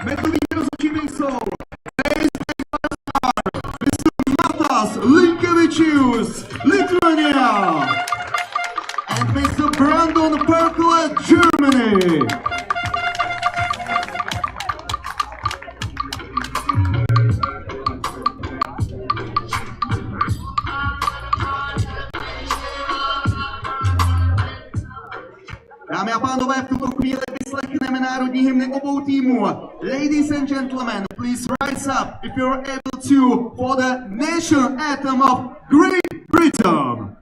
Mezi rozhodčími jsou Mr. Matas Linkevičius, Lithuania, and Mr. Brandon Perkle, Germany. Dámy a pánové, v tuto chvíli vyslechneme národní hymny obou týmů. Ladies and gentlemen, please rise up if you're able to for the national anthem of Great Britain.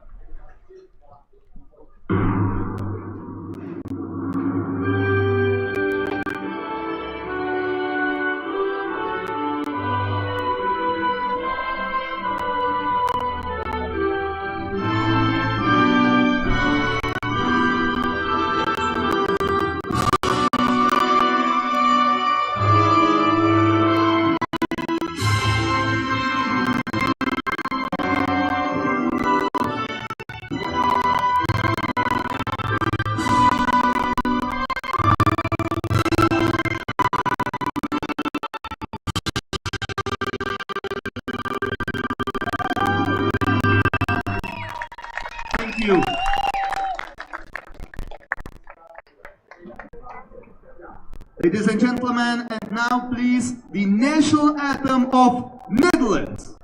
You. Ladies and gentlemen, and now please the national anthem of Netherlands.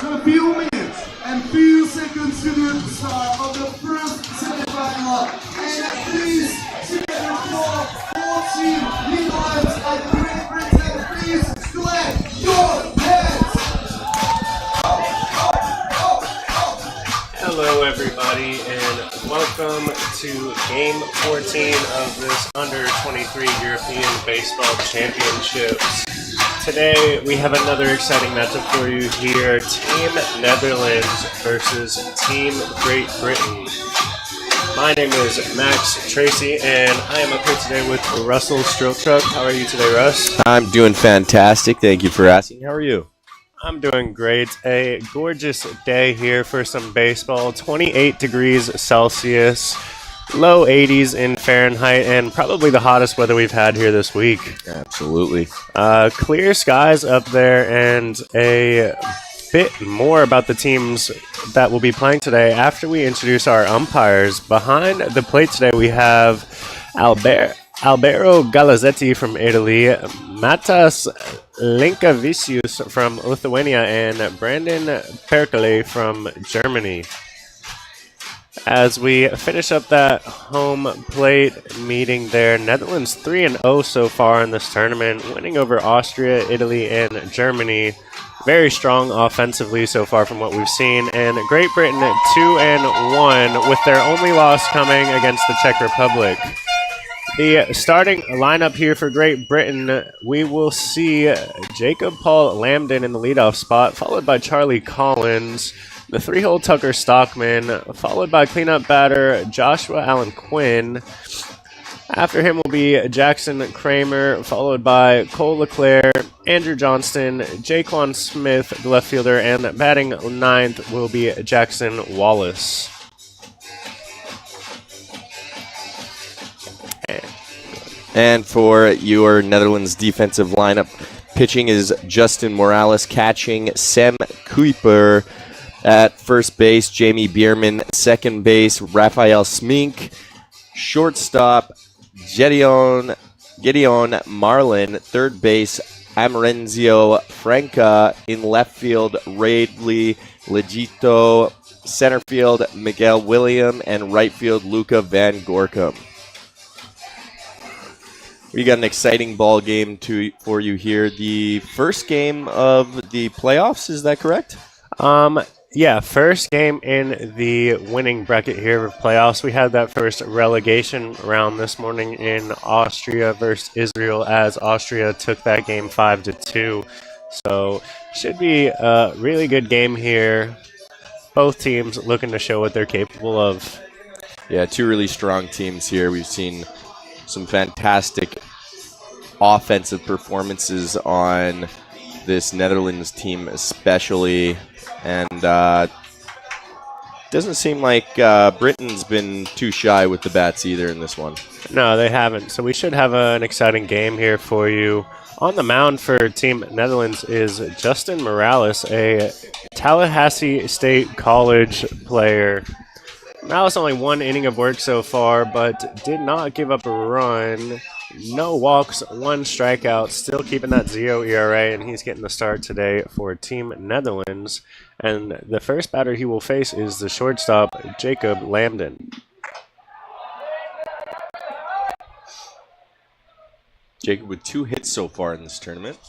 A few minutes and few seconds to the start of the first semifinal, and please together for 14 Netherlands and Great Britain, please clap your hands. Hello everybody and welcome to Game 14 of this Under-23 European Baseball Championships. Today we have another exciting matchup for you here. Team Netherlands versus Team Great Britain. My name is Max Tracy and I am up here today with Russell Striltruck. How are you today, Russ? I'm doing fantastic. Thank you for asking. How are you? I'm doing great. A gorgeous day here for some baseball. 28 degrees Celsius. Low 80s in Fahrenheit, and probably the hottest weather we've had here this week. Absolutely. Clear skies up there, and a bit more about the teams that will be playing today after we introduce our umpires. Behind the plate today, we have Albero Galazzetti from Italy, Matas Linkavicius from Lithuania, and Brandon Perkele from Germany. As we finish up that home plate meeting there, Netherlands 3-0 so far in this tournament, winning over Austria, Italy, and Germany. Very strong offensively so far from what we've seen. And Great Britain 2-1 with their only loss coming against the Czech Republic. The starting lineup here for Great Britain, we will see Jacob Paul Lambden in the leadoff spot, followed by Charlie Collins. The three-hole Tucker Stockman, followed by cleanup batter Joshua Allen Quinn. After him will be Jackson Kramer, followed by Cole Leclerc, Andrew Johnston, Jaquan Smith, the left fielder, and batting ninth will be Jackson Wallace. And for your Netherlands defensive lineup, Pitching is Justin Morales. Catching, Sem Kuiper. At first base, Jamie Bierman. Second base, Rafael Smink. Shortstop, Gideon Marlin. Third base, Amarenzio Franca. In left field, Radley Legito. Center field, Miguel William. And right field, Luca Van Gorkum. We got an exciting ball game for you here. The first game of the playoffs, is that correct? Yeah, first game in the winning bracket here of playoffs. We had that first relegation round this morning in Austria versus Israel, as Austria took that game 5-2. So should be a really good game here. Both teams looking to show what they're capable of. Yeah, two really strong teams here. We've seen some fantastic offensive performances on this Netherlands team especially. And doesn't seem like Britain's been too shy with the bats either in this one. No, they haven't. So we should have an exciting game here for you. On the mound for Team Netherlands is Justin Morales, a Tallahassee State College player. Morales only one inning of work so far, but did not give up a run. No walks, one strikeout, still keeping that 0 ERA, and he's getting the start today for Team Netherlands. And the first batter he will face is the shortstop, Jacob Lambden. Jacob with 2 hits so far in this tournament.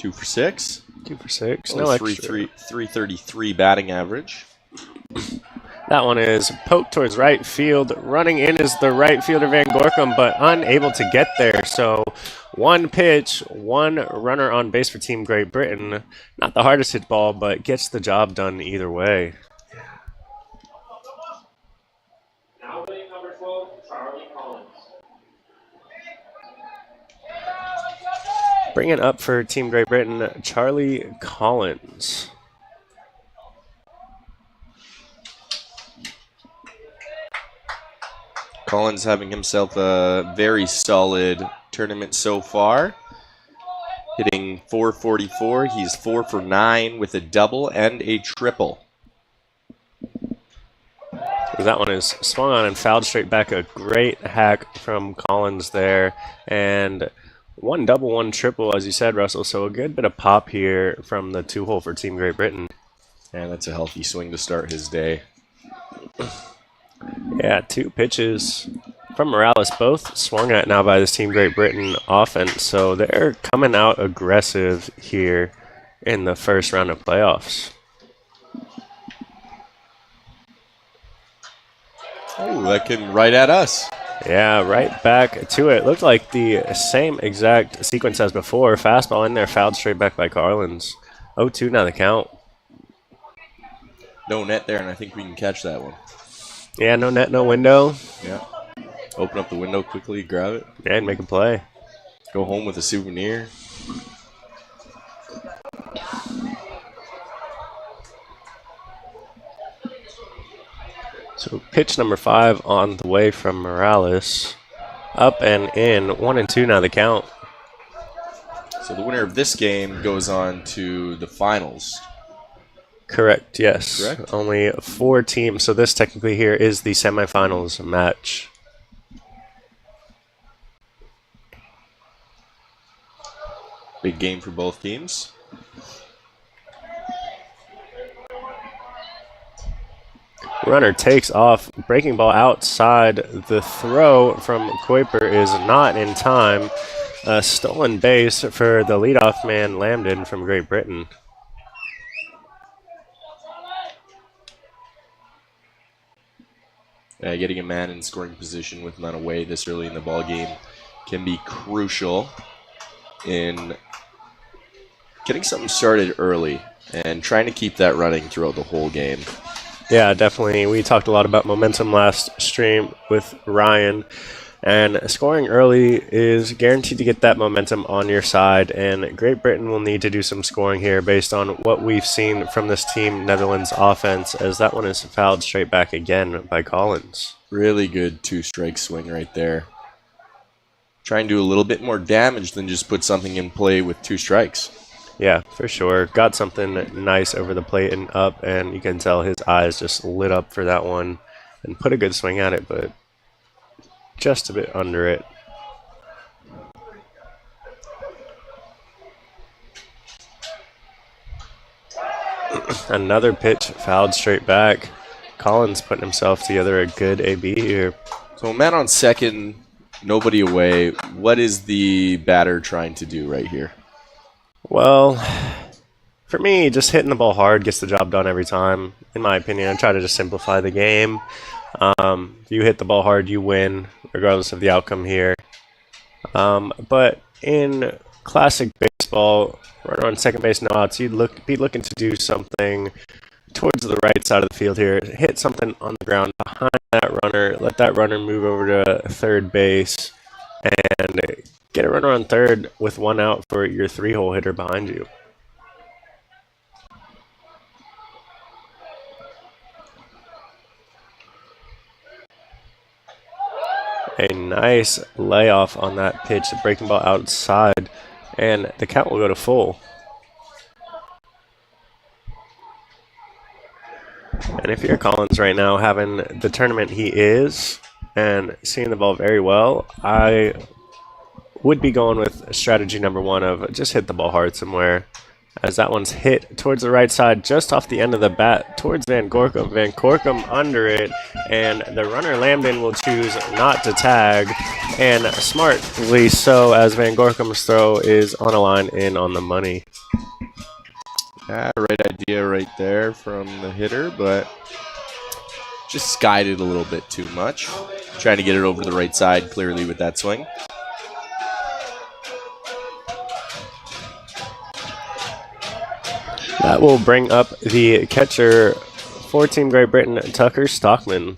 2 for 6. 2 for 6. No extra. 333 batting average. That one is poked towards right field. Running in is the right fielder Van Gorkum, but unable to get there. So one pitch, one runner on base for Team Great Britain. Not the hardest hit ball, but gets the job done either way. Now hitting number 12, Charlie Collins. Bringing up for Team Great Britain, Charlie Collins. Collins having himself a very solid tournament so far. Hitting .444. He's 4 for 9 with a double and a triple. That one is swung on and fouled straight back. A great hack from Collins there. And one double, one triple, as you said, Russell. So a good bit of pop here from the 2-hole for Team Great Britain. And that's a healthy swing to start his day. Yeah, 2 pitches from Morales, both swung at now by this Team Great Britain offense. So they're coming out aggressive here in the first round of playoffs. Oh, that came right at us. Yeah, right back to it. Looked like the same exact sequence as before. Fastball in there, fouled straight back by Carlins. 0-2 now the count. No net there, and I think we can catch that one. Yeah, no net, no window. Yeah. Open up the window quickly, grab it. Yeah, and make a play. Go home with a souvenir. So pitch number 5 on the way from Morales. Up and in, 1-2 now the count. So the winner of this game goes on to the finals. Correct, yes. Correct. Only 4 teams, so this technically here is the semifinals match. Big game for both teams. Runner takes off, breaking ball outside. The throw from Kuiper is not in time. A stolen base for the leadoff man, Lambden, from Great Britain. Getting a man in scoring position with none away this early in the ball game can be crucial in getting something started early and trying to keep that running throughout the whole game. Yeah, definitely. We talked a lot about momentum last stream with Ryan, and scoring early is guaranteed to get that momentum on your side, and Great Britain will need to do some scoring here based on what we've seen from this Team Netherlands offense, as that one is fouled straight back again by Collins. Really good 2-strike swing right there. try and do a little bit more damage than just put something in play with 2 strikes. Yeah, for sure. Got something nice over the plate and up, and you can tell his eyes just lit up for that one and put a good swing at it, but just a bit under it. Another pitch fouled straight back. Collins putting himself together a good AB here. So man on second, nobody away. What is the batter trying to do right here? Well, for me, just hitting the ball hard gets the job done every time. In my opinion, I try to just simplify the game. If you hit the ball hard, you win, regardless of the outcome here. But in classic baseball, runner on second base, no outs, you'd be looking to do something towards the right side of the field here. Hit something on the ground behind that runner. Let that runner move over to third base and get a runner on third with 1 out for your 3-hole hitter behind you. A nice layoff on that pitch, the breaking ball outside, and the count will go to full. And if you're Collins right now, having the tournament he is and seeing the ball very well, I would be going with strategy number 1 of just hit the ball hard somewhere, as that one's hit towards the right side, just off the end of the bat, towards Van Gorkum. Van Gorkum under it, and the runner Lambden will choose not to tag, and smartly so, as Van Gorkum's throw is on a line in on the money. Right idea right there from the hitter, but just skied it a little bit too much. Trying to get it over to the right side clearly with that swing. That will bring up the catcher for Team Great Britain, Tucker Stockman.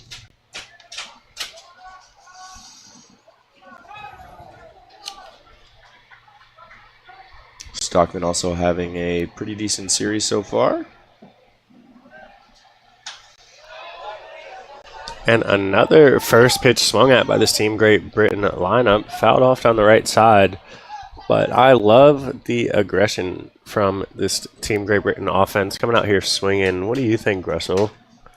Stockman also having a pretty decent series so far. And another first pitch swung at by this Team Great Britain lineup, fouled off down the right side. But I love the aggression from this Team Great Britain offense coming out here swinging. What do you think, Russell?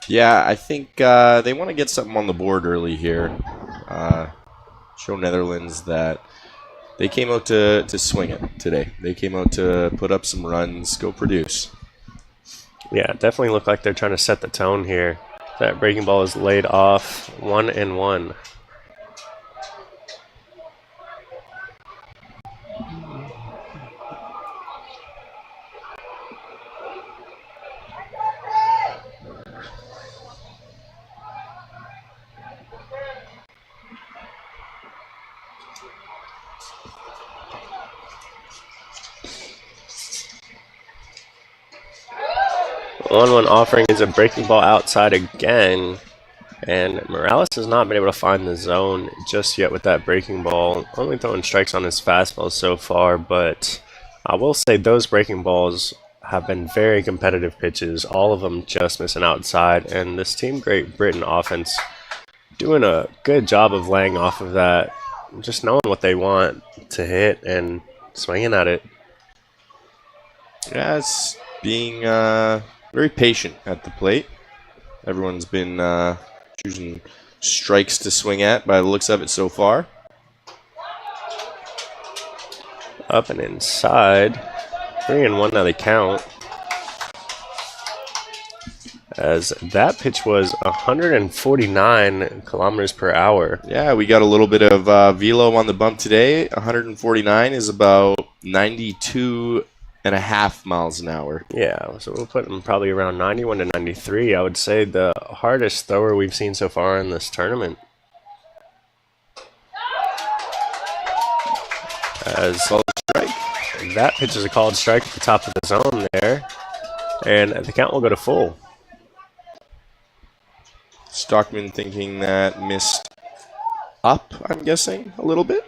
Yeah, I think they want to get something on the board early here. Show Netherlands that they came out to swing it today. They came out to put up some runs, go produce. Yeah, definitely look like they're trying to set the tone here. That breaking ball is laid off 1-1. One offering is a breaking ball outside again, and Morales has not been able to find the zone just yet with that breaking ball. Only throwing strikes on his fastball so far, but I will say those breaking balls have been very competitive pitches, all of them just missing outside, and this Team Great Britain offense doing a good job of laying off of that, just knowing what they want to hit and swinging at it. Yeah, it's being very patient at the plate. Everyone's been choosing strikes to swing at by the looks of it so far. Up and inside. 3-1 now they count. As that pitch was 149 kilometers per hour. Yeah, we got a little bit of velo on the bump today. 149 is about 92.5 miles an hour. Yeah, so we'll put him probably around 91 to 93. I would say the hardest thrower we've seen so far in this tournament. As that pitch is a called strike at the top of the zone there, and the count will go to full. Stockman thinking that missed up, I'm guessing, a little bit.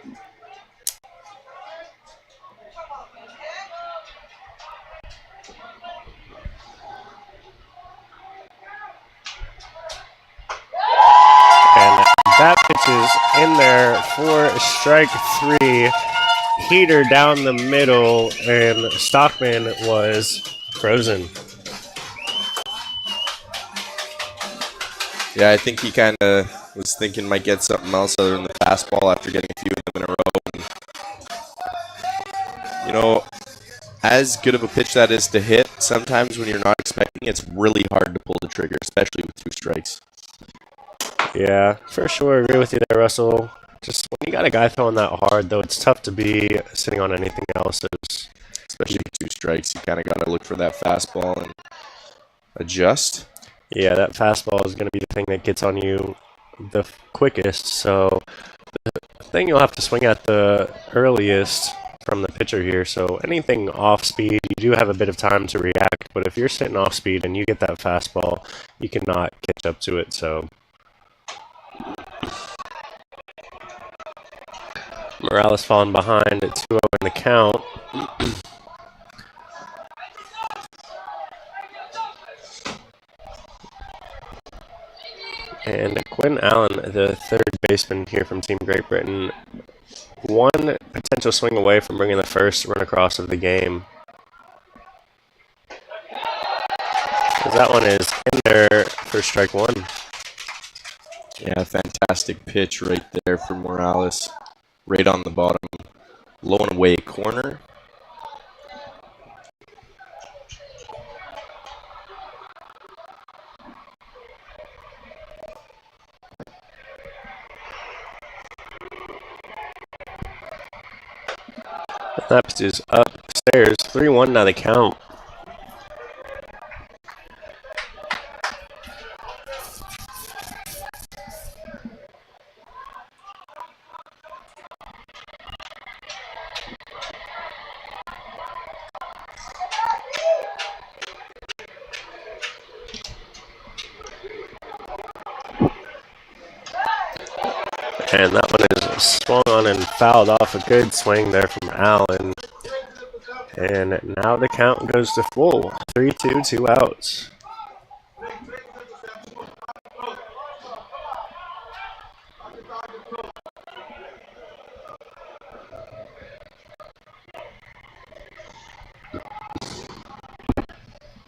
And that pitch is in there for strike 3. Heater down the middle, and Stockman was frozen. Yeah, I think he kind of was thinking might get something else other than the fastball after getting a few of them in a row. And, you know, as good of a pitch that is to hit, sometimes when you're not expecting, it's really hard to pull the trigger, especially with 2 strikes. Yeah, for sure. Agree with you there, Russell. Just when you got a guy throwing that hard, though, it's tough to be sitting on anything else. Especially with 2 strikes, you kind of got to look for that fastball and adjust. Yeah, that fastball is going to be the thing that gets on you the quickest. So the thing you'll have to swing at the earliest from the pitcher here. So anything off speed, you do have a bit of time to react. But if you're sitting off speed and you get that fastball, you cannot catch up to it. So Morales falling behind at 2-0 in the count. And Quinn Allen, the third baseman here from Team Great Britain, one potential swing away from bringing the first run across of the game. As that one is in there for strike 1. Yeah, fantastic pitch right there for Morales. Right on the bottom, low and away corner. That pitch is upstairs. 3-1 now the count. And that one is swung on and fouled off. A good swing there from Allen. And now the count goes to full. 3-2, 2 outs.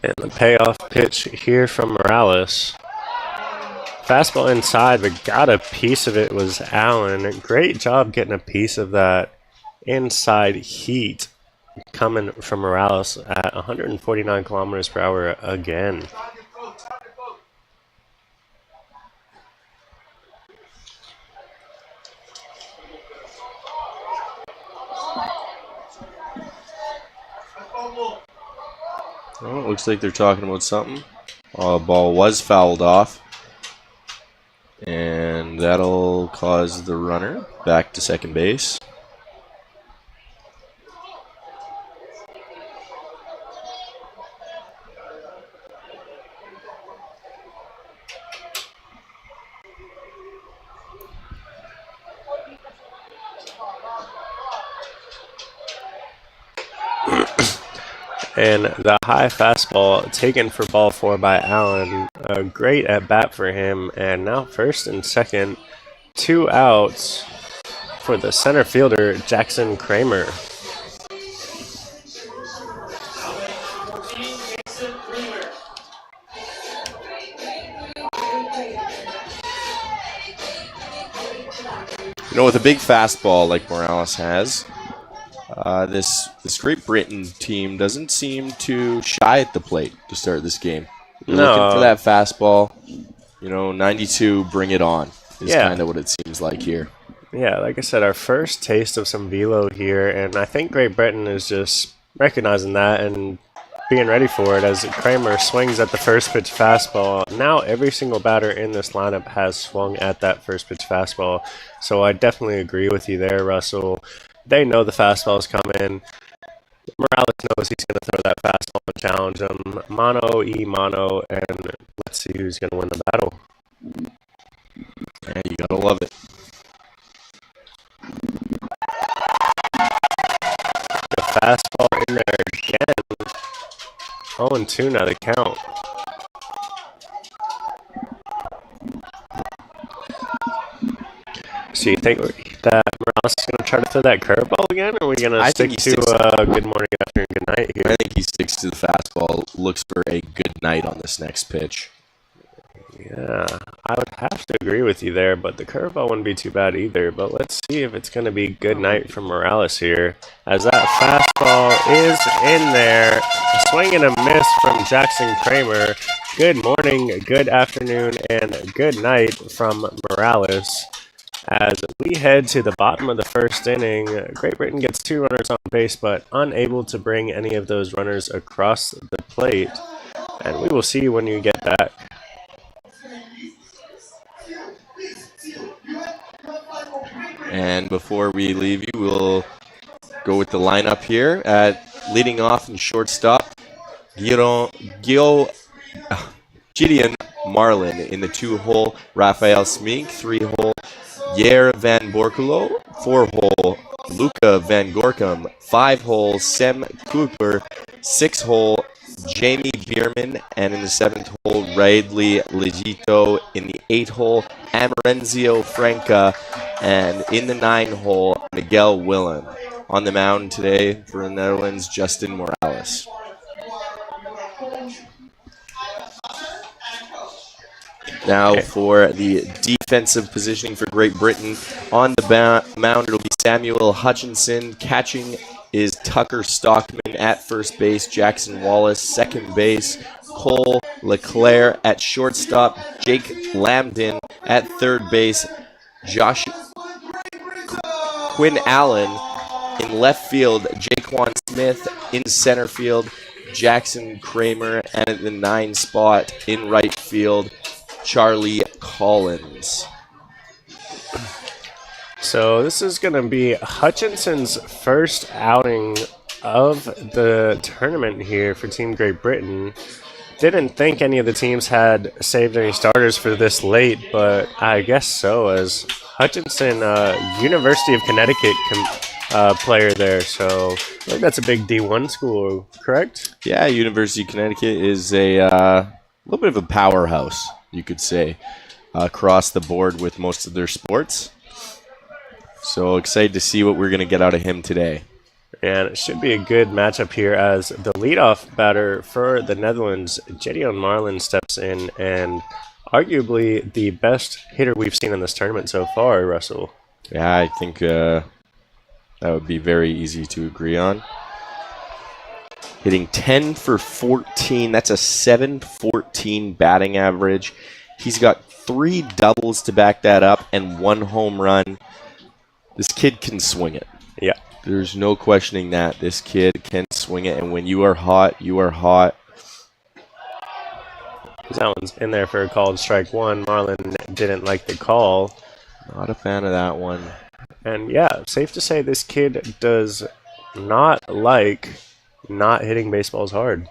And the payoff pitch here from Morales. Fastball inside, but got a piece of it was Allen. Great job getting a piece of that inside heat coming from Morales at 149 kilometers per hour again. Oh, it looks like they're talking about something. Ball was fouled off. And that'll cause the runner back to second base. And the high fastball taken for ball 4 by Allen. A great at bat for him. And now first and second, 2 outs for the center fielder, Jackson Kramer. You know, with a big fastball like Morales has, this Great Britain team doesn't seem too shy at the plate to start this game. They're looking for that fastball. You know, 92, bring it on is kind of what it seems like here. Yeah, like I said, our first taste of some velo here, and I think Great Britain is just recognizing that and being ready for it as Kramer swings at the first pitch fastball. Now every single batter in this lineup has swung at that first pitch fastball, so I definitely agree with you there, Russell. They know the fastball is coming. Morales knows he's going to throw that fastball and challenge him. Mano y mano, and let's see who's going to win the battle. Yeah, you got to love it. The fastball in there again. 0-2 now the count. So you think that Morales is going to try to throw that curveball again, or are we going to I stick think he to sticks good morning, good afternoon, good night I here? think he sticks to the fastball, looks for a good night on this next pitch. Yeah, I would have to agree with you there, but the curveball wouldn't be too bad either. But let's see if it's going to be good night from Morales here, as that fastball is in there. A swing and a miss from Jackson Kramer. Good morning, good afternoon, and good night from Morales. As we head to the bottom of the first inning, Great Britain gets 2 runners on base, but unable to bring any of those runners across the plate. And we will see when you get back. And before we leave you, we'll go with the lineup here. At leading off in shortstop, Gideon Marlin. In the 2-hole, Raphael Smink. 3-hole, Yair Van Borculo. 4-hole, Luca Van Gorkum. 5-hole, Sem Cooper. 6-hole, Jamie Bierman. And in the 7th hole, Radley Legito. In the 8-hole, Amarenzio Franca. And in the 9-hole, Miguel Willem. On the mound today for the Netherlands, Justin Morales. Now for the defensive positioning for Great Britain. On the mound, it'll be Samuel Hutchinson. Catching is Tucker Stockman. At first base, Jackson Wallace. Second base, Cole Leclerc. At shortstop, Jake Lambden. At third base, Josh Quinn Allen. In left field, Jaquan Smith. In center field, Jackson Kramer. And at the 9 spot in right field, Charlie Collins. So this is going to be Hutchinson's first outing of the tournament here for Team Great Britain. Didn't think any of the teams had saved any starters for this late, but I guess so, as Hutchinson, University of Connecticut player there. So I think that's a big D1 school, correct? Yeah, University of Connecticut is a little bit of a powerhouse, you could say, across the board with most of their sports. So excited to see what we're going to get out of him today. And it should be a good matchup here as the leadoff batter for the Netherlands, Gideon Marlin, steps in, and arguably the best hitter we've seen in this tournament so far, Russell. Yeah, I think that would be very easy to agree on. Hitting 10 for 14. That's a 714 batting average. He's got 3 doubles to back that up and 1 home run. This kid can swing it. Yeah. There's no questioning that. This kid can swing it, and when you are hot, you are hot. That one's in there for a called strike 1. Marlin didn't like the call. Not a fan of that one. And yeah, safe to say this kid does not like not hitting baseballs hard.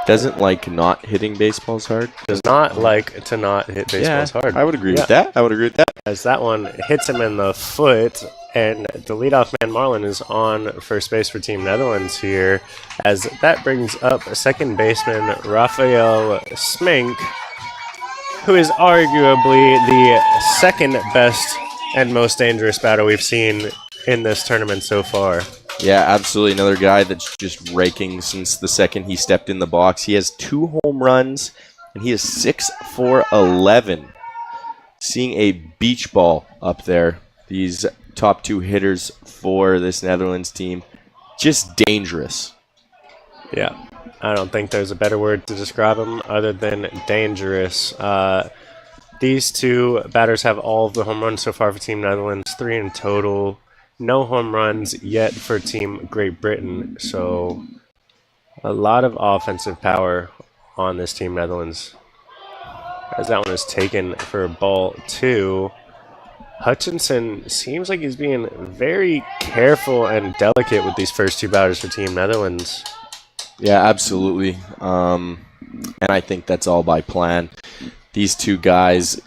Doesn't like not hitting baseballs hard. Does not like to not hit baseballs hard. I would agree with that. I would agree with that. As that one hits him in the foot, and the leadoff man Marlin is on first base for Team Netherlands here, as that brings up second baseman Raphael Smink, who is arguably the second best and most dangerous batter we've seen in this tournament so far. Yeah, absolutely. Another guy that's just raking since the second he stepped in the box. He has 2 home runs, and he is 6 for 11. Seeing a beach ball up there. These top 2 hitters for this Netherlands team. Just dangerous. Yeah, I don't think there's a better word to describe them other than dangerous. These 2 batters have all of the home runs so far for Team Netherlands, 3 in total. No home runs yet for Team Great Britain, so a lot of offensive power on this Team Netherlands. As that one is taken for ball 2. Hutchinson seems like he's being very careful and delicate with these first 2 batters for Team Netherlands. Yeah, absolutely. And I think that's all by plan. These 2 guys,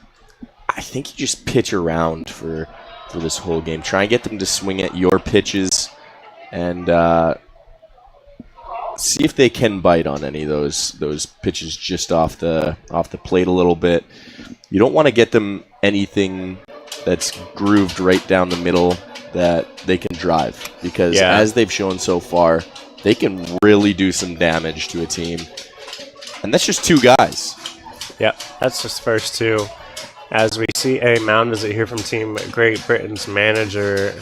I think you just pitch around for this whole game. Try and get them to swing at your pitches and see if they can bite on any of those pitches just off the plate a little bit. you don't want to get them anything that's grooved right down the middle that they can drive, because as they've shown so far, they can really do some damage to a team. And that's just 2 guys. Yep, that's just first 2. As we see a mound visit here from Team Great Britain's manager.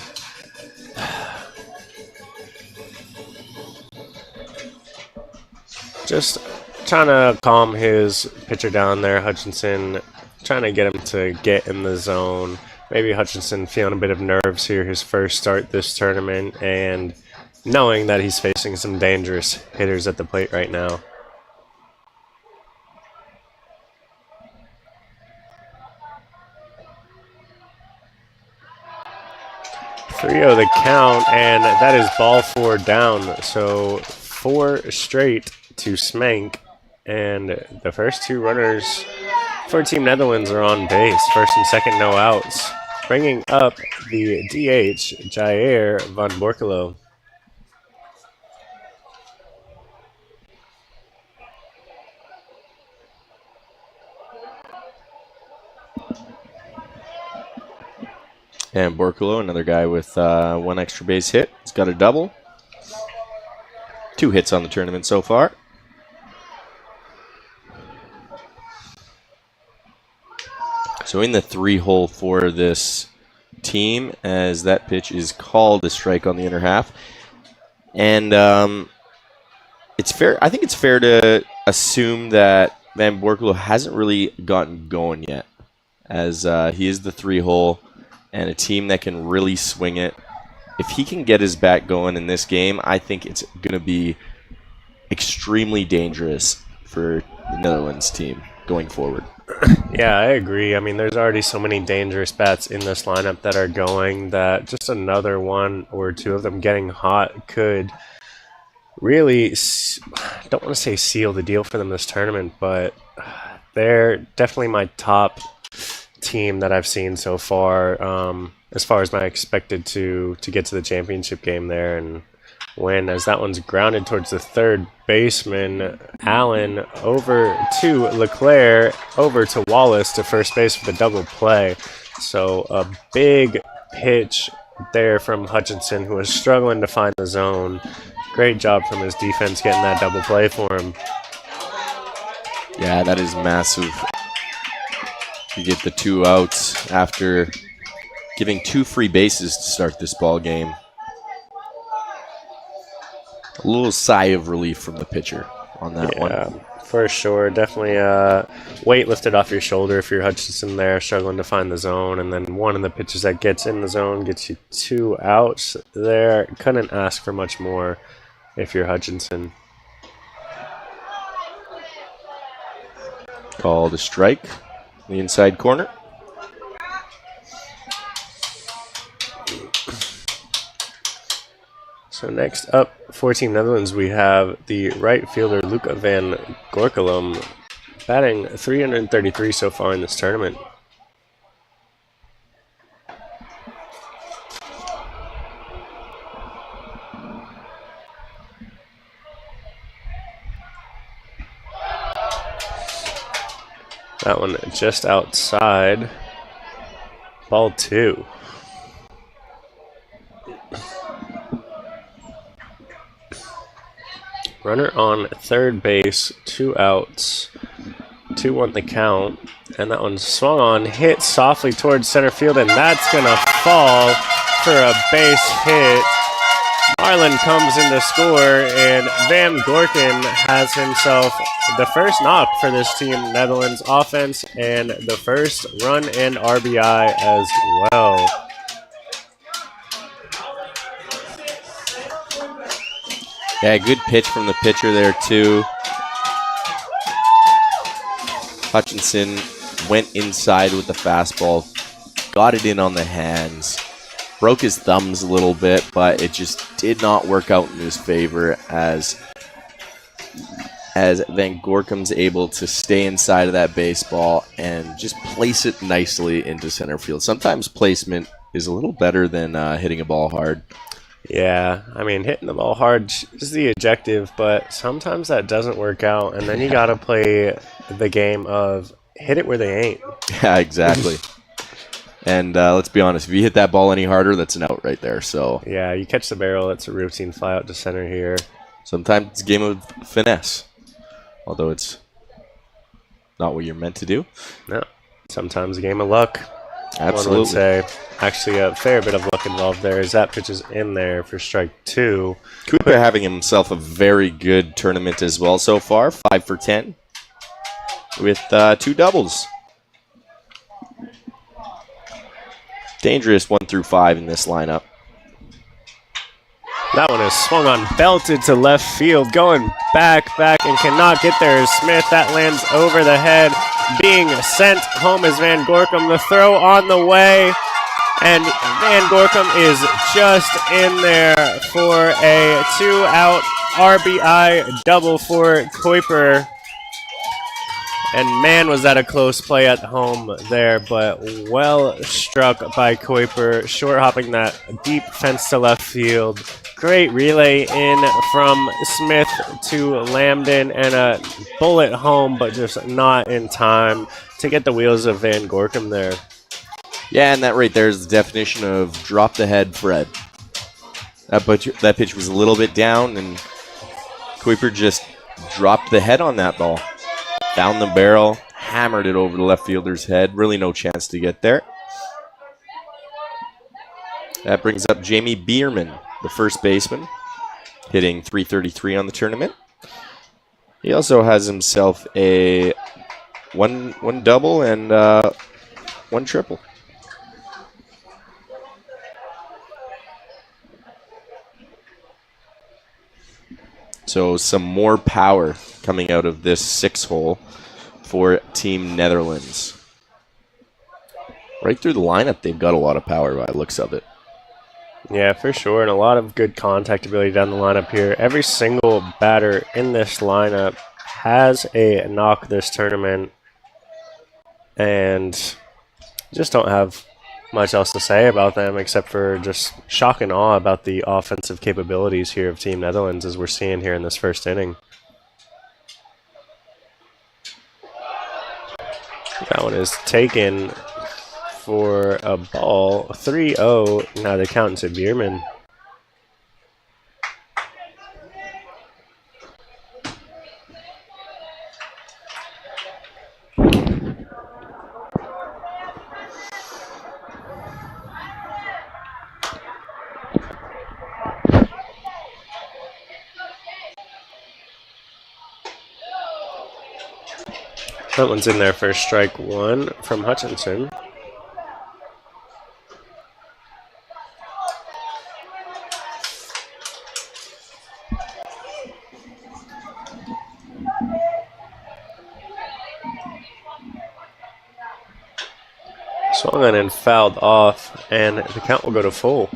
Just trying to calm his pitcher down there, Hutchinson, trying to get him to get in the zone. Maybe Hutchinson feeling a bit of nerves here, his first start this tournament, and knowing that he's facing some dangerous hitters at the plate right now. 3-0 the count, and that is ball 4 down. So 4 straight to Smank, and the first 2 runners for Team Netherlands are on base. First and second, no outs. Bringing up the DH, Jair van Borkelo. And Borkelo, another guy with 1 extra base hit. He's got a double. 2 hits on the tournament so far. So in the 3-hole for this team, as that pitch is called a strike on the inner half. And it's fair. I think it's fair to assume that Van Borkelo hasn't really gotten going yet, as he is the 3-hole and a team that can really swing it. If he can get his bat going in this game, I think it's going to be extremely dangerous for the Netherlands team going forward. Yeah, I agree. I mean, there's already so many dangerous bats in this lineup that are going that just another 1 or 2 of them getting hot could really, I don't want to say seal the deal for them this tournament, but they're definitely my top team that I've seen so far as my expected to get to the championship game there and win, as that one's grounded towards the third baseman. Allen over to Leclerc, over to Wallace to first base for the double play. So a big pitch there from Hutchinson, who was struggling to find the zone. Great job from his defense getting that double play for him. Yeah, that is massive. You get the 2 outs after giving 2 free bases to start this ball game. A little sigh of relief from the pitcher on that one. Yeah, for sure. Definitely weight lifted off your shoulder if you're Hutchinson there, struggling to find the zone. And then one of the pitches that gets in the zone gets you 2 outs there. Couldn't ask for much more if you're Hutchinson. Called a strike. The inside corner. So next up for Team Netherlands, we have the right fielder Luca van Gorkelum, batting 333 so far in this tournament. That one just outside. Ball 2. Runner on third base, 2 outs, 2-1 the count, and that one swung on, hit softly towards center field, and that's gonna fall for a base hit. Marlin comes in to score, and Van Gorken has himself the first knock for this Team Netherlands offense, and the first run and RBI as well. Yeah, good pitch from the pitcher there, too. Hutchinson went inside with the fastball, got it in on the hands, broke his thumbs a little bit, but it just did not work out in his favor as Van Gorkum's able to stay inside of that baseball and just place it nicely into center field. Sometimes placement is a little better than hitting a ball hard. Yeah, I mean, hitting the ball hard is the objective, but sometimes that doesn't work out, and then you got to play the game of, hit it where they ain't. Yeah, exactly. And let's be honest, if you hit that ball any harder, that's an out right there. So Yeah, you catch the barrel. It's a routine fly out to center here. sometimes it's a game of finesse, although it's not what you're meant to do. No, sometimes a game of luck. Absolutely. One would say. Actually, a fair bit of luck involved there as that pitch is in there for strike 2. Cooper having himself a very good tournament as well so far, 5 for 10 with 2 doubles. Dangerous 1 through 5 in this lineup. That one is swung on, belted to left field, going back, and cannot get there. Smith, that lands over the head, being sent home as Van Gorkum. The throw on the way, and Van Gorkum is just in there for a 2-out RBI double for Kuiper. And man, was that a close play at home there, but well struck by Kuiper, short hopping that deep fence to left field. Great relay in from Smith to Lambden, and a bullet home, but just not in time to get the wheels of Van Gorkum there. Yeah, and that right there is the definition of drop the head, Fred. That pitch was a little bit down, and Kuiper just dropped the head on that ball. Found the barrel, hammered it over the left fielder's head. Really no chance to get there. That brings up Jamie Bierman, the first baseman, hitting .333 on the tournament. He also has himself a one double and 1 triple. So some more power coming out of this 6-hole for Team Netherlands. Right through the lineup, they've got a lot of power by the looks of it. Yeah, for sure, and a lot of good contact ability down the lineup here. Every single batter in this lineup has a knock this tournament, and just don't have much else to say about them except for just shock and awe about the offensive capabilities here of Team Netherlands as we're seeing here in this first inning. That one is taken for a ball. 3-0. Now they count to Bierman. That one's in there for strike 1 from Hutchinson. Swung on and fouled off, and the count will go to full.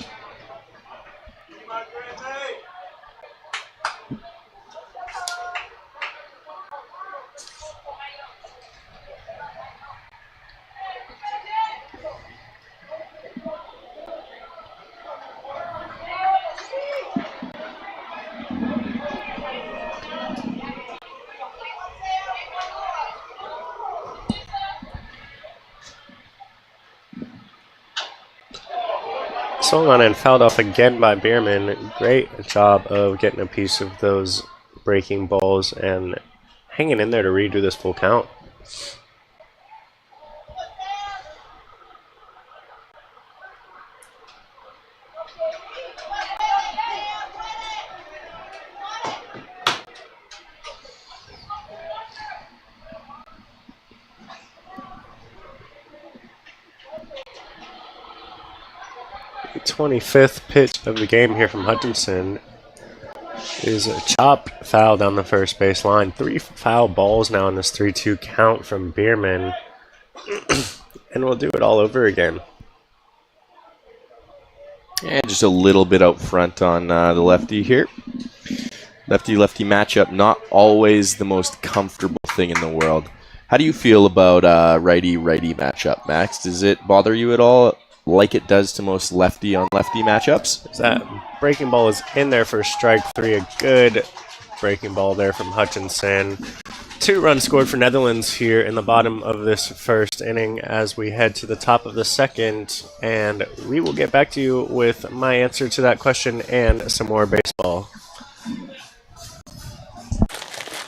Swung on and fouled off again by Bierman. Great job of getting a piece of those breaking balls and hanging in there to redo this full count. The 25th pitch of the game here from Hutchinson is a chopped foul down the first base line. 3 foul balls now in this 3-2 count from Bierman. And we'll do it all over again. And just a little bit out front on the lefty here. Lefty-lefty matchup, not always the most comfortable thing in the world. How do you feel about righty-righty matchup, Max? Does it bother you at all, like it does to most lefty-on-lefty matchups? That breaking ball is in there for strike 3. A good breaking ball there from Hutchinson. 2 runs scored for Netherlands here in the bottom of this first inning as we head to the top of the second, and we will get back to you with my answer to that question and some more baseball.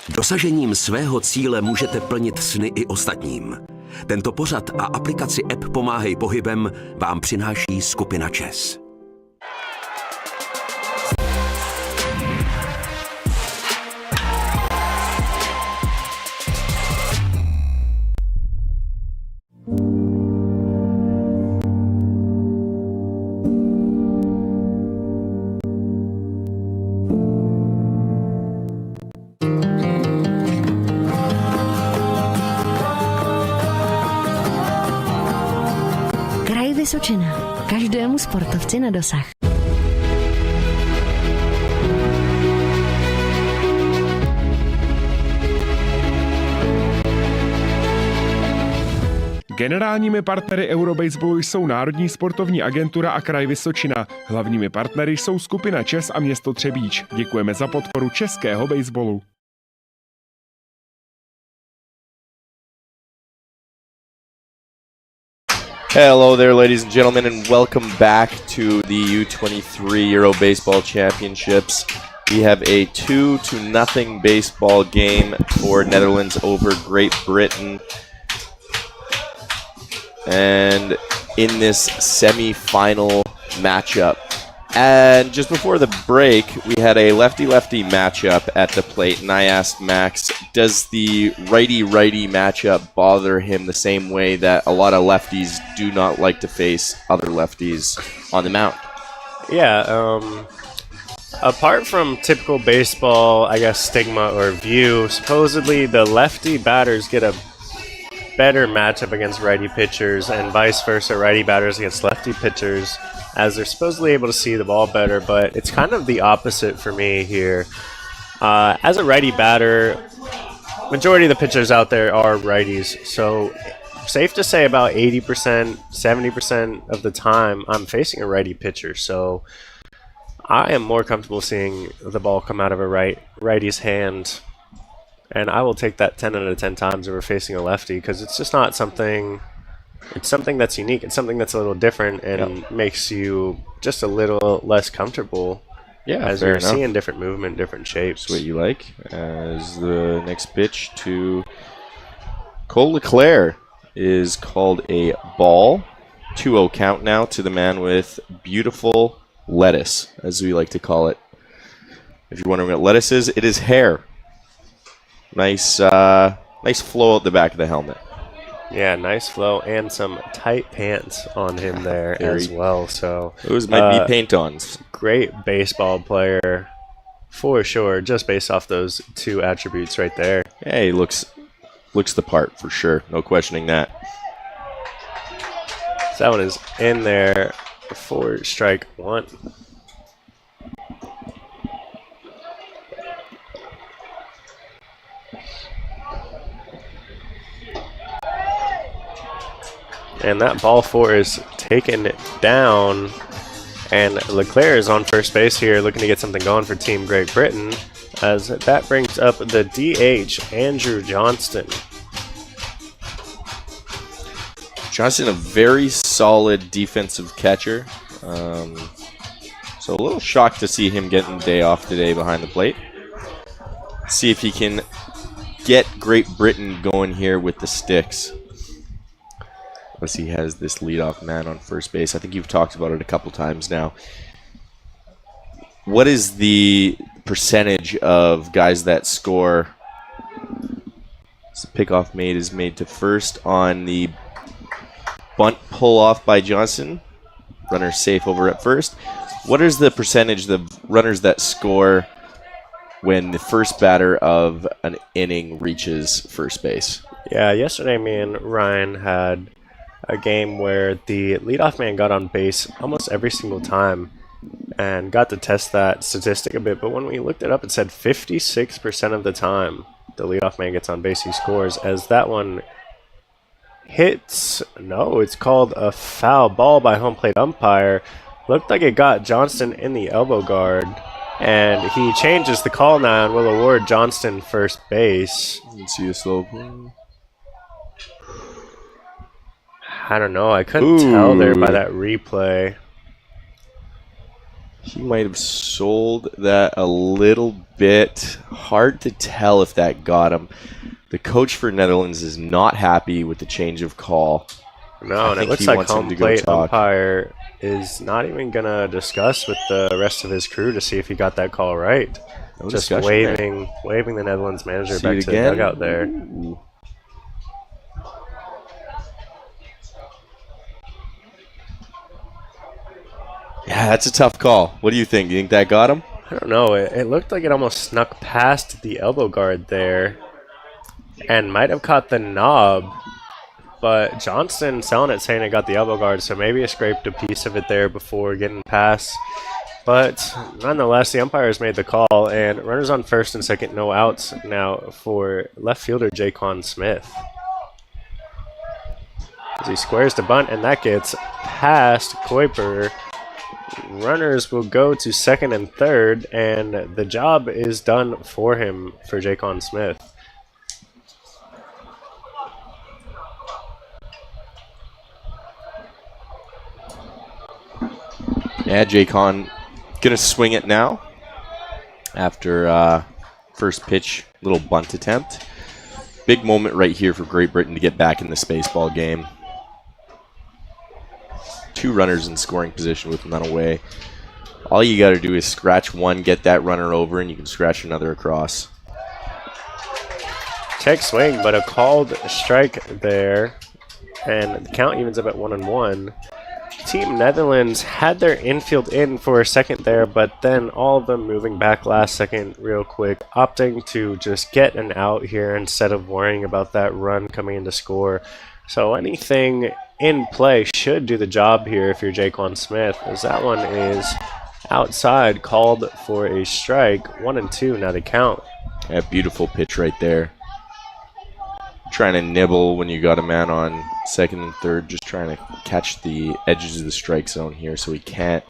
Dosažením svého cíle můžete plnit sny i ostatním. Tento pořad a aplikaci app Pomáhej pohybem vám přináší skupina ČES. Kraj Vysočina. Každému sportovci na dosah. Generálními partnery Eurobaseballu jsou Národní sportovní agentura a Kraj Vysočina. Hlavními partnery jsou skupina ČES a město Třebíč. Děkujeme za podporu českého baseballu. Hello there, ladies and gentlemen, and welcome back to the U23 Euro Baseball Championships. We have a 2-0 baseball game for Netherlands over Great Britain. And in this semi-final matchup. And just before the break, we had a lefty-lefty matchup at the plate, and I asked Max, does the righty-righty matchup bother him the same way that a lot of lefties do not like to face other lefties on the mound? Yeah, apart from typical baseball, I guess, stigma or view, supposedly the lefty batters get a better matchup against righty pitchers and vice versa, righty batters against lefty pitchers, as they're supposedly able to see the ball better, but it's kind of the opposite for me here. As a righty batter, majority of the pitchers out there are righties, so safe to say about 80%, 70% of the time I'm facing a righty pitcher, so I am more comfortable seeing the ball come out of a righty's hand. And I will take that 10 out of 10 times over facing a lefty because it's just not something. It's something that's unique. It's something that's a little different and makes you just a little less comfortable. Yeah, as you're seeing different movement, different shapes. That's what you like. As the next pitch to Cole Leclerc is called a ball. 2-0 count now to the man with beautiful lettuce, as we like to call it. If you're wondering what lettuce is, it is hair. Nice flow out the back of the helmet. Yeah, nice flow and some tight pants on him there as well. So those might be paint-ons. Great baseball player for sure, just based off those 2 attributes right there. Yeah, he looks the part for sure. No questioning that. So that one is in there for strike 1. And that ball 4 is taken down. And Leclerc is on first base here looking to get something going for Team Great Britain. As that brings up the DH, Andrew Johnston. Johnston, a very solid defensive catcher. So a little shocked to see him getting the day off today behind the plate. See if he can get Great Britain going here with the sticks. As he has this leadoff man on first base. I think you've talked about it a couple times now. What is the percentage of guys that score? So pickoff is made to first on the bunt pull off by Johnson. Runner safe over at first. What is the percentage of runners that score when the first batter of an inning reaches first base? Yeah, yesterday me and Ryan had a game where the leadoff man got on base almost every single time and got to test that statistic a bit, but when we looked it up, it said 56% of the time the leadoff man gets on base, he scores, as that one hits, no, it's called a foul ball by home plate umpire. Looked like it got Johnston in the elbow guard, And he changes the call now and will award Johnston first base. Let's see a slow. I don't know. I couldn't tell there by Ooh. that replay. He might have sold that a little bit. Hard to tell if that got him. The coach for Netherlands is not happy with the change of call. No, and it think looks he like wants him home to go plate talk. umpire is not even going to discuss with the rest of his crew to see if he got that call right. No Just discussion there. waving the Netherlands manager See back it to the again. dugout there. Ooh. Yeah, that's a tough call. What do you think? Do you think that got him? I don't know. It looked like it almost snuck past the elbow guard there and might have caught the knob. But Johnston selling it, saying it got the elbow guard, so maybe it scraped a piece of it there before getting past. But nonetheless, the umpires made the call, and runners on first and second, no outs now for left fielder Jaquan Smith. As he squares the bunt, and that gets past Kuiper. Runners will go to second and third, and the job is done for him for Jaquan Smith. Yeah, Jaquan gonna swing it now after first pitch, little bunt attempt. Big moment right here for Great Britain to get back in this baseball game. 2 runners in scoring position with none away. All you got to do is scratch one, get that runner over, and you can scratch another across. Check swing, but a called strike there, and the count evens up at 1-1. Team Netherlands had their infield in for a second there, but then all of them moving back last second real quick, opting to just get an out here instead of worrying about that run coming in to score. So anything in play should do the job here if you're Jaquan Smith, as that one is outside, called for a strike. 1-2 now to count. Yeah, beautiful pitch right there. Trying to nibble when you got a man on second and third, just trying to catch the edges of the strike zone here so he can't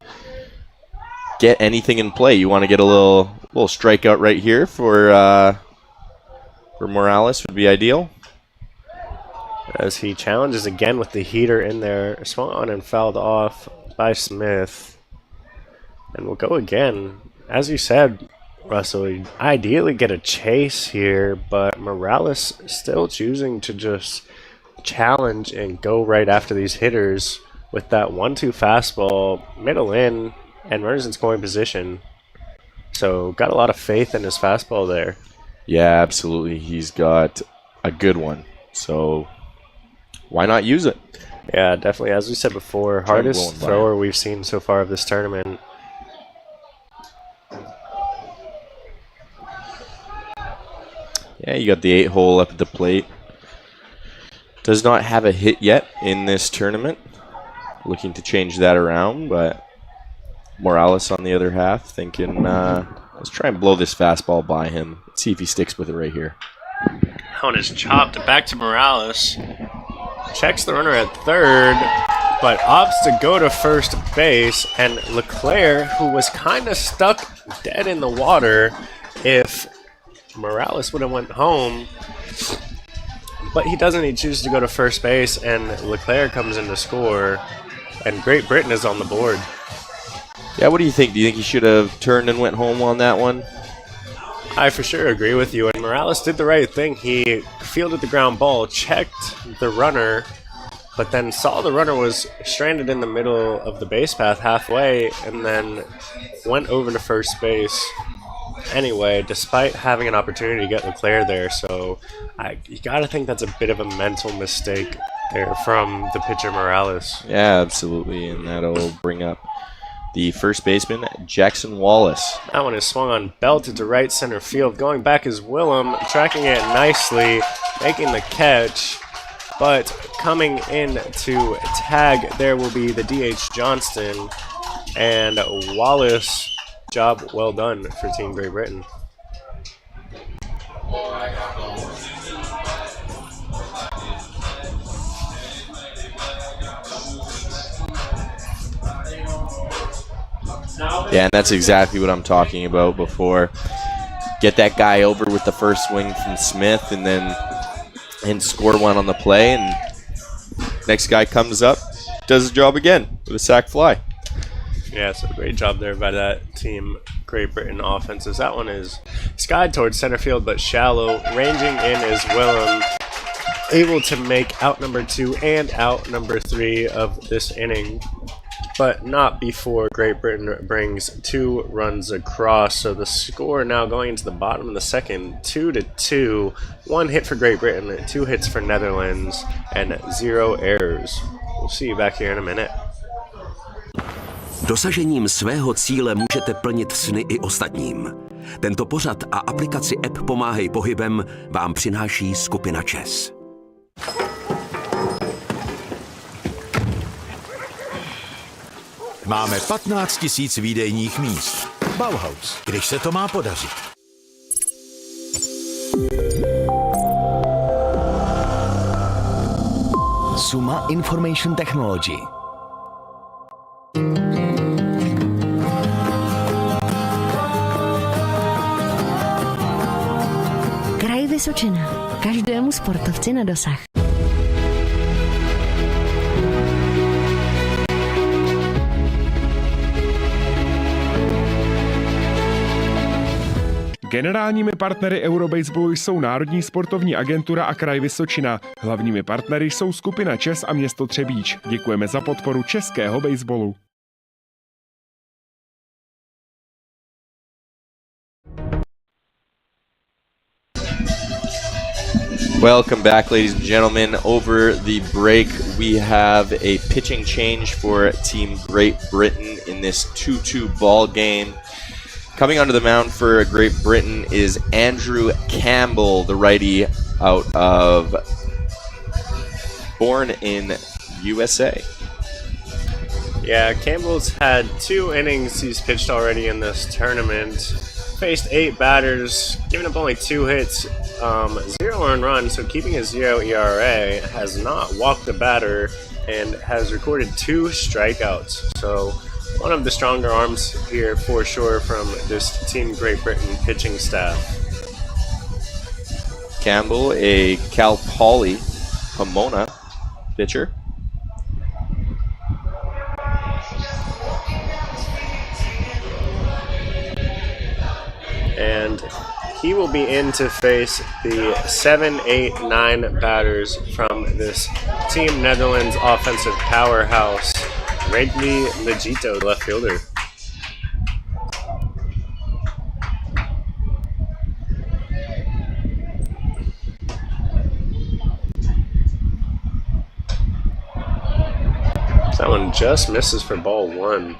get anything in play. You want to get a little strikeout right here for Morales would be ideal. As he challenges again with the heater in there, swung on and fouled off by Smith. And we'll go again. As you said, Russell, you'd ideally get a chase here, but Morales still choosing to just challenge and go right after these hitters with that 1-2 fastball, middle in, and runners in scoring position. So got a lot of faith in his fastball there. Yeah, absolutely. He's got a good one. So why not use it? Yeah, definitely. As we said before, hardest thrower we've seen so far of this tournament. Yeah, you got the 8-hole up at the plate. Does not have a hit yet in this tournament. Looking to change that around, but Morales on the other half thinking, let's try and blow this fastball by him. Let's see if he sticks with it right here. That one is chopped back to Morales. Checks the runner at third, but opts to go to first base. And Leclerc, who was kind of stuck dead in the water if Morales would have went home, but he doesn't. He chooses to go to first base, and Leclerc comes in to score, and Great Britain is on the board. Yeah, what do you think? Do you think he should have turned and went home on that one? I for sure agree with you, and Morales did the right thing. He fielded the ground ball, checked the runner, but then saw the runner was stranded in the middle of the base path halfway, and then went over to first base anyway, despite having an opportunity to get Leclerc there. So you got to think that's a bit of a mental mistake there from the pitcher Morales. Yeah, absolutely, and that'll bring up the first baseman, Jackson Wallace. That one is swung on, belted to right center field. Going back is Willem, tracking it nicely, making the catch. But coming in to tag, there will be the DH Johnston. And Wallace, job well done for Team Great Britain. Yeah, and that's exactly what I'm talking about before. Get that guy over with the first swing from Smith and score one on the play, and next guy comes up, does the job again with a sac fly. Yeah, so great job there by that team Great Britain offenses. That one is skied towards center field, but shallow. Ranging in is Willem, able to make out number 2 and out number 3 of this inning, but not before Great Britain brings 2 runs across. So the score now going into the bottom of the second, 2-2. 1 hit for Great Britain, 2 hits for Netherlands, and 0 errors. We'll see you back here in a minute. Dosažením svého cíle můžete plnit sny i ostatním. Tento pořad a aplikaci app Pomáhej pohybem vám přináší skupina ČES. Máme 15 000 výdejních míst. Bauhaus, když se to má podařit. Suma Information Technology. Kraj Vysočina. Každému sportovci na dosah. Generálními partnery Eurobaseballu jsou Národní sportovní agentura a Kraj Vysočina. Hlavními partnery jsou skupina ČES a město Třebíč. Děkujeme za podporu českého baseballu. Welcome back, ladies and gentlemen. Over the break, we have a pitching change for Team Great Britain in this 2-2 ball game. Coming onto the mound for Great Britain is Andrew Campbell, the righty born in USA. Yeah, Campbell's had 2 innings he's pitched already in this tournament. Faced 8 batters, giving up only 2 hits, 0 earned runs, so keeping a 0 ERA, has not walked a batter, and has recorded 2 strikeouts. So one of the stronger arms here for sure from this Team Great Britain pitching staff. Campbell, a Cal Poly Pomona pitcher. And he will be in to face the 7, 8, 9 batters from this Team Netherlands offensive powerhouse, Wrigley Legito, left fielder. That one just misses for ball 1.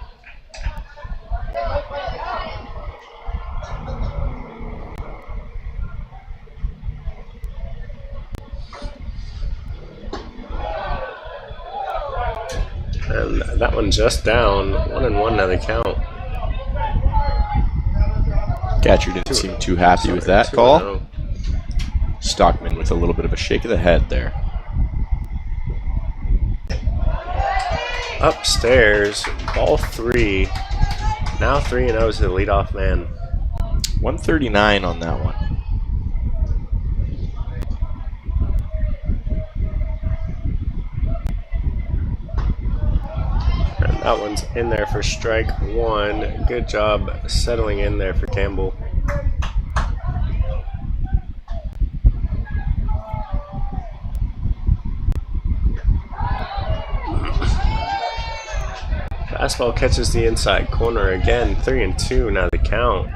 And that one just down. 1-1 now the count. Catcher didn't seem too happy with that call. Stockman with a little bit of a shake of the head there. Upstairs, ball 3. Now 3-0 is the leadoff man. 139 on that one. And that one's in there for strike 1. Good job settling in there for Campbell. Fastball catches the inside corner again. 3-2 now the count.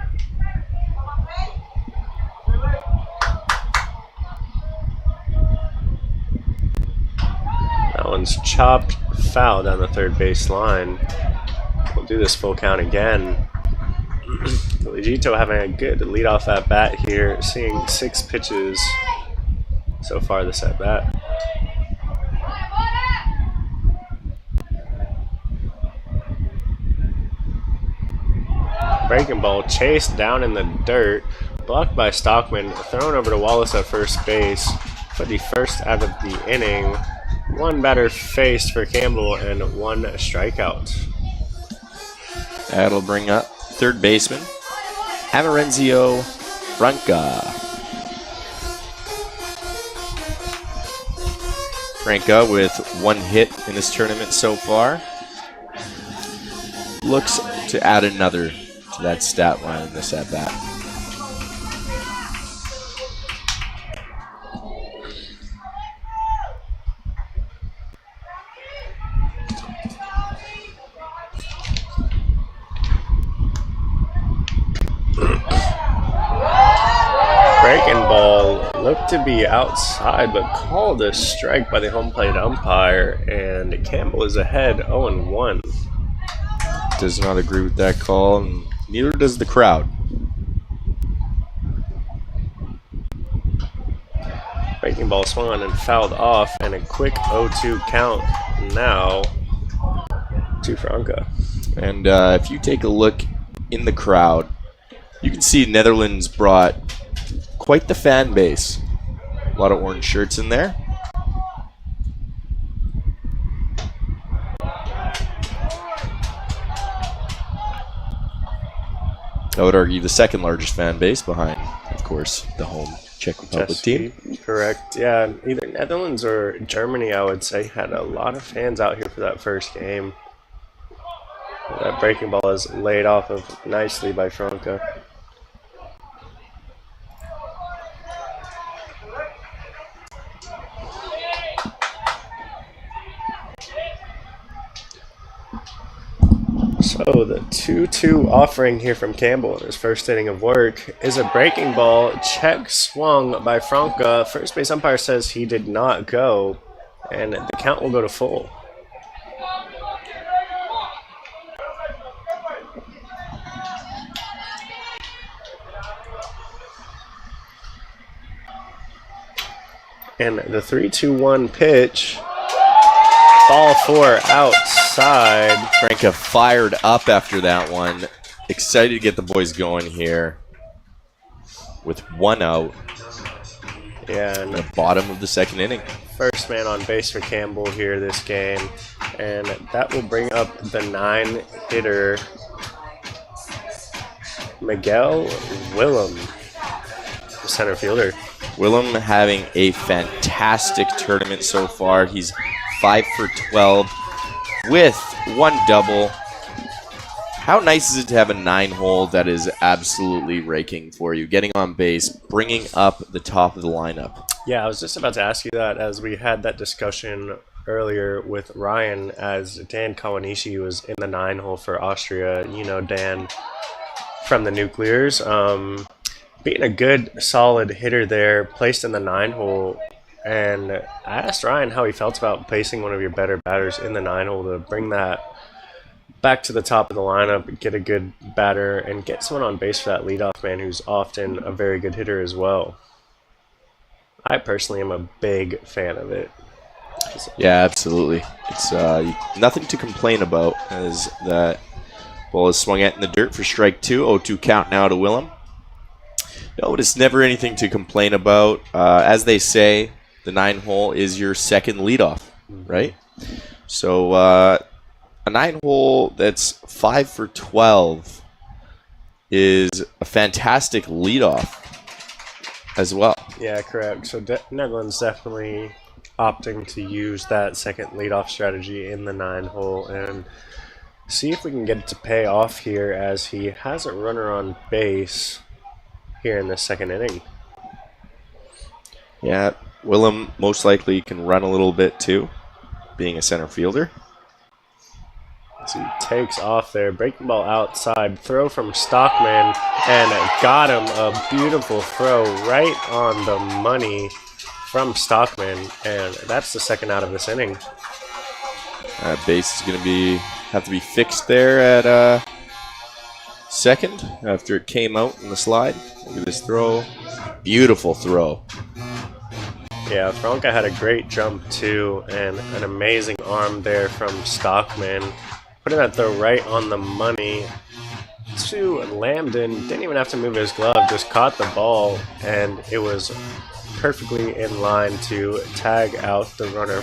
That one's chopped foul down the third base line. We'll do this full count again. Legito having a good leadoff at bat here, seeing 6 pitches so far this at bat. Breaking ball chased down in the dirt, blocked by Stockman, thrown over to Wallace at first base for the first out of the inning. 1 batter faced for Campbell and 1 strikeout. That'll bring up third baseman, Amarenzio Franca. Franca with 1 hit in this tournament so far. Looks to add another to that stat line in this at bat. Breaking ball looked to be outside, but called a strike by the home plate umpire, and Campbell is ahead 0-1. Does not agree with that call, and neither does the crowd. Breaking ball swung on and fouled off, and a quick 0-2 count now to Franca. And if you take a look in the crowd, you can see Netherlands brought quite the fan base. A lot of orange shirts in there. I would argue the second largest fan base behind, of course, the home Czech Republic team. Correct. Yeah, either Netherlands or Germany, I would say, had a lot of fans out here for that first game. That breaking ball is laid off of nicely by Franca. So the 2-2 offering here from Campbell in his first inning of work is a breaking ball. Check swung by Franca. First base umpire says he did not go, and the count will go to full. And the 3-2-1 pitch. Ball 4 outside. Franca fired up after that one. Excited to get the boys going here with 1 out. Yeah, and the bottom of the second inning. First man on base for Campbell here this game. And that will bring up the 9-hitter, Miguel Willem, the center fielder. Willem having a fantastic tournament so far. He's 5 for 12 with 1 double. How nice is it to have a 9-hole that is absolutely raking for you, getting on base, bringing up the top of the lineup? Yeah, I was just about to ask you that as we had that discussion earlier with Ryan, as Dan Kawanishi was in the 9-hole for Austria. You know Dan from the Nuclears. Being a good, solid hitter there, placed in the 9-hole. And I asked Ryan how he felt about placing one of your better batters in the 9-hole to bring that back to the top of the lineup, get a good batter, and get someone on base for that leadoff man who's often a very good hitter as well. I personally am a big fan of it. Yeah, absolutely. It's nothing to complain about as that ball is swung at in the dirt for strike 2. 0-2 count now to Willem. No, it's never anything to complain about. As they say, the 9-hole is your second leadoff, right? So a 9-hole that's 5 for 12 is a fantastic leadoff as well. Yeah, correct. So Netherlands definitely opting to use that second leadoff strategy in the 9-hole and see if we can get it to pay off here, as he has a runner on base here in the second inning. Yeah, Willem most likely can run a little bit too, being a center fielder. So he takes off there, breaking ball outside, throw from Stockman, and got him a beautiful throw right on the money from Stockman, and that's the second out of this inning. Base is going to have to be fixed there at second after it came out in the slide. Look at this throw. Beautiful throw. Yeah, Franca had a great jump too, and an amazing arm there from Stockman. Putting that throw right on the money to Lambden. Didn't even have to move his glove, just caught the ball, and it was perfectly in line to tag out the runner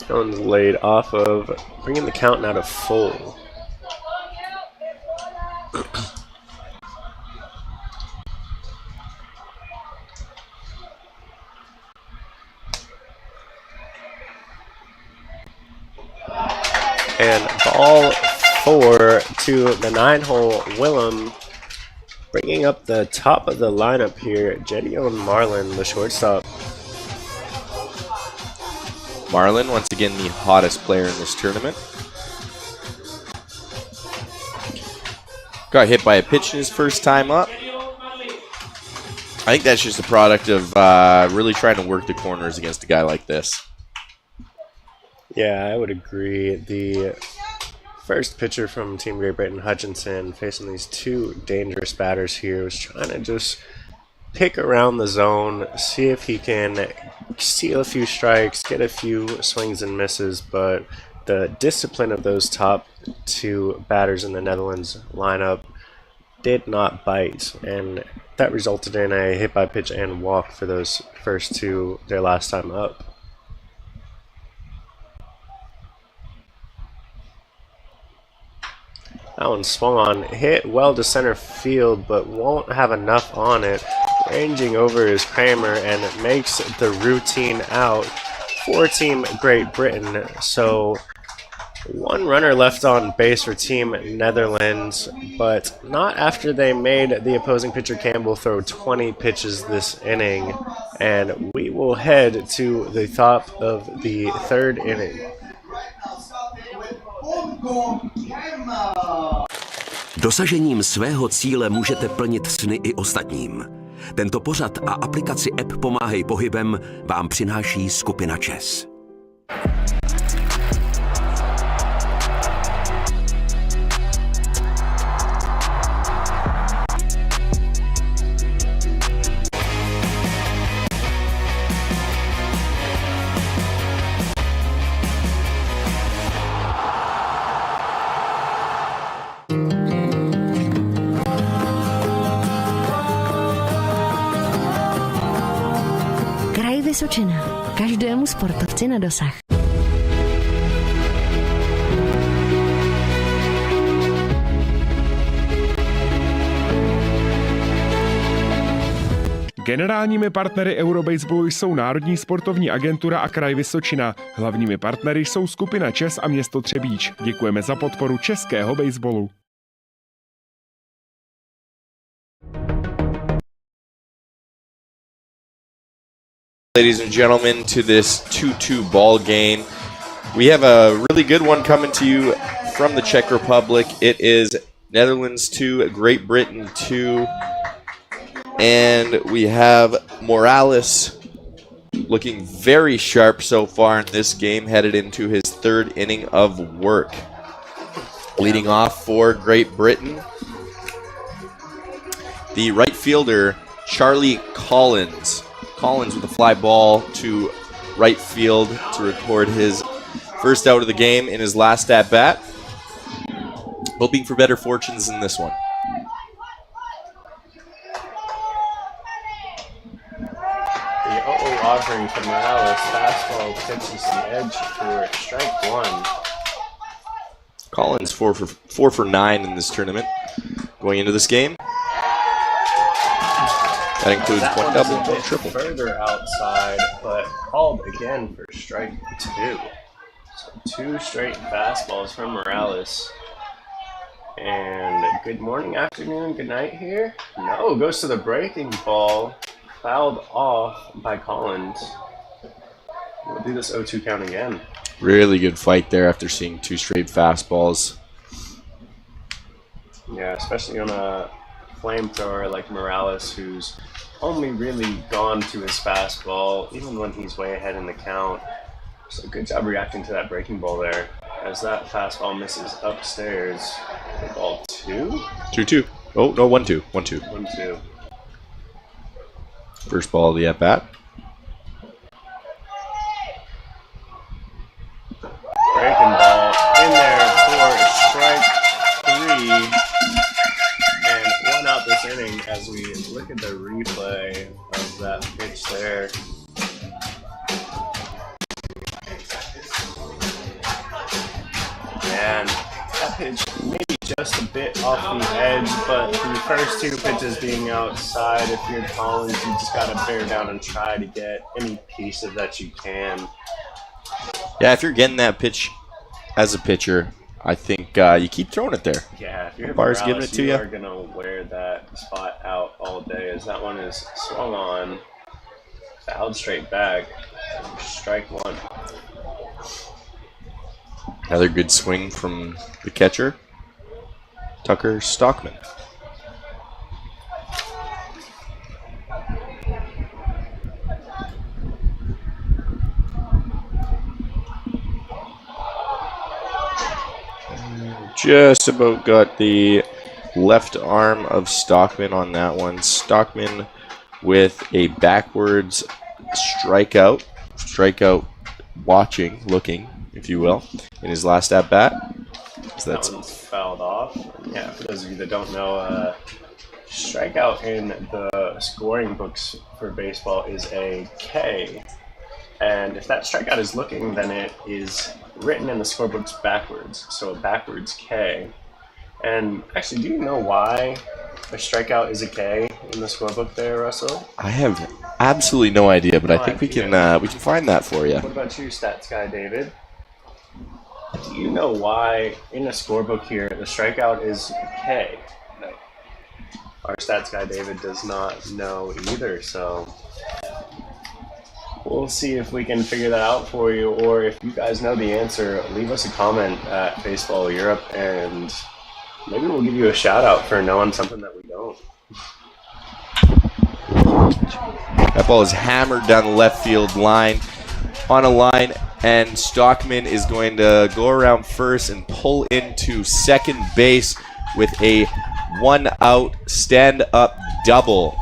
That one's laid off of, bringing the count now to full. And ball 4 to the 9-hole Willem, bringing up the top of the lineup here, Jedion Marlin, the shortstop. Marlin, once again, the hottest player in this tournament. Got hit by a pitch in his first time up. I think that's just a product of really trying to work the corners against a guy like this. Yeah, I would agree. The first pitcher from Team Great Britain, Hutchinson, facing these two dangerous batters here, was trying to just pick around the zone, see if he can steal a few strikes, get a few swings and misses, but the discipline of those top two batters in the Netherlands lineup did not bite, and that resulted in a hit by pitch and walk for those first two their last time up. That one swung on, hit well to center field, but won't have enough on it. Ranging over is Kramer, and it makes the routine out for Team Great Britain. So one runner left on base for Team Netherlands, but not after they made the opposing pitcher Campbell throw 20 pitches this inning. And we will head to the top of the third inning. Dosažením svého cíle můžete plnit sny i ostatním. Tento pořad a aplikaci app Pomáhej pohybem vám přináší skupina ČES. Kraj Vysočina. Každému sportovci na dosah. Generálními partnery Eurobaseballu jsou Národní sportovní agentura a Kraj Vysočina. Hlavními partnery jsou skupina ČES a město Třebíč. Děkujeme za podporu českého baseballu. Ladies and gentlemen, to this 2-2 ball game. We have a really good one coming to you from the Czech Republic. It is Netherlands 2, Great Britain 2. And we have Morales looking very sharp so far in this game, headed into his third inning of work. Leading off for Great Britain, the right fielder, Charlie Collins. Collins with a fly ball to right field to record his first out of the game in his last at-bat. Hoping for better fortunes in this one. The 0-0 offering from Morales. Fastball pitches the edge for strike one. Collins 4 for 9 in this tournament going into this game. That includes one double and one triple. Further outside, but called again for strike two. So two straight fastballs from Morales. And good morning, afternoon, good night here. No, goes to the breaking ball. Fouled off by Collins. We'll do this 0-2 count again. Really good fight there after seeing two straight fastballs. Yeah, especially on a flamethrower like Morales, who's only really gone to his fastball, even when he's way ahead in the count. So good job reacting to that breaking ball there. As that fastball misses upstairs. Ball 2? 2-2. Oh, no, 1-2. 1-2. 1-2. First ball of the at-bat. Breaking ball in there for strike 3. And 1 out this inning as we look at the replay of that pitch there. And that pitch maybe just a bit off the edge, but the first 2 pitches being outside, if you're Collins, you just got to bear down and try to get any piece of that you can. Yeah, if you're getting that pitch as a pitcher, I think you keep throwing it there. Yeah, if you're Umpire's Morales, giving it to you you. are going to wear that spot out all day as that one is swung on, fouled straight back, strike 1. Another good swing from the catcher, Tucker Stockman. Just about got the left arm of Stockman on that one. Stockman with a backwards strikeout watching, looking, if you will, in his last at-bat. So That one's fouled off. Yeah, for those of you that don't know, strikeout in the scoring books for baseball is a K. And if that strikeout is looking, then it is written in the scorebooks backwards, so a backwards K. And actually, do you know why a strikeout is a K in the scorebook there, Russell? I have absolutely no idea, but I think we can find that for you. What about you, stats guy David? Do you know why in a scorebook here the strikeout is K? No. Our stats guy David does not know either, so we'll see if we can figure that out for you, or if you guys know the answer, leave us a comment at Baseball Europe, and maybe we'll give you a shout out for knowing something that we don't. That ball is hammered down the left field line, on a line, and Stockman is going to go around first and pull into second base with a 1-out stand-up double.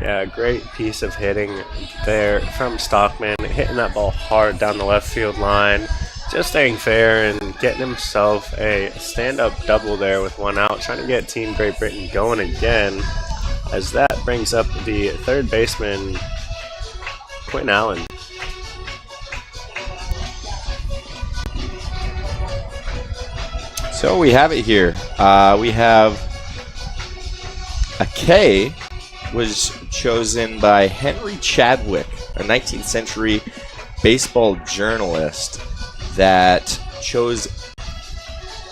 Yeah, great piece of hitting there from Stockman, hitting that ball hard down the left field line, just staying fair and getting himself a stand-up double there with 1 out, trying to get Team Great Britain going again, as that brings up the third baseman, Quinn Allen. So we have it here. We have a K was chosen by Henry Chadwick, a 19th century baseball journalist that chose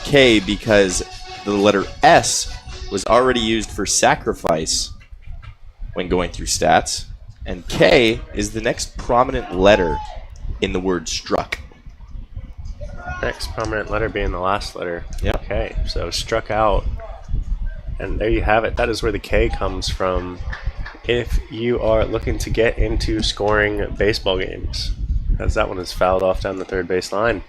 K because the letter S was already used for sacrifice when going through stats, and K is the next prominent letter in the word struck. Next prominent letter being the last letter. Yep. Okay, so struck out. And there you have it. That is where the K comes from if you are looking to get into scoring baseball games, as that one is fouled off down the third base line.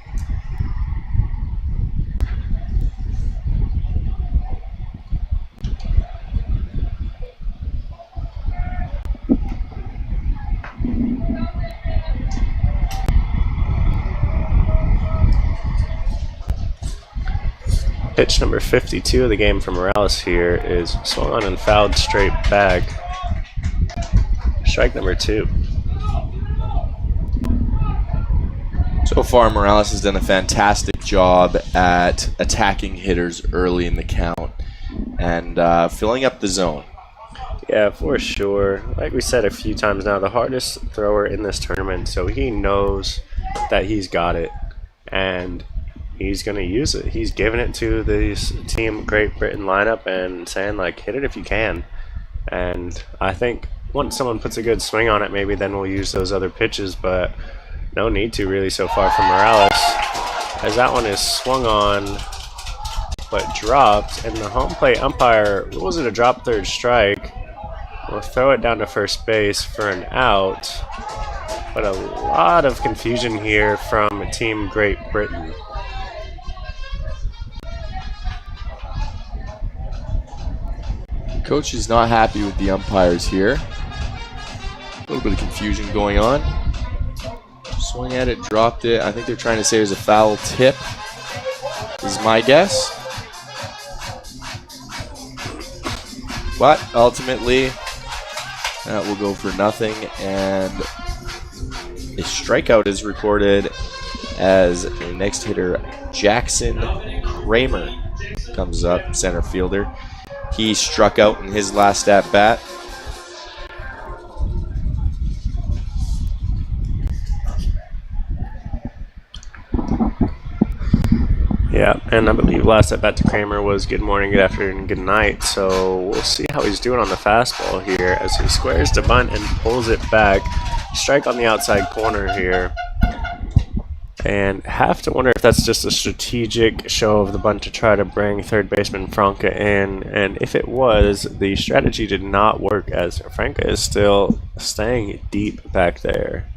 Pitch number 52 of the game from Morales here is swung on and fouled straight back. Strike number 2. So far, Morales has done a fantastic job at attacking hitters early in the count and filling up the zone. Yeah, for sure. Like we said a few times now, the hardest thrower in this tournament, so he knows that he's got it, and he's going to use it. He's giving it to this Team Great Britain lineup and saying, like, hit it if you can. And I think once someone puts a good swing on it, maybe then we'll use those other pitches, but no need to really so far from Morales, as that one is swung on but dropped, and the home plate umpire rules it a drop third strike. We'll throw it down to first base for an out, but a lot of confusion here from Team Great Britain. Coach is not happy with the umpires here. little bit of confusion going on. Swung at it, dropped it. I think they're trying to say it was a foul tip, is my guess. But ultimately, that will go for nothing, and a strikeout is recorded as the next hitter, Jackson Kramer, comes up, center fielder. He struck out in his last at bat. Yeah, and I believe last at bat to Kramer was good morning, good afternoon, good night. So we'll see how he's doing on the fastball here as he squares the bunt and pulls it back. Strike on the outside corner here. And have to wonder if that's just a strategic show of the bunt to try to bring third baseman Franca in. And if it was, the strategy did not work as Franca is still staying deep back there.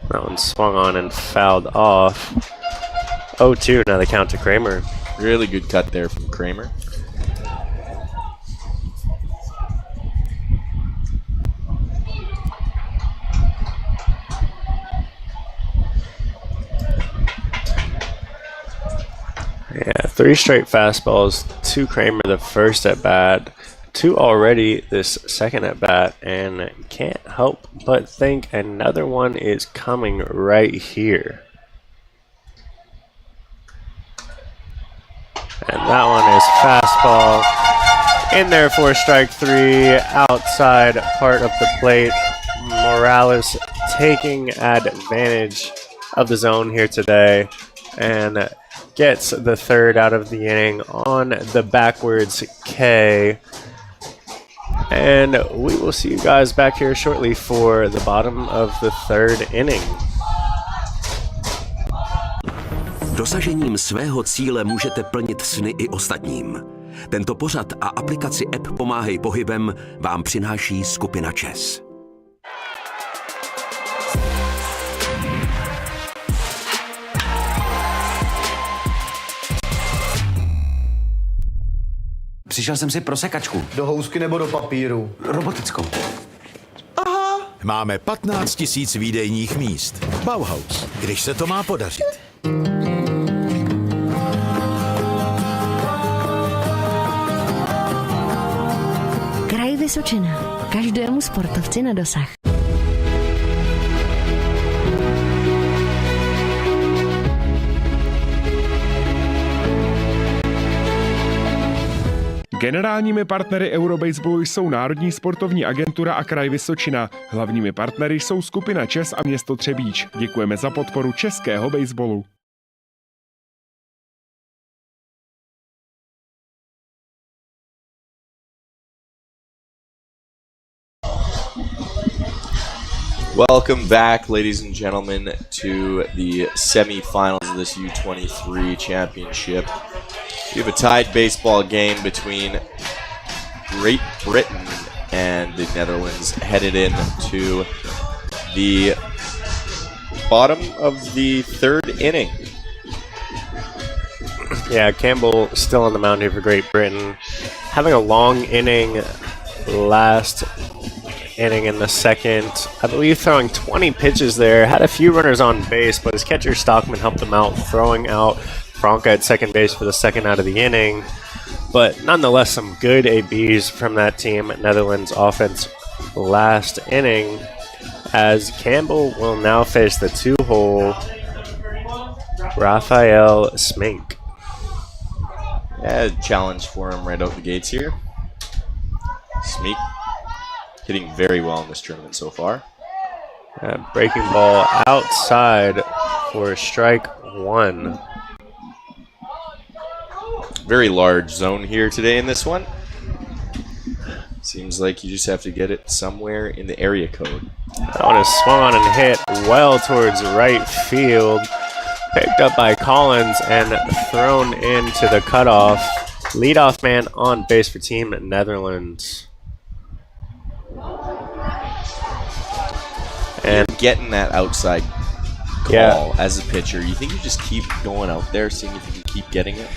That one swung on and fouled off. 0-2 now the count to Kramer. Really good cut there from Kramer. Yeah, 3 straight fastballs to Kramer the first at bat, 2 already this second at bat, and can't help but think another one is coming right here. And that one is fastball in there for strike 3, outside part of the plate. Morales taking advantage of the zone here today and gets the third out of the inning on the backwards K. And we will see you guys back here shortly for the bottom of the third inning. Dosažením svého cíle můžete plnit sny i ostatním. Tento pořad a aplikaci app Pomáhej pohybem vám přináší skupina ČES. Přišel jsem si pro sekačku. Do housky nebo do papíru? Robotickou. Máme 15 000 výdejních míst. Bauhaus, když se to má podařit. Kraj Vysočina. Každému sportovci na dosah. Generálními partnery Eurobaseballu jsou Národní sportovní agentura a Kraj Vysočina. Hlavními partnery jsou skupina ČES a město Třebíč. Děkujeme za podporu českého baseballu. Welcome back, ladies and gentlemen, to the semifinals of this U23 championship. We have a tied baseball game between Great Britain and the Netherlands headed into the bottom of the third inning. Yeah, Campbell still on the mound here for Great Britain. Having a long inning last inning in the second. I believe throwing 20 pitches there. Had a few runners on base, but his catcher Stockman helped him out, throwing out Franca at second base for the second out of the inning. But nonetheless, some good ABs from that team. Netherlands offense last inning, as Campbell will now face the 2-hole Raphael Smink. Yeah, challenge for him right out the gates here. Smink hitting very well in this tournament so far. Breaking ball outside for strike 1. Very large zone here today in this one. Seems like you just have to get it somewhere in the area code. That one is swung on and hit well towards right field. Picked up by Collins and thrown into the cutoff. Leadoff man on base for Team Netherlands. And getting that outside call as a pitcher, you think you just keep going out there, seeing if you can keep getting it?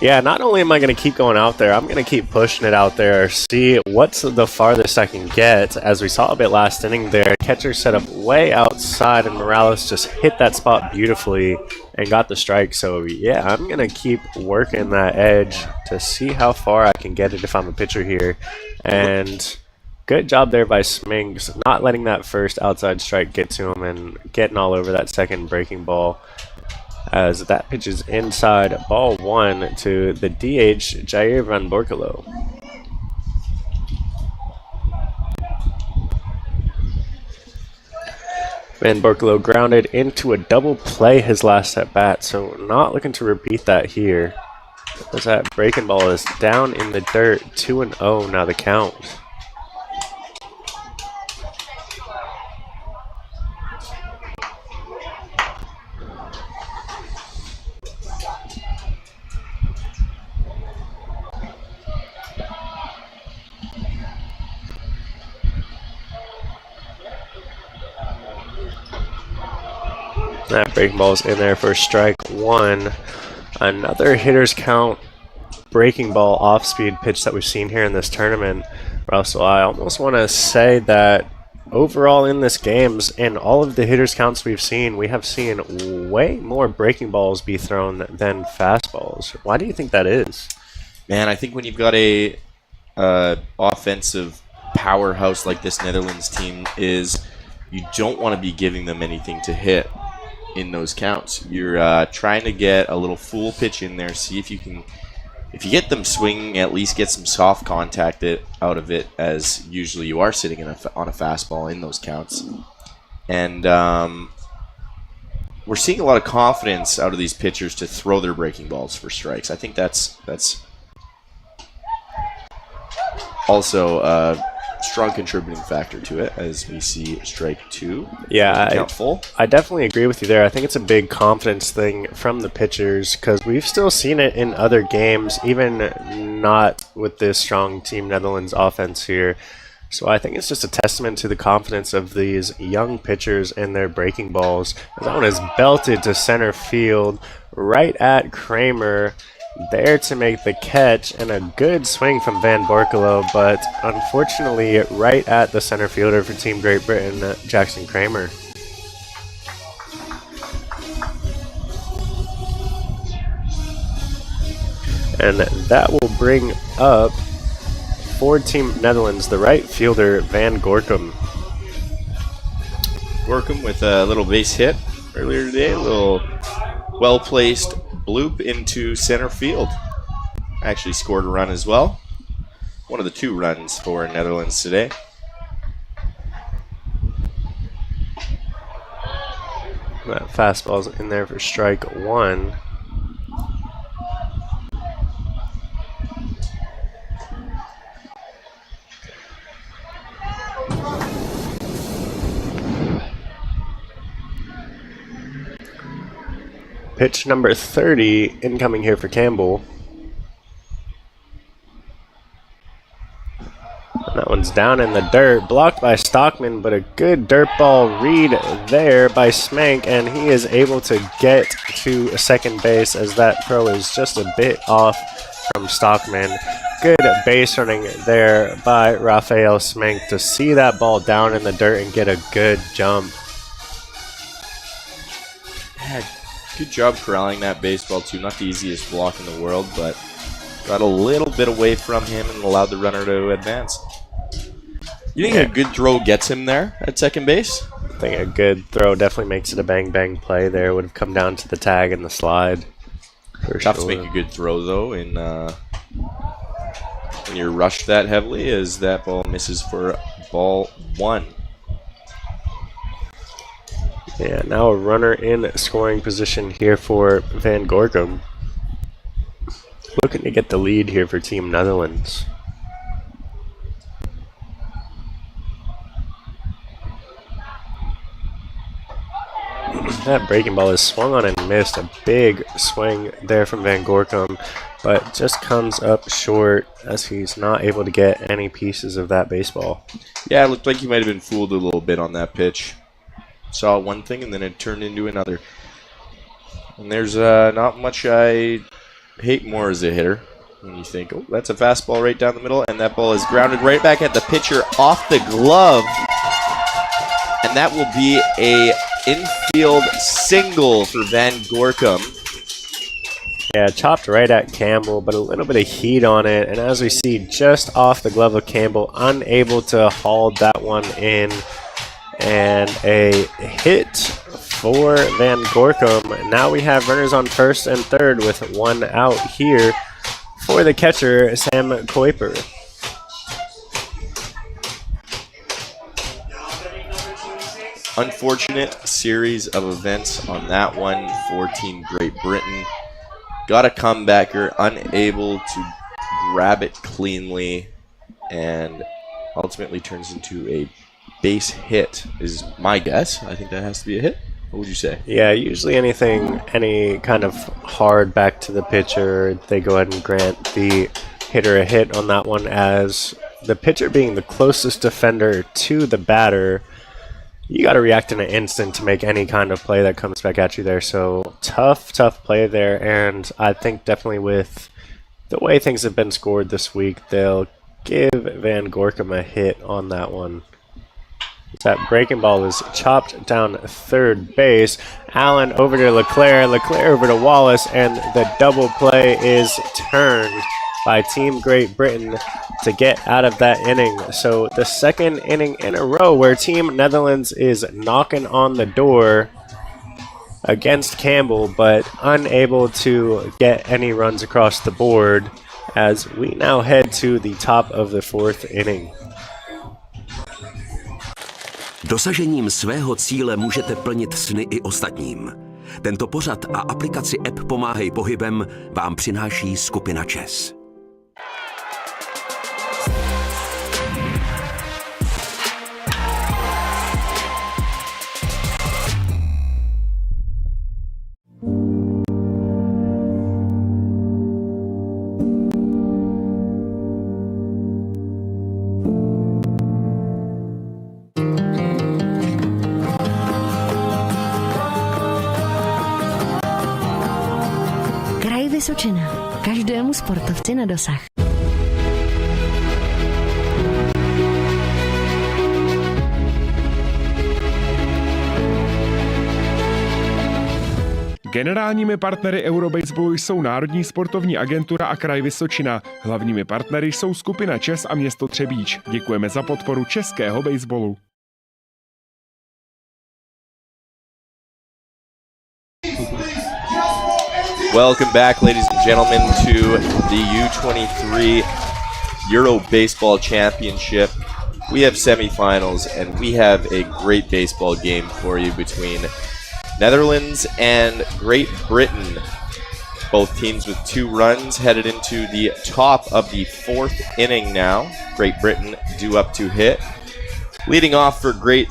Yeah, not only am I going to keep going out there, I'm going to keep pushing it out there, see what's the farthest I can get. As we saw a bit last inning there, catcher set up way outside, and Morales just hit that spot beautifully and got the strike. So, yeah, I'm going to keep working that edge to see how far I can get it if I'm a pitcher here. And good job there by Sminks, not letting that first outside strike get to him and getting all over that second breaking ball. As that pitch is inside, ball 1 to the DH, Jair Van Borkelo. Van Borkelo grounded into a double play his last at bat, so not looking to repeat that here. As that breaking ball is down in the dirt, 2-0 now the count. That breaking ball is in there for strike 1. Another hitter's count breaking ball off-speed pitch that we've seen here in this tournament. Russell, I almost want to say that overall in this games, in all of the hitter's counts we've seen, we have seen way more breaking balls be thrown than fastballs. Why do you think that is? Man, I think when you've got a offensive powerhouse like this Netherlands team is, you don't want to be giving them anything to hit in those counts. You're trying to get a little full pitch in there, see if you can, if you get them swinging, at least get some soft contact out of it, as usually you are sitting on a fastball in those counts. And we're seeing a lot of confidence out of these pitchers to throw their breaking balls for strikes. I think that's also a strong contributing factor to it, as we see strike 2. Yeah, count full. I definitely agree with you there. I think it's a big confidence thing from the pitchers, because we've still seen it in other games, even not with this strong Team Netherlands offense here. So I think it's just a testament to the confidence of these young pitchers and their breaking balls. That one is belted to center field, right at Kramer, there to make the catch, and a good swing from Van Borkelo, but unfortunately right at the center fielder for Team Great Britain, Jackson Kramer. And that will bring up for Team Netherlands the right fielder, Van Gorkum. Gorkum with a little base hit earlier today, a little well-placed bloop into center field. Actually scored a run as well. One of the 2 runs for Netherlands today. That fastball's in there for strike 1. Pitch number 30 incoming here for Campbell. And that one's down in the dirt, blocked by Stockman, but a good dirt ball read there by Smank, and he is able to get to second base, as that throw is just a bit off from Stockman. Good base running there by Rafael Smank to see that ball down in the dirt and get a good jump. Good job corralling that baseball too. Not the easiest block in the world, but got a little bit away from him and allowed the runner to advance. You think a good throw gets him there at second base? I think a good throw definitely makes it a bang-bang play there. Would have come down to the tag and the slide. Tough to make a good throw, though, in when you're rushed that heavily, as that ball misses for ball 1. Yeah, now a runner in scoring position here for Van Gorkum. Looking to get the lead here for Team Netherlands. That breaking ball is swung on and missed. A big swing there from Van Gorkum, but just comes up short, as he's not able to get any pieces of that baseball. Yeah, it looked like he might have been fooled a little bit on that pitch. Saw one thing and then it turned into another. And there's not much I hate more as a hitter. And you think, oh, that's a fastball right down the middle, and that ball is grounded right back at the pitcher off the glove. And that will be a infield single for Van Gorkum. Yeah, chopped right at Campbell, but a little bit of heat on it. And as we see, just off the glove of Campbell, unable to haul that one in. And a hit for Van Gorkum. Now we have runners on first and third with one out here for the catcher, Sam Kuiper. Unfortunate series of events on that one for Team Great Britain. Got a comebacker, unable to grab it cleanly, and ultimately turns into a base hit, is my guess. I think that has to be a hit. What would you say? Yeah, usually any kind of hard back to the pitcher, they go ahead and grant the hitter a hit on that one, as the pitcher being the closest defender to the batter, you got to react in an instant to make any kind of play that comes back at you there. So tough play there, and I think definitely with the way things have been scored this week, they'll give Van Gorkum a hit on that one. That breaking ball is chopped down third base. Allen over to Leclerc, Leclerc over to Wallace, and the double play is turned by Team Great Britain to get out of that inning. So the second inning in a row where Team Netherlands is knocking on the door against Campbell, but unable to get any runs across the board, as we now head to the top of the fourth inning. Dosažením svého cíle můžete plnit sny i ostatním. Tento pořad a aplikaci app Pomáhej pohybem vám přináší skupina ČES. Vysočina. Každému sportovci na dosah. Generálními partnery Eurobaseballu jsou Národní sportovní agentura a Kraj Vysočina. Hlavními partnery jsou skupina ČES a město Třebíč. Děkujeme za podporu českého baseballu. Welcome back, ladies and gentlemen, to the U23 Euro Baseball Championship. We have semifinals, and we have a great baseball game for you between Netherlands and Great Britain. Both teams with 2 runs headed into the top of the fourth inning now. Great Britain due up to hit. Leading off for Great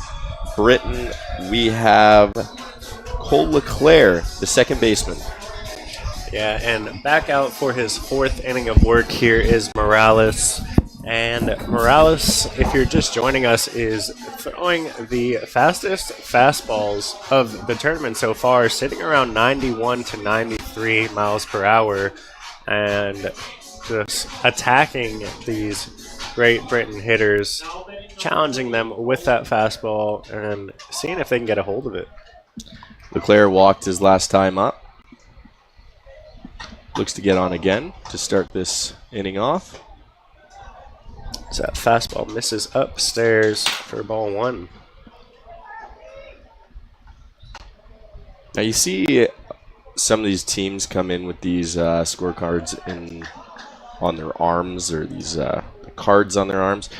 Britain, we have Cole Leclerc, the second baseman. Yeah, and back out for his fourth inning of work here is Morales. And Morales, if you're just joining us, is throwing the fastest fastballs of the tournament so far, sitting around 91 to 93 miles per hour, and just attacking these Great Britain hitters, challenging them with that fastball and seeing if they can get a hold of it. Leclerc walked his last time up. Looks to get on again to start this inning off. So that fastball misses upstairs for ball 1. Now you see some of these teams come in with these scorecards on their arms, or these cards on their arms.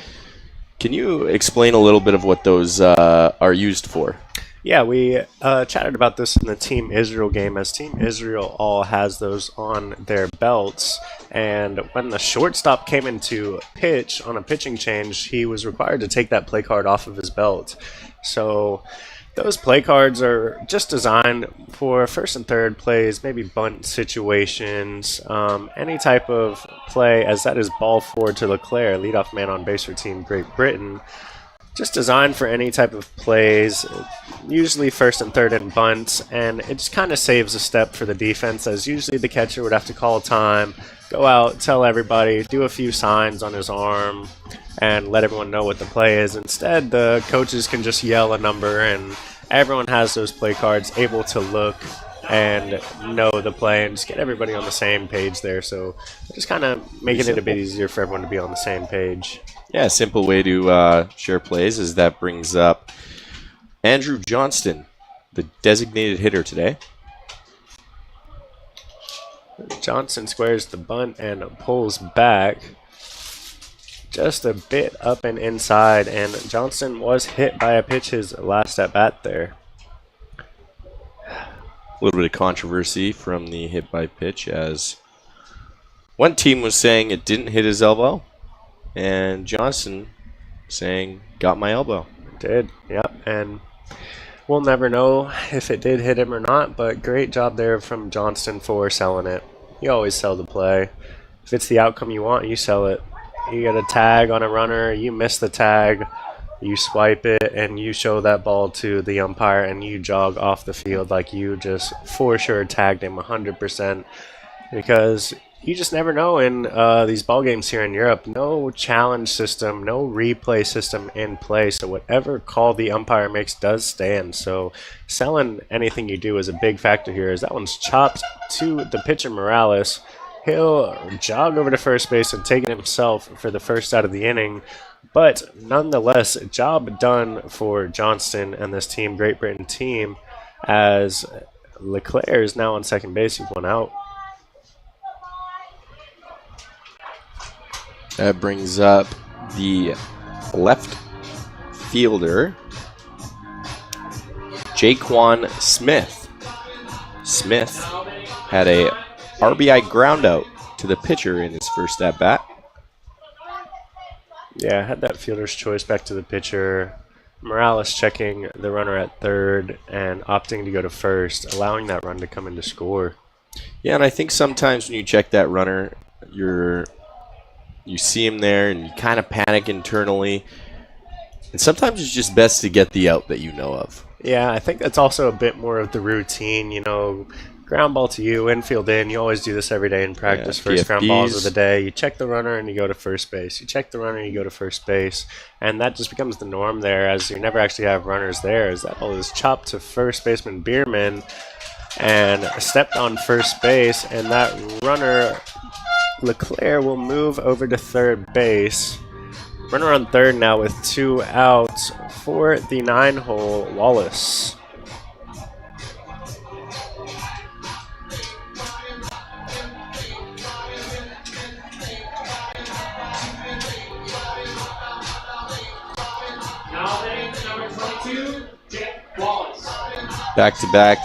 Can you explain a little bit of what those are used for? Yeah, we chatted about this in the Team Israel game, as Team Israel all has those on their belts. And when the shortstop came into pitch on a pitching change, he was required to take that play card off of his belt. So those play cards are just designed for first and third plays, maybe bunt situations, any type of play, as that is ball 4 to Leclerc, leadoff man on base for Team Great Britain. just designed for any type of plays, usually first and third and bunts, and it just kind of saves a step for the defense, as usually the catcher would have to call time, go out, tell everybody, do a few signs on his arm, and let everyone know what the play is. Instead, the coaches can just yell a number, and everyone has those play cards able to look and know the play and just get everybody on the same page there. So just kind of making it a bit easier for everyone to be on the same page. Yeah, a simple way to share plays is that brings up Andrew Johnston, the designated hitter today. Johnson squares the bunt and pulls back just a bit up and inside, and Johnson was hit by a pitch his last at bat there. A little bit of controversy from the hit by pitch, as one team was saying it didn't hit his elbow, and Johnson saying got my elbow. Did, yep, and we'll never know if it did hit him or not, but great job there from Johnston for selling it. You always sell the play. If it's the outcome you want, you sell it. You get a tag on a runner, you miss the tag, you swipe it, and you show that ball to the umpire, and you jog off the field like you just for sure tagged him 100%, because you just never know in these ball games here in Europe. No challenge system, no replay system in play, so whatever call the umpire makes does stand. So selling anything you do is a big factor here, as that one's chopped to the pitcher Morales. He'll jog over to first base and take it himself for the first out of the inning. But nonetheless, job done for Johnston and this team, Great Britain team, as Leclerc is now on second base with one out. That brings up the left fielder, Jaquan Smith. Smith had a RBI ground out to the pitcher in his first at bat. Yeah, had that fielder's choice back to the pitcher. Morales checking the runner at third and opting to go to first, allowing that run to come in to score. Yeah, and I think sometimes when you check that runner, you see him there and you kind of panic internally. And sometimes it's just best to get the out that you know of. Yeah, I think that's also a bit more of the routine, you know. Ground ball to you, infield in. You always do this every day in practice. Yeah, first ground balls PFDs. of the day. You check the runner and you go to first base. You check the runner and you go to first base. And that just becomes the norm there, as you never actually have runners there. As that ball is chopped to first baseman Bierman and stepped on first base. And that runner, Leclerc, will move over to third base. Runner on third now with two outs for the 9-hole Wallace. Back-to-back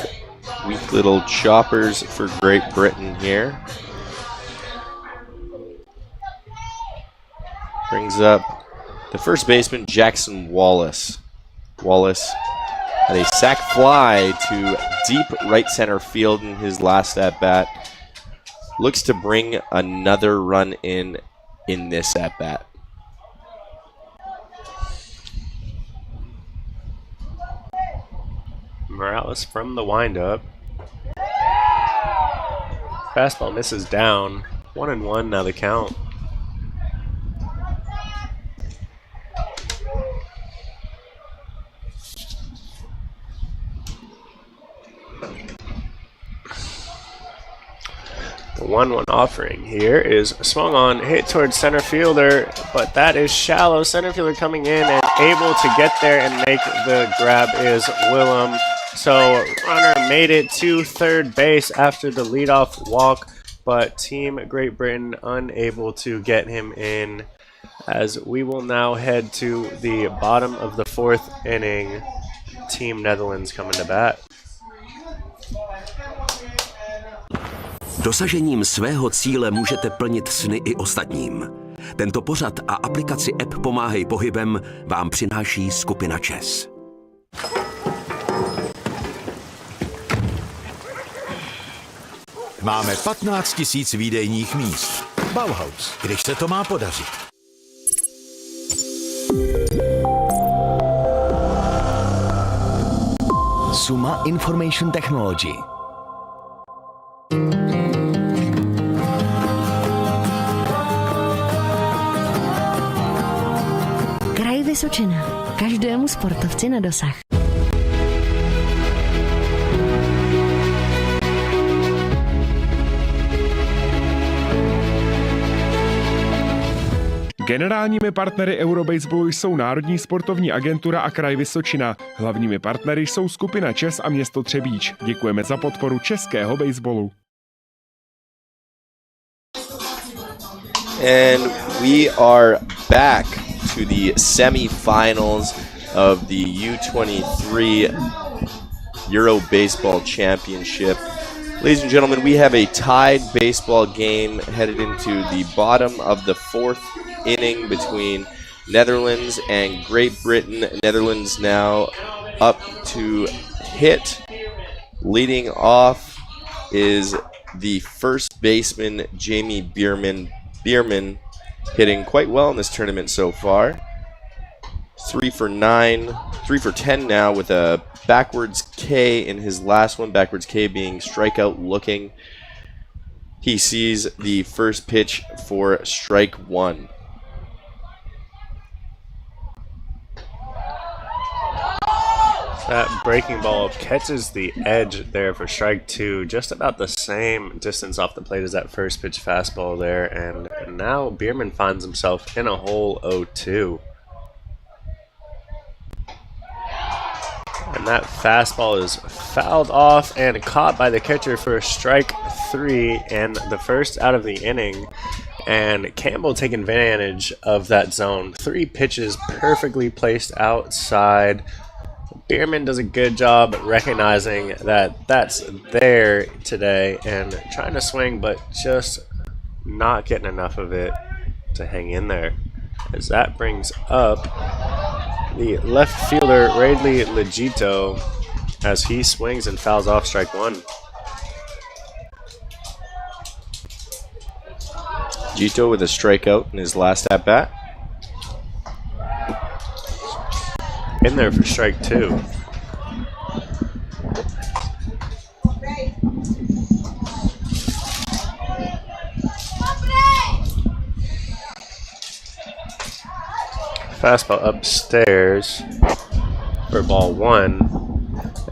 weak little choppers for Great Britain here. Brings up the first baseman, Jackson Wallace. Wallace had a sac fly to deep right center field in his last at-bat. Looks to bring another run in this at-bat. Morales from the windup. Fastball misses down. 1-1 now the count. The 1-1 offering here is swung on, hit towards center fielder, but that is shallow. Center fielder coming in and able to get there and make the grab is Willem. So runner made it to third base after the leadoff walk, but Team Great Britain unable to get him in, as we will now head to the bottom of the fourth inning. Team Netherlands coming to bat. Dosažením svého cíle můžete plnit sny i ostatním. Tento pořad a aplikaci app Pomáhej pohybem vám přináší skupina ČES. Máme 15 000 výdejních míst. Bauhaus, když se to má podařit. Summa Information Technology. Kraj Vysočina. Každému sportovci na dosah. Generálními partnery Eurobaseballu jsou Národní sportovní agentura a Kraj Vysočina. Hlavními partnery jsou skupina ČES a město Třebíč. Děkujeme za podporu českého baseballu. And we are back to the semifinals of the U23 Euro Baseball Championship. Ladies and gentlemen, we have a tied baseball game headed into the bottom of the fourth inning between Netherlands and Great Britain. Netherlands now up to hit. Leading off is the first baseman, Jamie Bierman. Bierman hitting quite well in this tournament so far. 3 for 10 now with a backwards K in his last one. Backwards K being strikeout looking. He sees the first pitch for strike one. That breaking ball catches the edge there for strike two, just about the same distance off the plate as that first pitch fastball there, and now Bierman finds himself in a hole 0-2. And that fastball is fouled off and caught by the catcher for strike three and the first out of the inning. And Campbell taking advantage of that zone. 3 pitches perfectly placed outside. Bierman does a good job recognizing that that's there today and trying to swing, but just not getting enough of it to hang in there. As that brings up the left fielder, Radley Legito, as he swings and fouls off strike one. Gito with a strikeout in his last at-bat. In there for strike two. Fastball upstairs for ball one.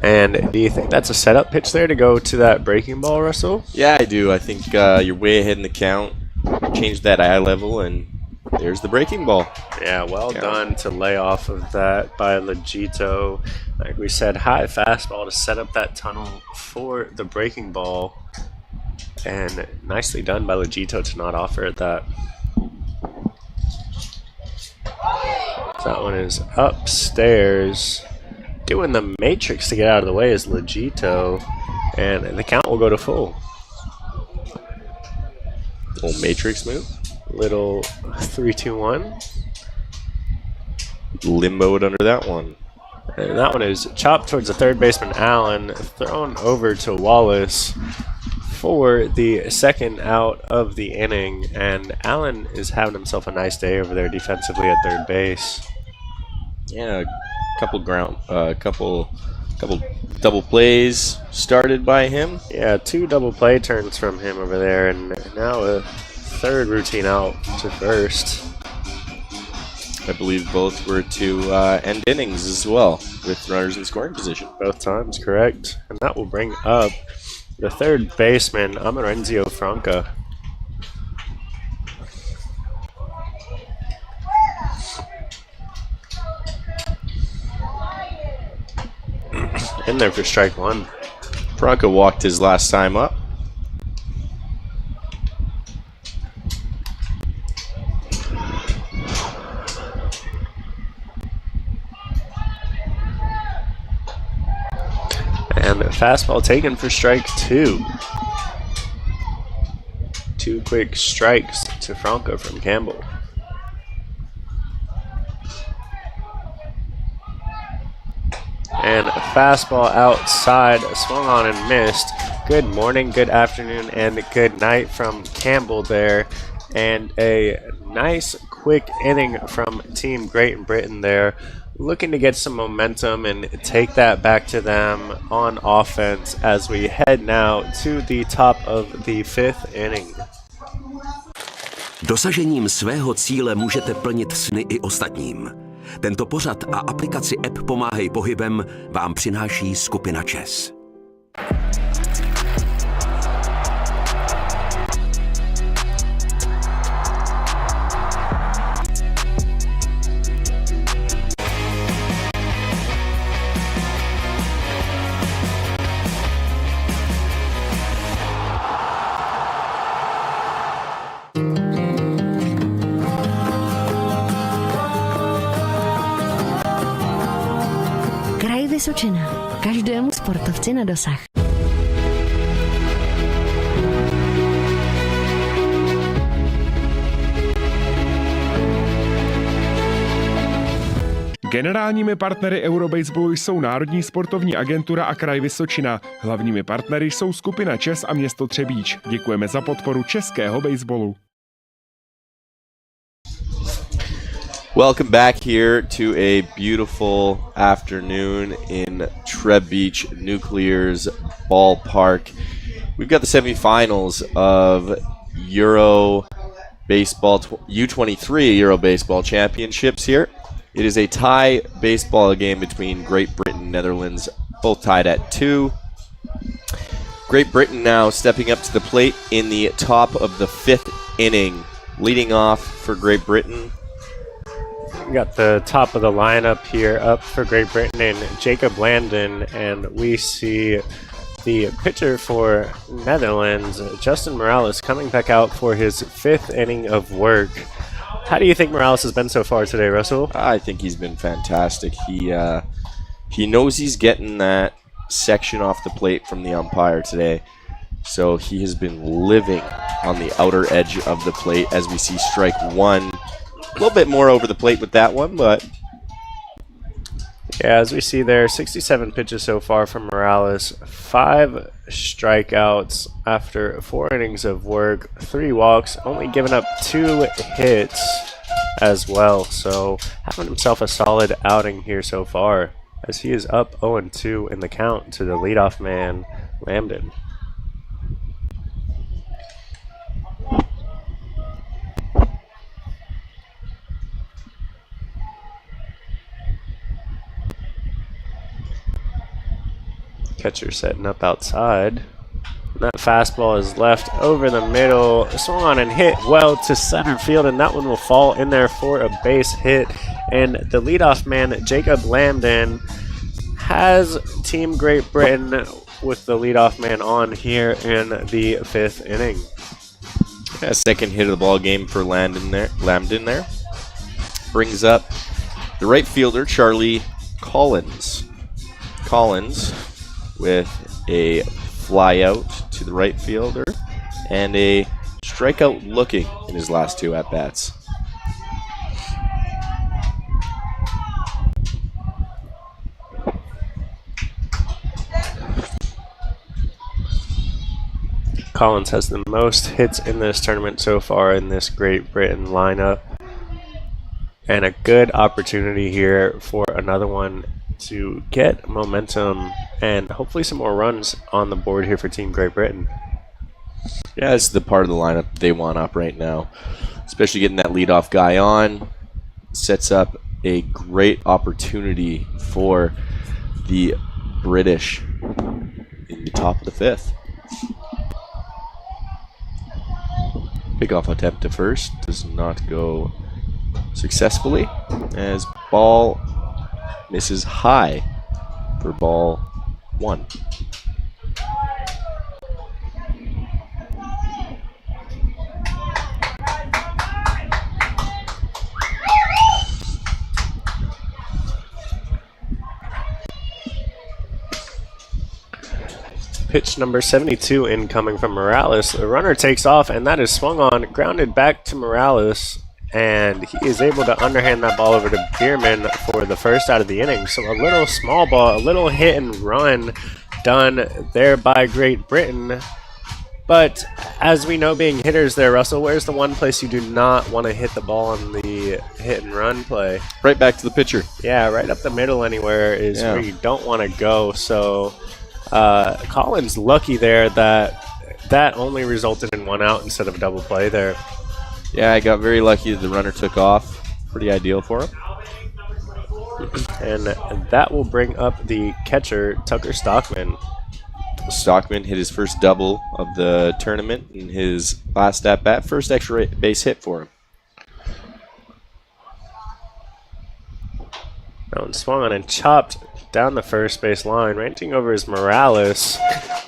And do you think that's a setup pitch there to go to that breaking ball, Russell? Yeah, I do. I think you're way ahead in the count. Change that eye level, and there's the breaking ball. Yeah, well done to lay off of that by Legito. Like we said, high fastball to set up that tunnel for the breaking ball. And nicely done by Legito to not offer it that. That one is upstairs. Doing the matrix to get out of the way is Legito. And the count will go to full. Little matrix move. Little 3-2-1. Limboed under that one. And that one is chopped towards the third baseman, Allen, thrown over to Wallace for the second out of the inning. And Allen is having himself a nice day over there defensively at third base. Yeah, couple double plays started by him. Yeah, 2 double play turns from him over there, and now a third routine out to first. I believe both were to end innings as well, with runners in scoring position. Both times, correct. And that will bring up the third baseman, Amarenzio Franca. In there for strike one. Franca walked his last time up. And fastball taken for strike two. 2 quick strikes to Franca from Campbell. And a fastball outside, swung on and missed. Good morning, good afternoon, and good night from Campbell there. And a nice quick inning from Team Great Britain there. looking to get some momentum and take that back to them on offense as we head now to the top of the 5th inning. Dosažením svého cíle můžete plnit sny i ostatním. Tento pořad a aplikaci app Pomáhej pohybem vám přináší skupina ČES. Kraj Vysočina. Každému sportovci na dosah. Generálními partnery Eurobaseballu jsou Národní sportovní agentura a Kraj Vysočina. Hlavními partnery jsou skupina ČES a město Třebíč. Děkujeme za podporu českého baseballu. Welcome back here to a beautiful afternoon in Třebíč Nuclear's ballpark. We've got the semifinals of Euro Baseball U23 Euro Baseball Championships here. It is a tie baseball game between Great Britain and Netherlands, both tied at 2. Great Britain now stepping up to the plate in the top of the 5th inning. Leading off for Great Britain. We got the top of the lineup here up for Great Britain and Jacob Landon, and we see the pitcher for Netherlands, Justin Morales, coming back out for his 5th inning of work. How do you think Morales has been so far today, Russell? I think he's been fantastic. He knows he's getting that section off the plate from the umpire today, so he has been living on the outer edge of the plate as we see strike one. A little bit more over the plate with that one, but yeah, as we see there, 67 pitches so far from Morales, 5 strikeouts after 4 innings of work, 3 walks, only giving up 2 hits as well. So having himself a solid outing here so far, as he is up 0-2 in the count to the leadoff man, Lambden. Catcher setting up outside. That fastball is left over the middle, swung on and hit well to center field, and that one will fall in there for a base hit. And the leadoff man, Jacob Lambden, has Team Great Britain with the leadoff man on here in the 5th inning. Yeah, second hit of the ball game for Lambden there. Brings up the right fielder, Charlie Collins. Collins with a fly out to the right fielder and a strikeout looking in his last 2 at-bats. Collins has the most hits in this tournament so far in this Great Britain lineup, and a good opportunity here for another one to get momentum and hopefully some more runs on the board here for Team Great Britain. Yeah, it's the part of the lineup they want up right now, especially getting that leadoff guy on. Sets up a great opportunity for the British in the top of the 5th. Pickoff attempt to first does not go successfully as ball misses high for ball 1. Pitch number 72 incoming from Morales. The runner takes off, and that is swung on, grounded back to Morales, and he is able to underhand that ball over to Bierman for the first out of the inning. So a little small ball, a little hit and run done there by Great Britain, But as we know, being hitters there, Russell, where's the one place you do not want to hit the ball on the hit and run play? Right back to the pitcher. Yeah, right up the middle anywhere is where you don't want to go. So Collins lucky there that only resulted in 1 out instead of a double play there. Yeah, I got very lucky that the runner took off. Pretty ideal for him. And that will bring up the catcher, Tucker Stockman. Stockman hit his first double of the tournament in his last at-bat. First extra base hit for him. That one swung on and chopped down the first base line. Ranting over is Morales,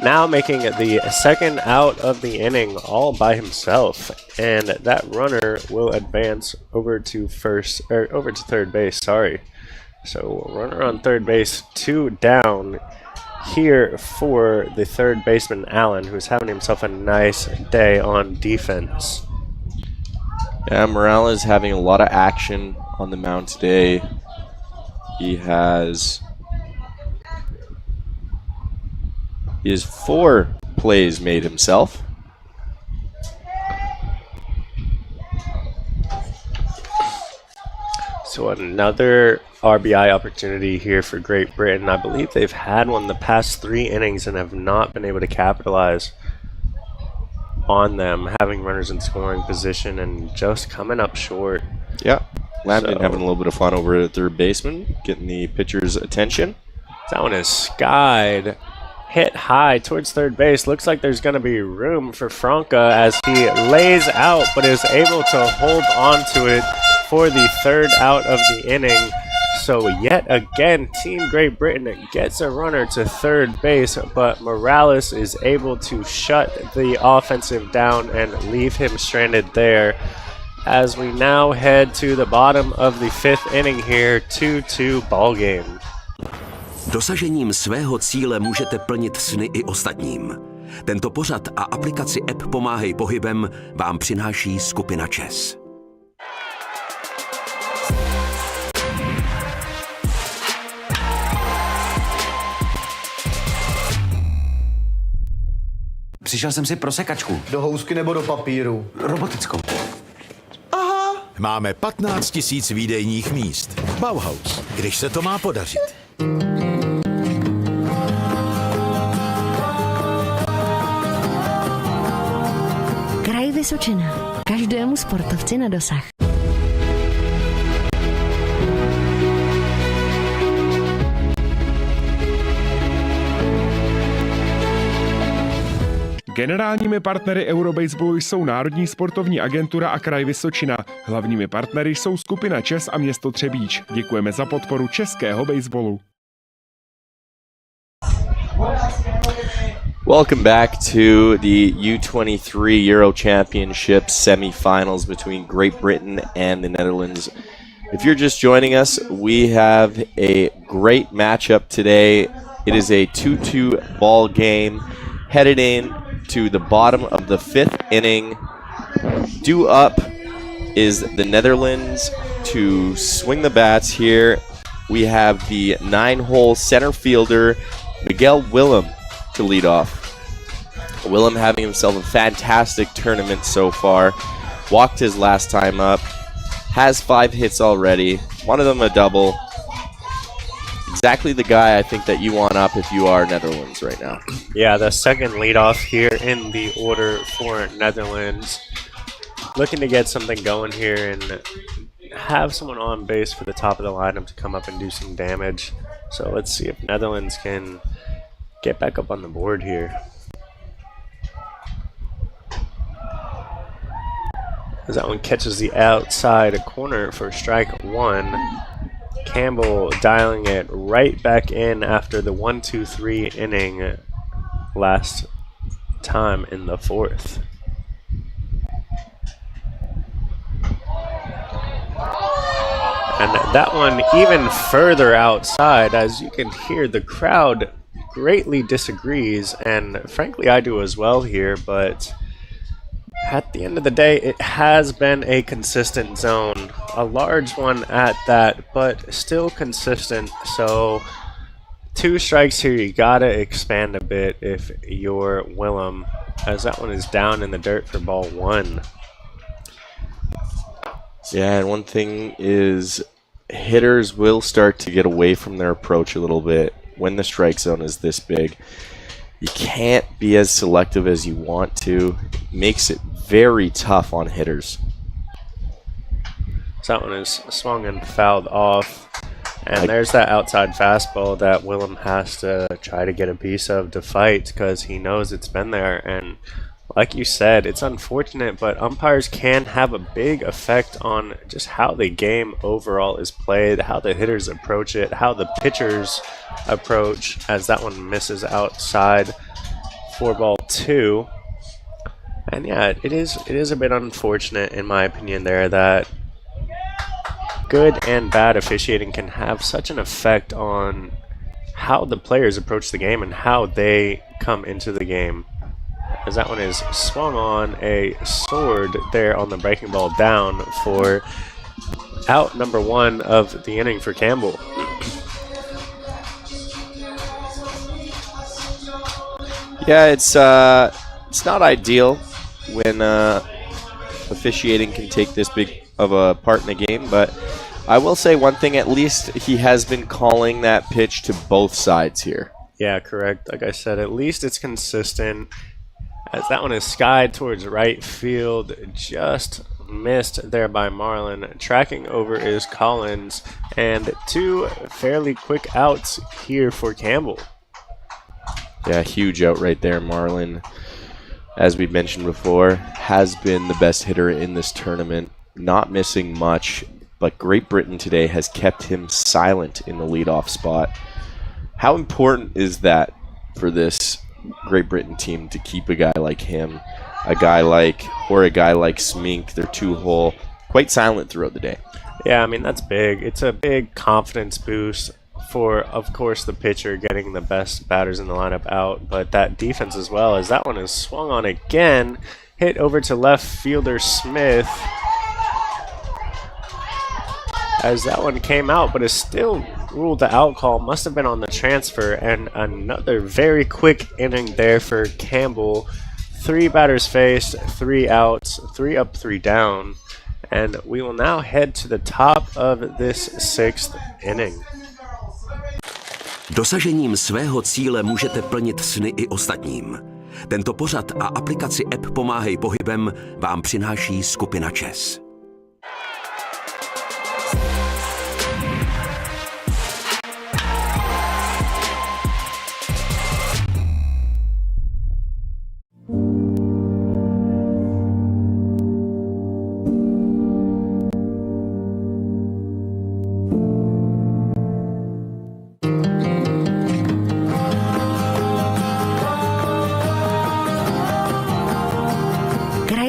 now making the second out of the inning all by himself. And that runner will advance over to third base, sorry. So runner on third base, 2 down here for the third baseman, Allen, who's having himself a nice day on defense. Yeah, Morales having a lot of action on the mound today. He has 4 plays made himself. So another RBI opportunity here for Great Britain. I believe they've had one the past 3 innings and have not been able to capitalize on them, having runners in scoring position and just coming up short. Yeah, Lambton having a little bit of fun over at third baseman, getting the pitcher's attention. That one is skied, hit high towards third base. Looks like there's going to be room for Franca as he lays out, but is able to hold on to it for the third out of the inning. So yet again, Team Great Britain gets a runner to third base, but Morales is able to shut the offensive down and leave him stranded there. As we now head to the bottom of the 5th inning here, 2-2 ball game. Dosažením svého cíle můžete plnit sny i ostatním. Tento pořad a aplikaci app Pomáhej pohybem vám přináší skupina ČES. Přišel jsem si pro sekačku. Do housky nebo do papíru? Robotickou. Máme 15 000 výdejních míst. Bauhaus, když se to má podařit. Kraj Vysočina. Každému sportovci na dosah. Generálními partnery Eurobaseballu jsou Národní sportovní agentura a Kraj Vysočina. Hlavními partnery jsou skupina ČES a město Třebíč. Děkujeme za podporu českého baseballu. Welcome back to the U23 Euro Championship semifinals between Great Britain and the Netherlands. If you're just joining us, we have a great matchup today. It is a 2-2 ball game headed in to the bottom of the 5th inning. Due up is the Netherlands to swing the bats here. We have the 9-hole center fielder, Miguel Willem, to lead off. Willem having himself a fantastic tournament so far. Walked his last time up. Has 5 hits already. One of them a double. Exactly the guy I think that you want up if you are Netherlands right now. Yeah, the second leadoff here in the order for Netherlands. Looking to get something going here and have someone on base for the top of the lineup to come up and do some damage. So let's see if Netherlands can get back up on the board here. As that one catches the outside corner for strike 1. Campbell dialing it right back in after the 1-2-3 inning last time in the 4th. And that one even further outside, as you can hear the crowd greatly disagrees, and frankly I do as well here, but at the end of the day, it has been a consistent zone. A large one at that, but still consistent. So 2 strikes here. You gotta expand a bit if you're Willem, as that one is down in the dirt for ball 1. Yeah, and one thing is hitters will start to get away from their approach a little bit when the strike zone is this big. You can't be as selective as you want to. It makes it very tough on hitters. So that one is swung and fouled off. And there's that outside fastball that Willem has to try to get a piece of to fight because he knows it's been there. And like you said, it's unfortunate, but umpires can have a big effect on just how the game overall is played, how the hitters approach it, how the pitchers approach, as that one misses outside for ball 2. And yeah, it is a bit unfortunate in my opinion there that good and bad officiating can have such an effect on how the players approach the game and how they come into the game. As that one is swung on a sword there on the breaking ball down for out number 1 of the inning for Campbell. Yeah, it's not ideal when officiating can take this big of a part in the game, but I will say one thing, at least he has been calling that pitch to both sides here. Yeah, correct. Like I said, at least it's consistent, as that one is skied towards right field, just missed there by Marlin. Tracking over is Collins, and 2 fairly quick outs here for Campbell. Yeah, huge out right there. Marlin, as we mentioned before, has been the best hitter in this tournament, not missing much, but Great Britain today has kept him silent in the leadoff spot. How important is that for this Great Britain team to keep a guy like him, a guy like Smink, their 2-hole, quite silent throughout the day? Yeah, I mean, that's big. It's a big confidence boost for, of course, the pitcher getting the best batters in the lineup out, but that defense as well, as that one is swung on again, hit over to left fielder Smith, as that one came out, but is still ruled the out call. Must have been on the transfer, and another very quick inning there for Campbell. 3 batters faced, 3 outs, 3 up, 3 down, and we will now head to the top of this 6th inning. Dosažením svého cíle můžete plnit sny i ostatním. Tento pořad a aplikaci app Pomáhej pohybem vám přináší skupina ČES.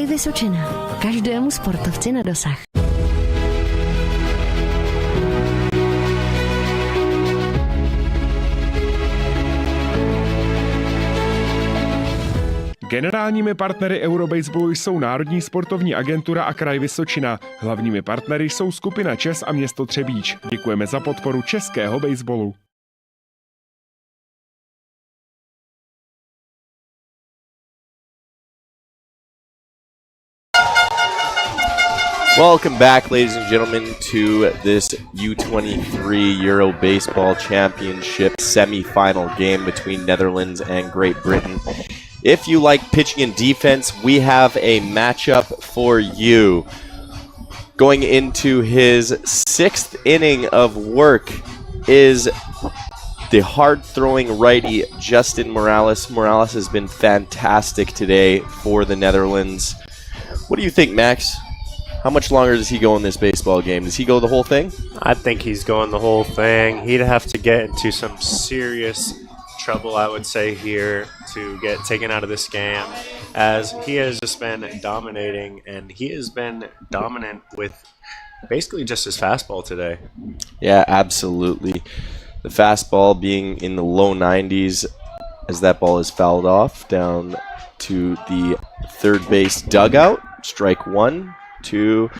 Vysočina. Každému sportovci na dosah. Generálními partnery Eurobaseballu jsou Národní sportovní agentura a Kraj Vysočina. Hlavními partnery jsou skupina ČES a město Třebíč. Děkujeme za podporu českého baseballu. Welcome back, ladies and gentlemen, to this U23 Euro Baseball Championship semifinal game between Netherlands and Great Britain. If you like pitching and defense, we have a matchup for you. Going into his 6th inning of work is the hard-throwing righty Justin Morales. Morales has been fantastic today for the Netherlands. What do you think, Max? How much longer does he go in this baseball game? Does he go the whole thing? I think he's going the whole thing. He'd have to get into some serious trouble, I would say, here to get taken out of this game, as he has just been dominating, and he has been dominant with basically just his fastball today. Yeah, absolutely. The fastball being in the low 90s as that ball is fouled off down to the third base dugout. Strike 1 to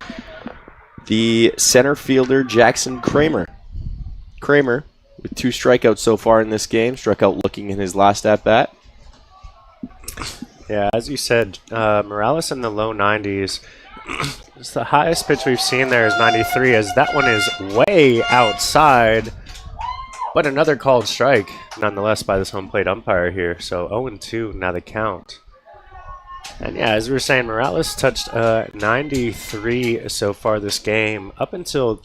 the center fielder Jackson Kramer. Kramer with 2 strikeouts so far in this game. Struck out looking in his last at-bat. Yeah, as you said, Morales in the low 90s. It's the highest pitch we've seen there is 93, as that one is way outside. But another called strike, nonetheless, by this home plate umpire here. So 0-2 now the count. And yeah, as we were saying, Morales touched 93 so far this game. Up until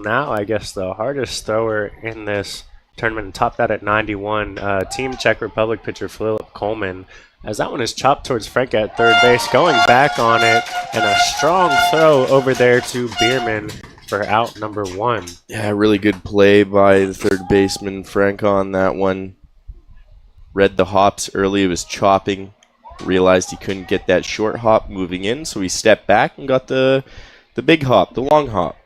now, I guess the hardest thrower in this tournament, topped out at 91. Team Czech Republic pitcher Philip Coleman, as that one is chopped towards Frank at third base, going back on it, and a strong throw over there to Bierman for out number 1. Yeah, really good play by the third baseman Frank on that one. Read the hops early, he was chopping, realized he couldn't get that short hop moving in, so he stepped back and got the big hop, the long hop.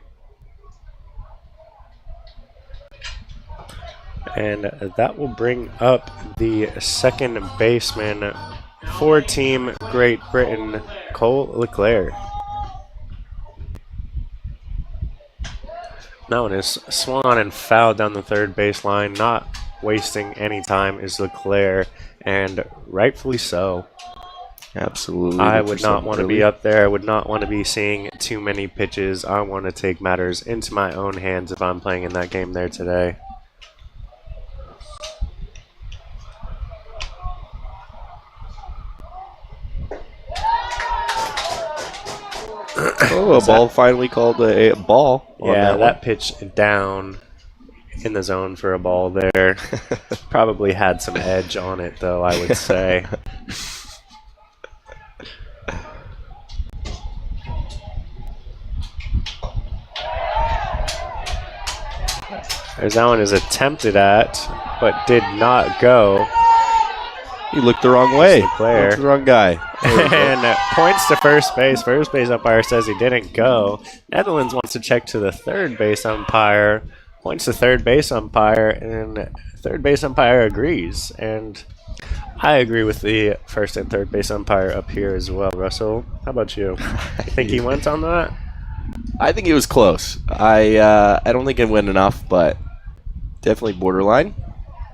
And that will bring up the second baseman for Team Great Britain, Cole Leclerc. That one is swung on and fouled down the third baseline. Not wasting any time is Leclerc, and rightfully so. Absolutely. I would not want to be up there. I would not want to be seeing too many pitches. I want to take matters into my own hands if I'm playing in that game there today. Oh, a ball finally called a ball. Yeah, that pitch down in the zone for a ball there. Probably had some edge on it, though, I would say. As that one is attempted at, but did not go. He looked the wrong way. Leclerc. Looked the wrong guy. And points to first base. First base umpire says he didn't go. Netherlands wants to check to the third base umpire. Points to third base umpire, and third base umpire agrees. And I agree with the first and third base umpire up here as well. Russell, how about you? You think he went on that? I think it was close. I don't think it went enough, but definitely borderline.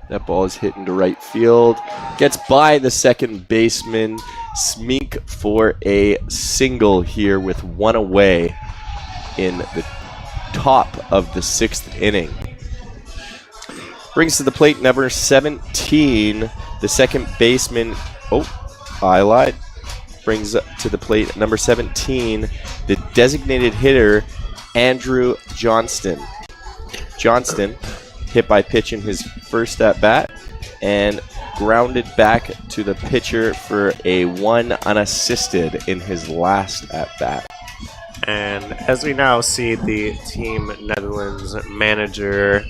That ball is hit into right field. Gets by the second baseman, Smink, for a single here with 1 away in the top of the 6th inning. Brings to the plate number 17, the second baseman. Oh, I lied. Brings up to the plate number 17, the designated hitter, Andrew Johnston. Johnston hit by pitch in his first at-bat and grounded back to the pitcher for a 1 unassisted in his last at-bat. And as we now see the Team Netherlands manager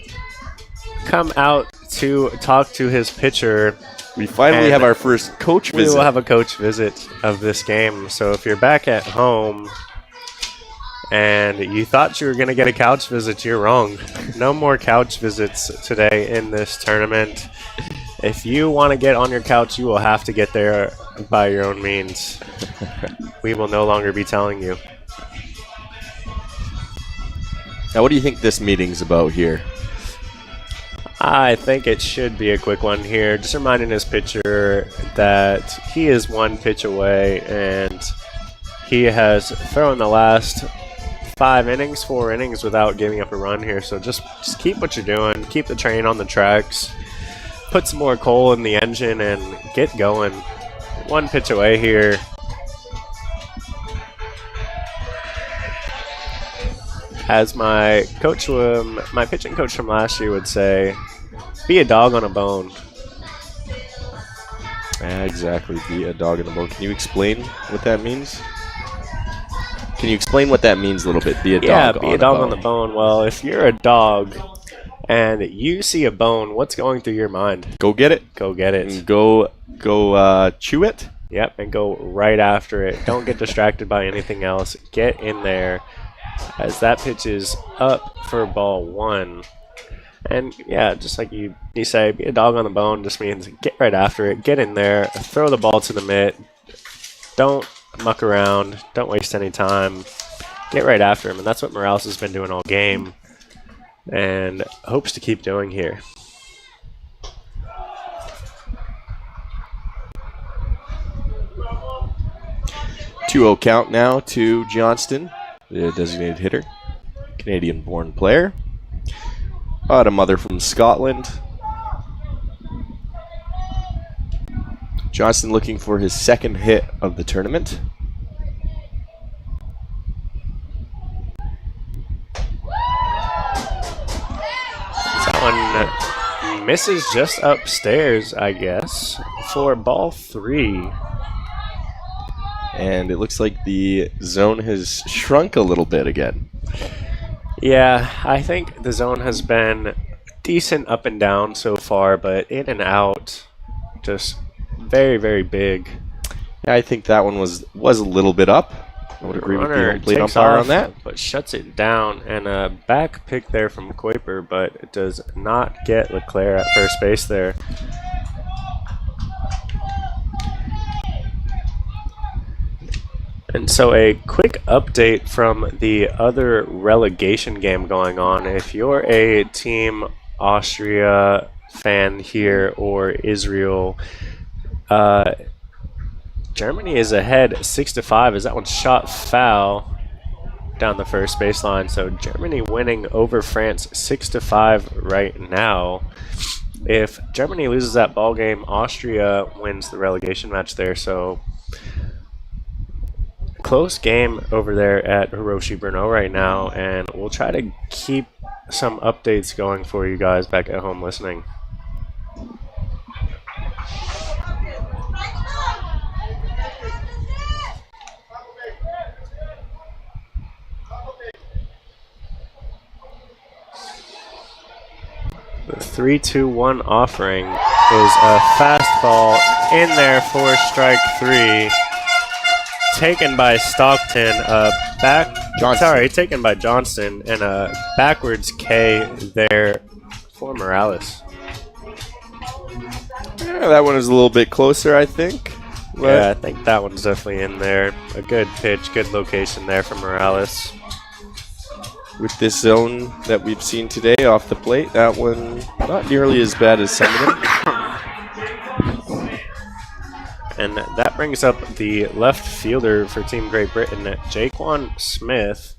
come out to talk to his pitcher. We finally have our first coach visit. We will have a coach visit of this game. So if you're back at home and you thought you were going to get a couch visit, you're wrong. No more couch visits today in this tournament. If you want to get on your couch, you will have to get there by your own means. We will no longer be telling you. Now, what do you think this meeting's about here? I think it should be a quick one here. Just reminding his pitcher that he is 1 pitch away, and he has thrown the last 4 innings without giving up a run here. So just keep what you're doing. Keep the train on the tracks. Put some more coal in the engine and get going. 1 pitch away here. As my pitching coach from last year would say, be a dog on a bone. Exactly, be a dog on a bone. Can you explain what that means? Can you explain what that means a little bit? Be a dog on the bone. Well, if you're a dog and you see a bone, what's going through your mind? Go get it. Go get it. And go chew it. Yep, and go right after it. Don't get distracted by anything else. Get in there, as that pitch is up for ball 1. And yeah, just like you say, be a dog on the bone just means get right after it, get in there, throw the ball to the mitt. Don't muck around, don't waste any time. Get right after him, and that's what Morales has been doing all game. and hopes to keep doing here. Two-0 count now to Johnston, the designated hitter, Canadian-born player. A mother from Scotland. Johnston looking for his second hit of the tournament. That one misses just upstairs, I guess, for ball 3. And it looks like the zone has shrunk a little bit again. Yeah, I think the zone has been decent up and down so far, but in and out, just very, very big. Yeah, I think that one was a little bit up. I would agree with the home plate umpire on that. But shuts it down, and a back pick there from Kuiper, but it does not get Leclerc at first base there. And so a quick update from the other relegation game going on. If you're a Team Austria fan here or Israel, Germany is ahead 6-5 as that one shot foul down the first baseline. So Germany winning over France 6-5 right now. If Germany loses that ball game, Austria wins the relegation match there. So close game over there at Hiroshi Brno right now, and we'll try to keep some updates going for you guys back at home listening. The 3-2-1 offering is a fastball in there for strike 3. Taken by Stockton, taken by Johnston, and a backwards K there for Morales. Yeah, that one is a little bit closer, I think. Yeah, I think that one's definitely in there. A good pitch, good location there for Morales. With this zone that we've seen today off the plate, that one not nearly as bad as some of them. And that brings up the left fielder for Team Great Britain, Jaquan Smith,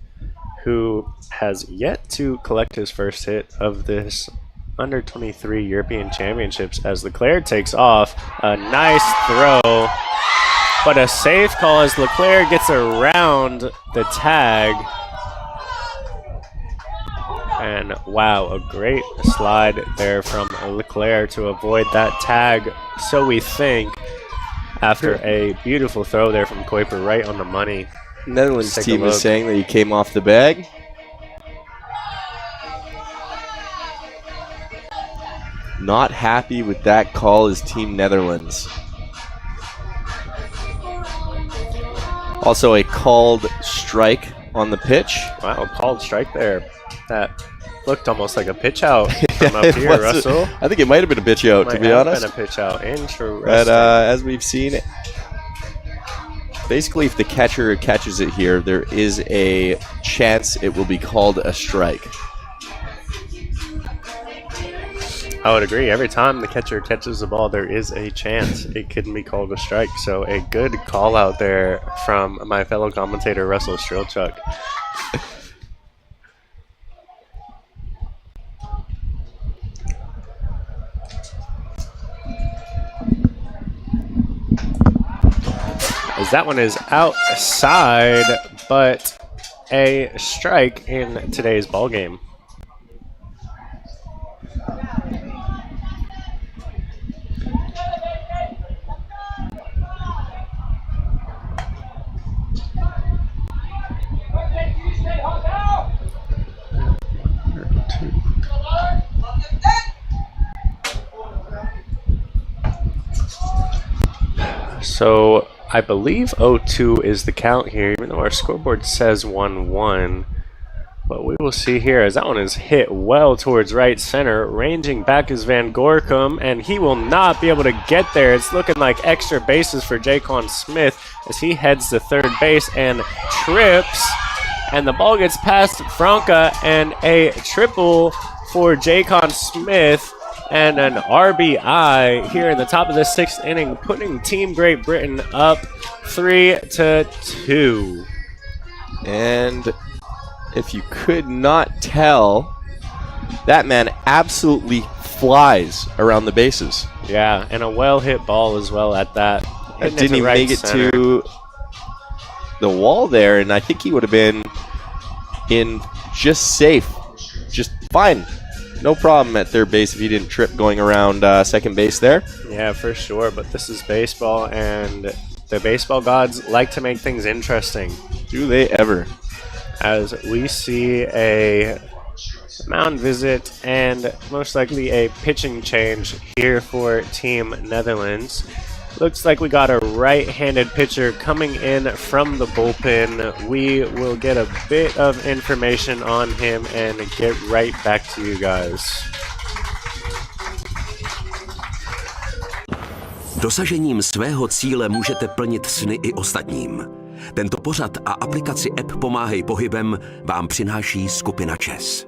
who has yet to collect his first hit of this under-23 European Championships as Leclerc takes off. A nice throw, but a safe call as Leclerc gets around the tag. And wow, a great slide there from Leclerc to avoid that tag, so we think, after a beautiful throw there from Kuiper right on the money. Netherlands team is saying that he came off the bag. Not happy with that call is Team Netherlands. Also a called strike on the pitch. Wow, called strike there. That looked almost like a pitch out from up here, Russell. I think it might have been a pitch out, to be honest. Might have been a pitch out. Interesting. But as we've seen, basically if the catcher catches it here, there is a chance it will be called a strike. I would agree. Every time the catcher catches the ball, there is a chance it could be called a strike. So a good call out there from my fellow commentator, Russell Strelchuk. As that one is outside, but a strike in today's ball game. So I believe 0-2 is the count here, even though our scoreboard says 1-1. But we will see here as that one is hit well towards right center. Ranging back is Van Gorkum, and he will not be able to get there. It's looking like extra bases for Jaquan Smith as he heads to third base and trips and the ball gets past Franca, and a triple for Jacon Smith, and an RBI here in the top of the 6th inning, putting Team Great Britain up 3-2. And if you could not tell, that man absolutely flies around the bases. Yeah, and a well-hit ball as well at that. It didn't even make it to the wall there, and I think he would have been in just safe, just fine. No problem at third base if he didn't trip going around second base there. Yeah, for sure, but this is baseball, and the baseball gods like to make things interesting. Do they ever? As we see a mound visit and most likely a pitching change here for Team Netherlands. Looks like we got a right-handed pitcher coming in from the bullpen. We will get a bit of information on him and get right back to you guys. Dosažením svého cíle můžete plnit sny i ostatním. Tento pořad a aplikaci app Pomáhej pohybem vám přináší skupina ČES.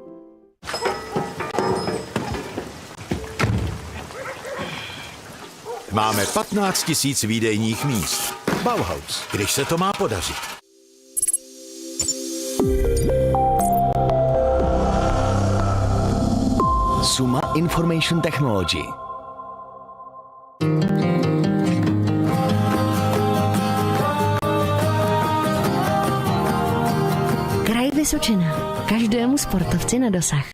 Máme 15 000 výdejních míst. Bauhaus, když se to má podařit. Suma Information Technology. Kraj Vysočina. Každému sportovci na dosah.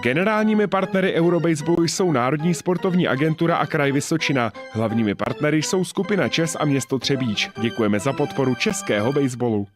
Generálními partnery Eurobaseballu jsou Národní sportovní agentura a Kraj Vysočina. Hlavními partnery jsou skupina ČES a město Třebíč. Děkujeme za podporu českého baseballu.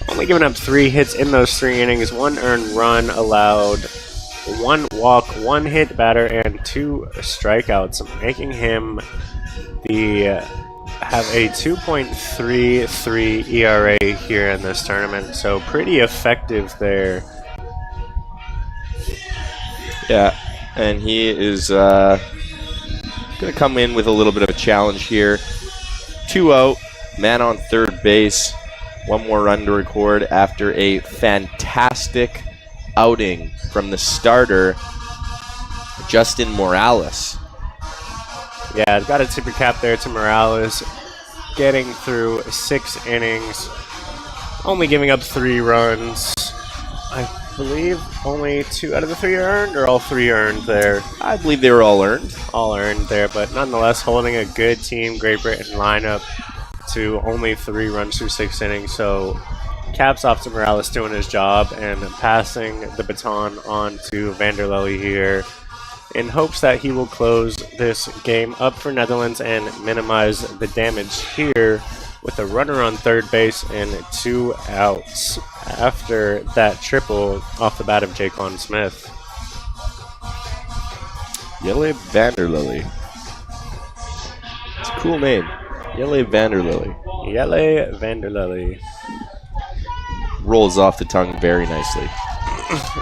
Only giving up 3 hits in those 3 innings, 1 earned run allowed, 1 walk, 1 hit batter, and 2 strikeouts, making him have a 2.33 ERA here in this tournament. So pretty effective there. Yeah, and he is going to come in with a little bit of a challenge here. 2-0, man on third base. 1 more run to record after a fantastic outing from the starter, Justin Morales. Yeah, I've got to tip your cap there to Morales, getting through 6 innings, only giving up 3 runs. I believe only 2 out of the 3 are earned, or all 3 earned there? I believe they were all earned. All earned there, but nonetheless holding a good Team Great Britain lineup to only 3 runs through 6 innings. So caps off to Morales doing his job and passing the baton on to Vanderlei here in hopes that he will close this game up for Netherlands and minimize the damage here with a runner on third base and 2 outs after that triple off the bat of Jacon Smith. Jelle Vanderlei. It's a cool name. Jelle Vanderlei. Jelle Vanderlei. Rolls off the tongue very nicely.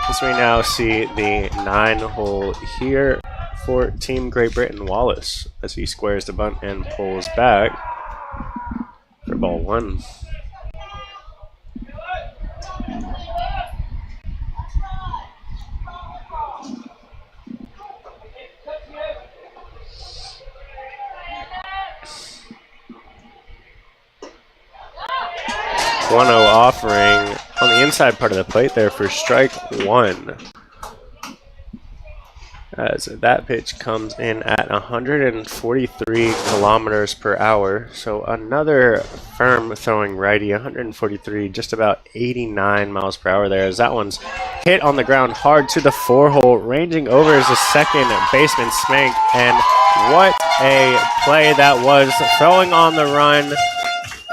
As we now see the 9-hole here for Team Great Britain. Wallace as he squares the bunt and pulls back for ball 1. Offering on the inside part of the plate there for strike 1. as that pitch comes in at 143 kilometers per hour. So another firm throwing righty, 143, just about 89 miles per hour there, as that one's hit on the ground hard to the 4-hole. Ranging over is the second baseman, Smink, and what a play that was, throwing on the run.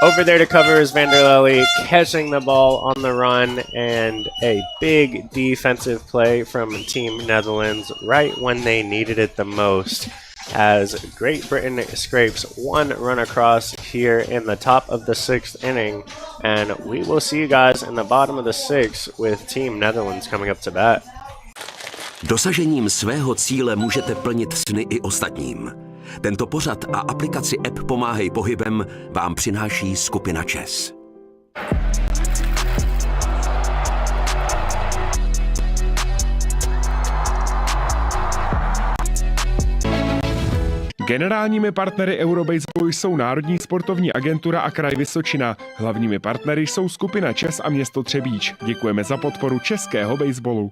Over there to cover is Vanderlely, catching the ball on the run, and a big defensive play from Team Netherlands right when they needed it the most, as Great Britain scrapes one run across here in the top of the 6th inning, and we will see you guys in the bottom of the 6th with Team Netherlands coming up to bat. Dosažením svého cíle můžete plnit sny i ostatním. Tento pořad a aplikaci app Pomáhej pohybem vám přináší skupina ČES. Generálními partnery Eurobaseballu jsou Národní sportovní agentura a Kraj Vysočina. Hlavními partnery jsou skupina ČES a město Třebíč. Děkujeme za podporu českého baseballu.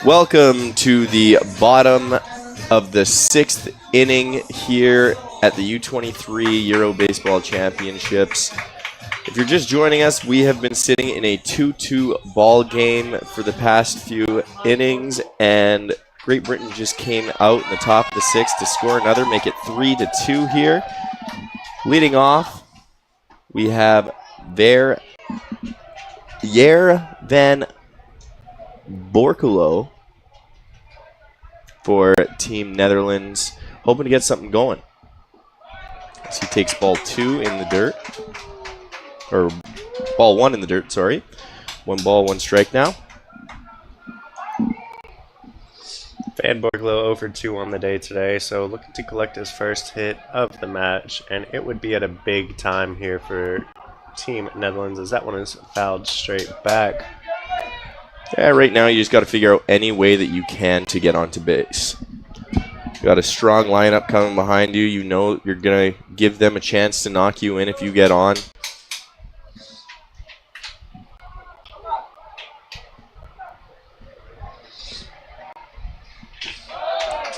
Welcome to the bottom of the 6th inning here at the U23 Euro Baseball Championships. If you're just joining us, we have been sitting in a 2-2 ball game for the past few innings, and Great Britain just came out in the top of the 6th to score another, make it 3-2 here. Leading off, we have Jair van Borculo for Team Netherlands, hoping to get something going. As he takes ball 2 in the dirt, or ball 1 in the dirt, sorry. 1 ball, 1 strike now. Van Borculo 0-2 on the day today, so looking to collect his first hit of the match, and it would be at a big time here for Team Netherlands, as that one is fouled straight back. Yeah, right now you just got to figure out any way that you can to get onto base. You got a strong lineup coming behind you. You know you're going to give them a chance to knock you in if you get on.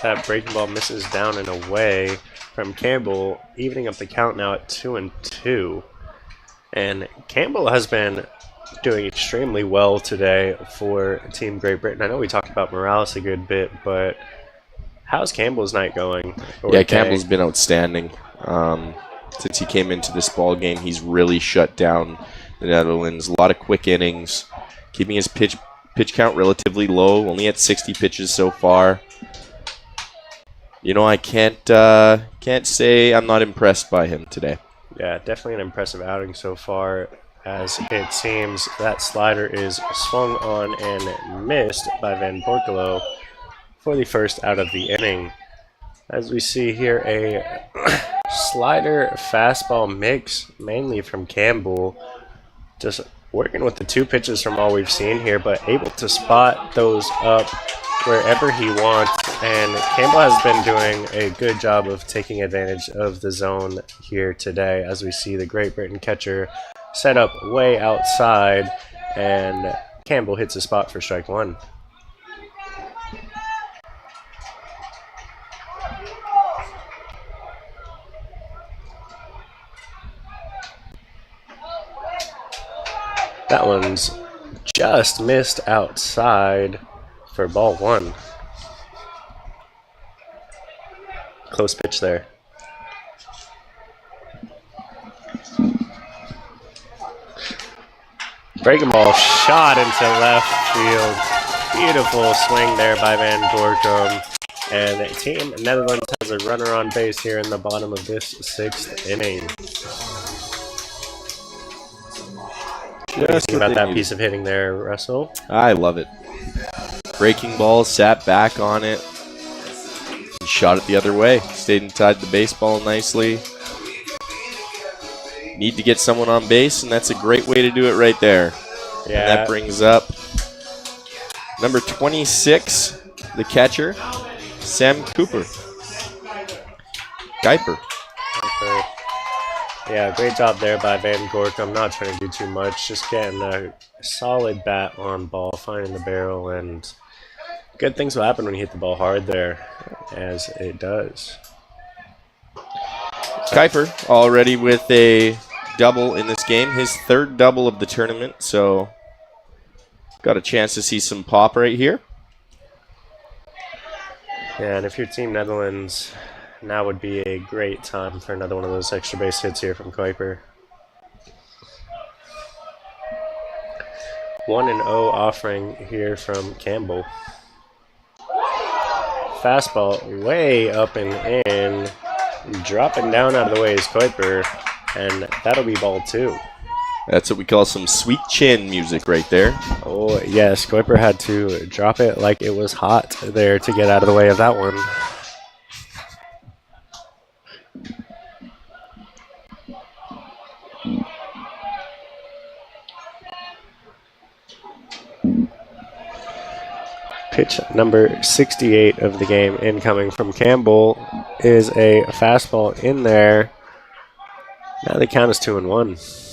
That breaking ball misses down and away from Campbell, evening up the count now at 2-2. And Campbell has been doing extremely well today for Team Great Britain. I know we talked about Morales a good bit, but how's Campbell's night going? Yeah, Campbell's been outstanding. Since he came into this ball game, he's really shut down the Netherlands. A lot of quick innings, keeping his pitch count relatively low, only at 60 pitches so far. You know, I can't say I'm not impressed by him today. Yeah, definitely an impressive outing so far, as it seems that slider is swung on and missed by Van Borculo for the first out of the inning. As we see here, a slider fastball mix, mainly from Campbell, just working with the 2 pitches from all we've seen here, but able to spot those up wherever he wants, and Campbell has been doing a good job of taking advantage of the zone here today, as we see the Great Britain catcher set up way outside, and Campbell hits a spot for strike 1. That one's just missed outside for ball 1. Close pitch there. Breaking ball shot into left field. Beautiful swing there by Van Borculo. And Team Netherlands has a runner on base here in the bottom of this 6th inning. What do you think about that piece of hitting there, Russell? I love it. Breaking ball, sat back on it, and shot it the other way. Stayed inside the baseball nicely. Need to get someone on base, and that's a great way to do it right there. Yeah. And that brings up number 26, the catcher, Sam Kuiper. Yeah, great job there by Van Gork. I'm not trying to do too much, just getting a solid bat on ball, finding the barrel, and good things will happen when you hit the ball hard there, as it does. Kuiper already with a double in this game, his third double of the tournament, so got a chance to see some pop right here. Yeah, and if you're Team Netherlands, now would be a great time for another one of those extra base hits here from Kuiper. 1-0 offering here from Campbell. Fastball way up and in. Dropping down out of the way is Kuiper, and that'll be ball 2. That's what we call some sweet chin music right there. Oh, yes, Kuiper had to drop it like it was hot there to get out of the way of that one. Pitch number 68 of the game incoming from Campbell is a fastball in there. Now the count is 2-1.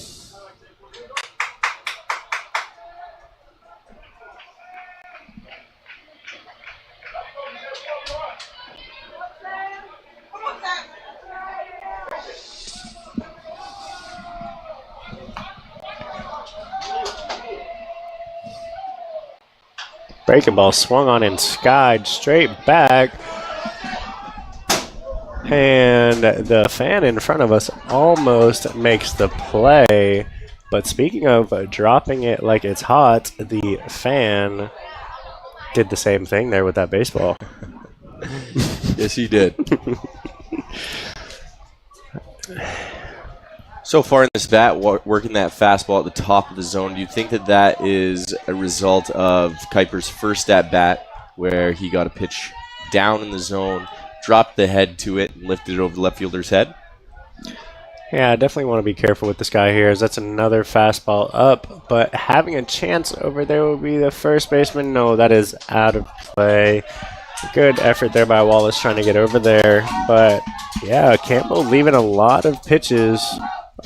Breaking ball swung on and skied straight back. And the fan in front of us almost makes the play. But speaking of dropping it like it's hot, the fan did the same thing there with that baseball. Yes, he did. So far in this bat, working that fastball at the top of the zone, do you think that that is a result of Kuiper's first at-bat where he got a pitch down in the zone, dropped the head to it, and lifted it over the left fielder's head? Yeah, I definitely want to be careful with this guy here, as that's another fastball up, but having a chance over there will be the first baseman. No, that is out of play. Good effort there by Wallace trying to get over there, but yeah, Campbell leaving a lot of pitches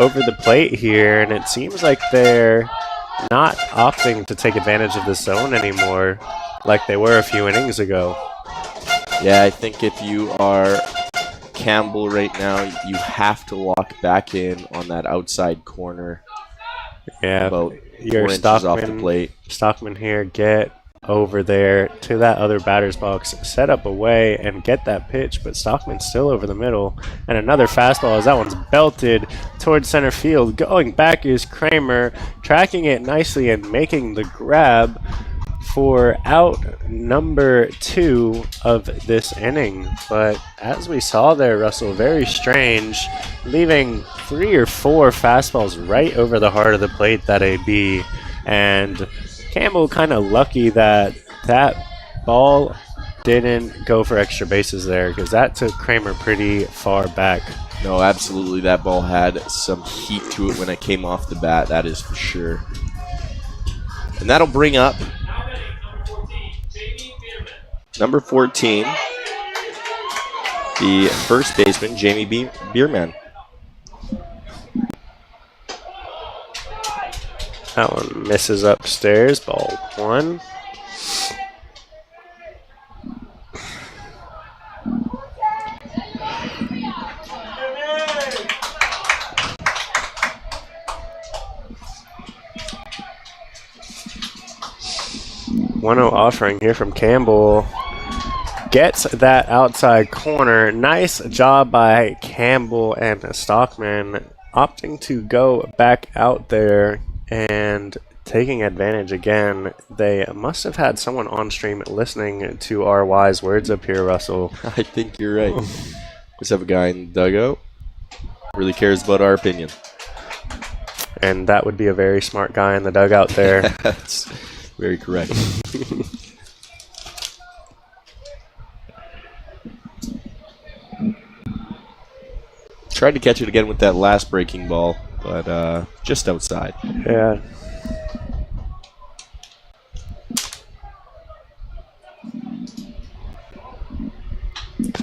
over the plate here, and it seems like they're not opting to take advantage of the zone anymore like they were a few innings ago. Yeah, I think if you are Campbell right now, you have to lock back in on that outside corner. Yeah, about your 4 inches off the plate. Stockman here, get over there to that other batter's box, set up away and get that pitch, but Stockman's still over the middle. And another fastball as that one's belted towards center field. Going back is Kramer, tracking it nicely and making the grab for out number 2 of this inning. But as we saw there, Russell, very strange, leaving 3 or 4 fastballs right over the heart of the plate, that AB. And Campbell kind of lucky that that ball didn't go for extra bases there, because that took Kramer pretty far back. No, absolutely. That ball had some heat to it when it came off the bat, that is for sure. And that'll bring up number 14, the first baseman, Jamie Bierman. That one misses upstairs, ball 1. Offering here from Campbell. Gets that outside corner. Nice job by Campbell and Stockman, opting to go back out there and taking advantage again. They must have had someone on stream listening to our wise words up here, Russell. I think you're right. Let's have a guy in the dugout. Really cares about our opinion. And that would be a very smart guy in the dugout there. That's very correct. Tried to catch it again with that last breaking ball, but just outside. Yeah.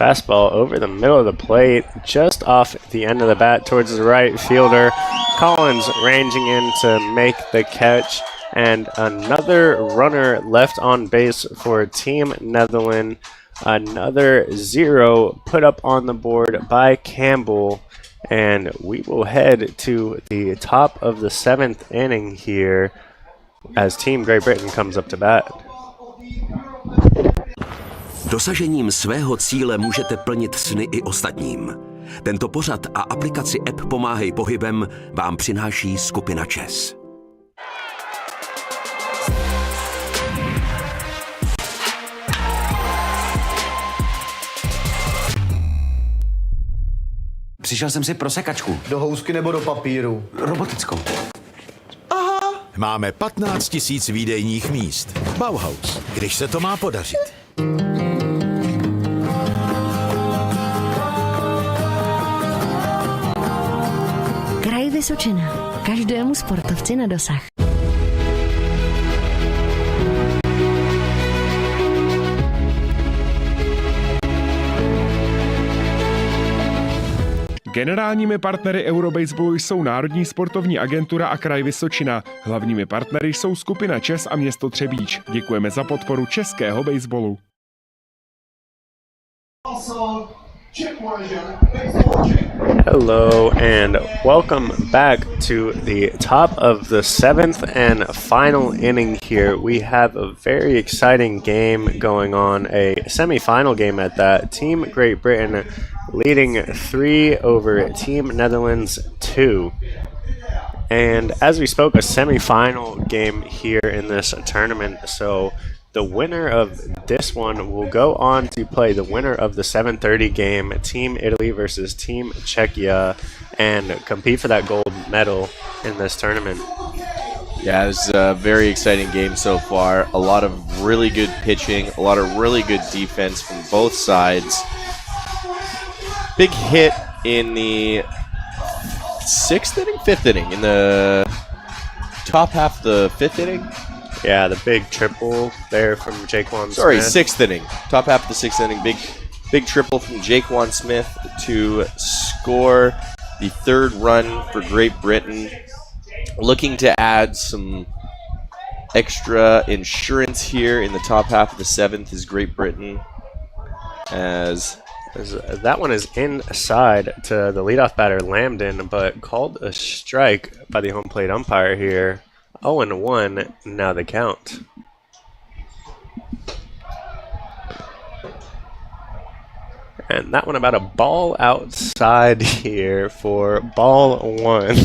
Fastball over the middle of the plate, just off the end of the bat towards the right fielder. Collins ranging in to make the catch, and another runner left on base for Team Netherlands. Another 0 put up on the board by Campbell, and we will head to the top of the 7th inning here as Team Great Britain comes up to bat. Dosažením svého cíle můžete plnit sny i ostatním. Tento pořad a aplikaci app Pomáhej pohybem vám přináší skupina ČES. Přišel jsem si pro sekačku. Do housky nebo do papíru? Robotickou. Máme 15 000 výdejních míst. Bauhaus, když se to má podařit. Kraj Vysočina. Každému sportovci na dosah. Generálními partnery Eurobaseballu jsou Národní sportovní agentura a Kraj Vysočina. Hlavními partnery jsou skupina ČES a město Třebíč. Děkujeme za podporu českého baseballu. Hello and welcome back to the top of the 7th and final inning here. We have a very exciting game going on, a semifinal game at that. Team Great Britain leading 3 over Team Netherlands 2. And as we spoke, a semifinal game here in this tournament. So the winner of this one will go on to play the winner of the 7:30 game, Team Italy versus Team Czechia, and compete for that gold medal in this tournament. Yeah, it was a very exciting game so far. A lot of really good pitching, a lot of really good defense from both sides. Big hit in the 6th inning, 5th inning, in the top half of the 5th inning. Yeah, the big triple there from Jaquan Sorry, Smith. 6th inning. Top half of the 6th inning. Big triple from Jaquan Smith to score the 3rd run for Great Britain. Looking to add some extra insurance here in the top half of the 7th is Great Britain. As that one is inside to the leadoff batter Lambden, but called a strike by the home plate umpire here. 0-1 now the count. And that one about a ball outside here for ball 1.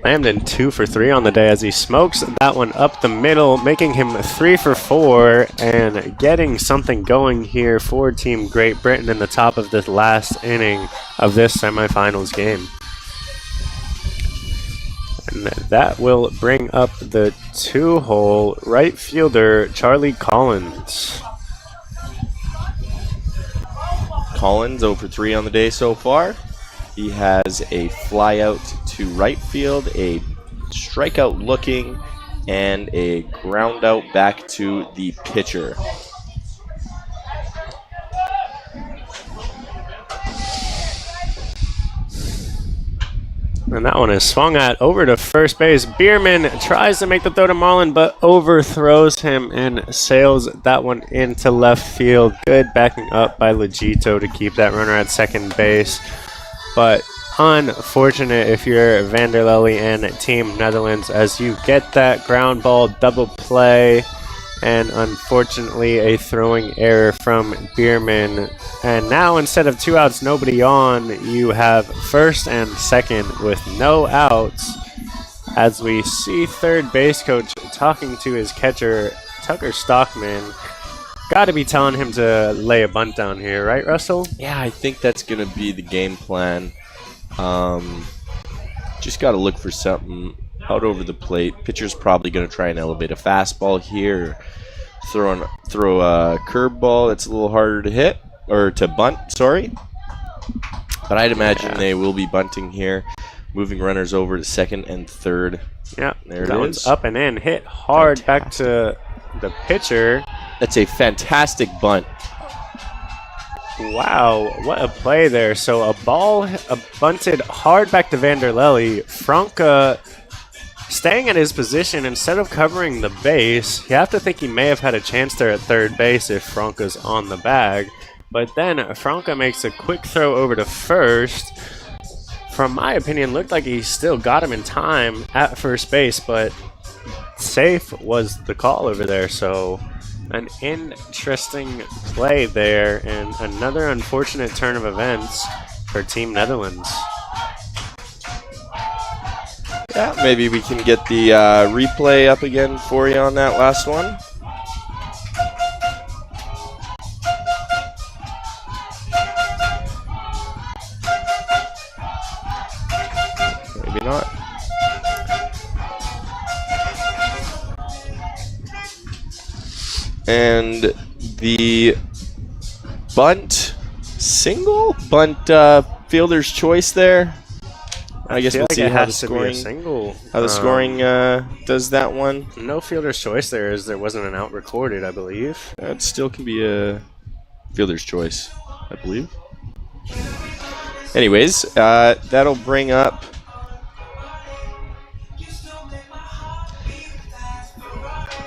Lambden 2 for 3 on the day as he smokes that one up the middle, making him 3 for 4 and getting something going here for Team Great Britain in the top of this last inning of this semifinals game. And that will bring up the 2-hole right fielder Charlie Collins. Collins 0 for 3 on the day so far. He has a fly out to right field, a strikeout looking, and a ground out back to the pitcher. And that one is swung at over to first base. Bierman tries to make the throw to Mullen, but overthrows him and sails that one into left field. Good backing up by Legito to keep that runner at second base. But unfortunate if you're Vanderlei and Team Netherlands, as you get that ground ball double play, and unfortunately a throwing error from Bierman. And now instead of 2 outs, nobody on, you have first and second with no outs, as we see third base coach talking to his catcher, Tucker Stockman. Got to be telling him to lay a bunt down here, right, Russell? Yeah, I think that's going to be the game plan. Just got to look for something out over the plate. Pitcher's probably going to try and elevate a fastball here. Throw a curveball that's a little harder to hit, or to bunt, sorry. But I'd imagine they will be bunting here, moving runners over to second and third. Yeah, there that it one's is. up and in, hit hard back to the pitcher. That's a fantastic bunt. Wow, what a play there. So a ball bunted hard back to Vanderlei. Franca staying in his position instead of covering the base. You have to think he may have had a chance there at third base if Franca's on the bag. But then Franca makes a quick throw over to first. From my opinion, looked like he still got him in time at first base, but safe was the call over there. So an interesting play there and another unfortunate turn of events for Team Netherlands. Yeah, maybe we can get the replay up again for you on that last one. Maybe not. And the bunt fielder's choice there. I guess we'll see how the scoring does that one. No fielder's choice there, as there wasn't an out recorded, I believe. That still can be a fielder's choice, I believe. Anyways, that'll bring up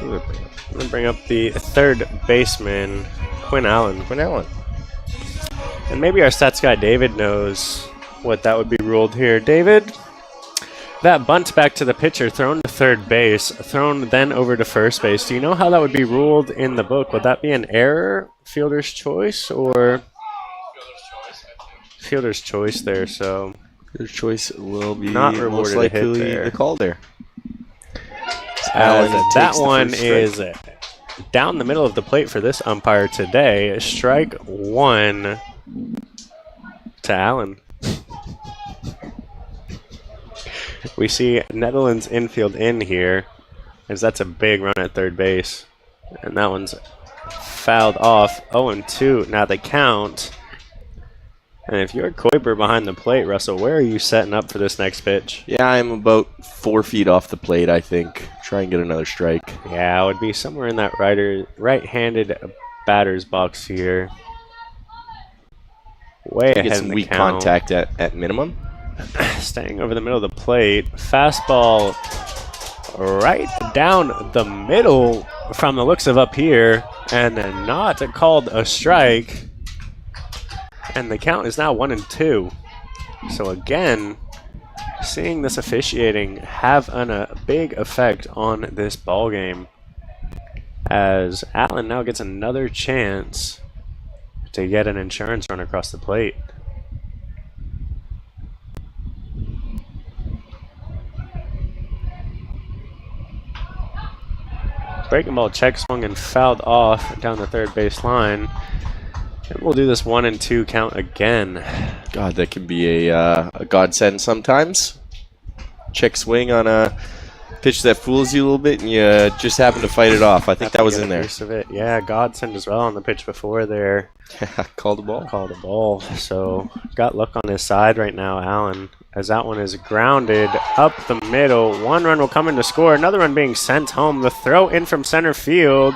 I'm going to bring up the third baseman, Quinn Allen. And maybe our stats guy David knows what that would be ruled here. David, that bunt back to the pitcher, thrown to third base, thrown then over to first base. Do you know how that would be ruled in the book? Would that be an error, fielder's choice, or fielder's choice there? So fielder's choice will be not rewarded, most likely the call there. That one is down the middle of the plate for this umpire today. Strike one to Allen. We see Netherlands infield in here, as that's a big run at third base. And that one's fouled off. 0-2. Now the count. And if you're Kuiper behind the plate, Russell, where are you setting up for this next pitch? Yeah, I'm about 4 feet off the plate, I think. Try and get another strike. Yeah, it would be somewhere in that right-handed batter's box here. Way ahead get some in the weak count. Contact at minimum. Staying over the middle of the plate. Fastball right down the middle from the looks of up here. And then not called a strike. And the count is now 1-2. So again, seeing this officiating have a big effect on this ball game, as Allen now gets another chance to get an insurance run across the plate. Breaking ball check swung and fouled off down the third base line. And we'll do this 1-2 count again. God, that can be a godsend sometimes. Check swing on a pitch that fools you a little bit, and you just happen to fight it off. I think that was in there. Piece of it. Yeah, godsend as well on the pitch before there. Called the ball. Called the ball. So got luck on his side right now, Allen, as that one is grounded up the middle. One run will come in to score. Another run being sent home. The throw in from center field.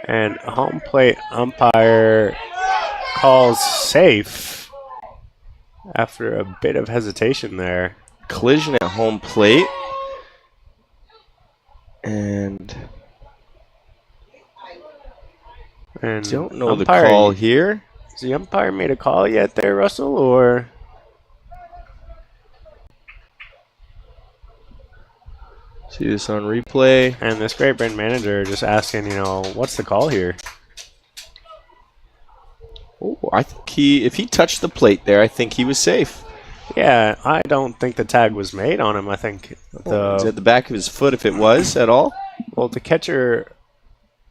And home plate umpire calls safe after a bit of hesitation there. Collision at home plate. And don't know the call here. Has the umpire made a call yet there, Russell, or? See this on replay. And this great brand manager just asking, what's the call here? Oh, I think if he touched the plate there, I think he was safe. Yeah, I don't think the tag was made on him. I think is at the back of his foot if it was at all. Well, the catcher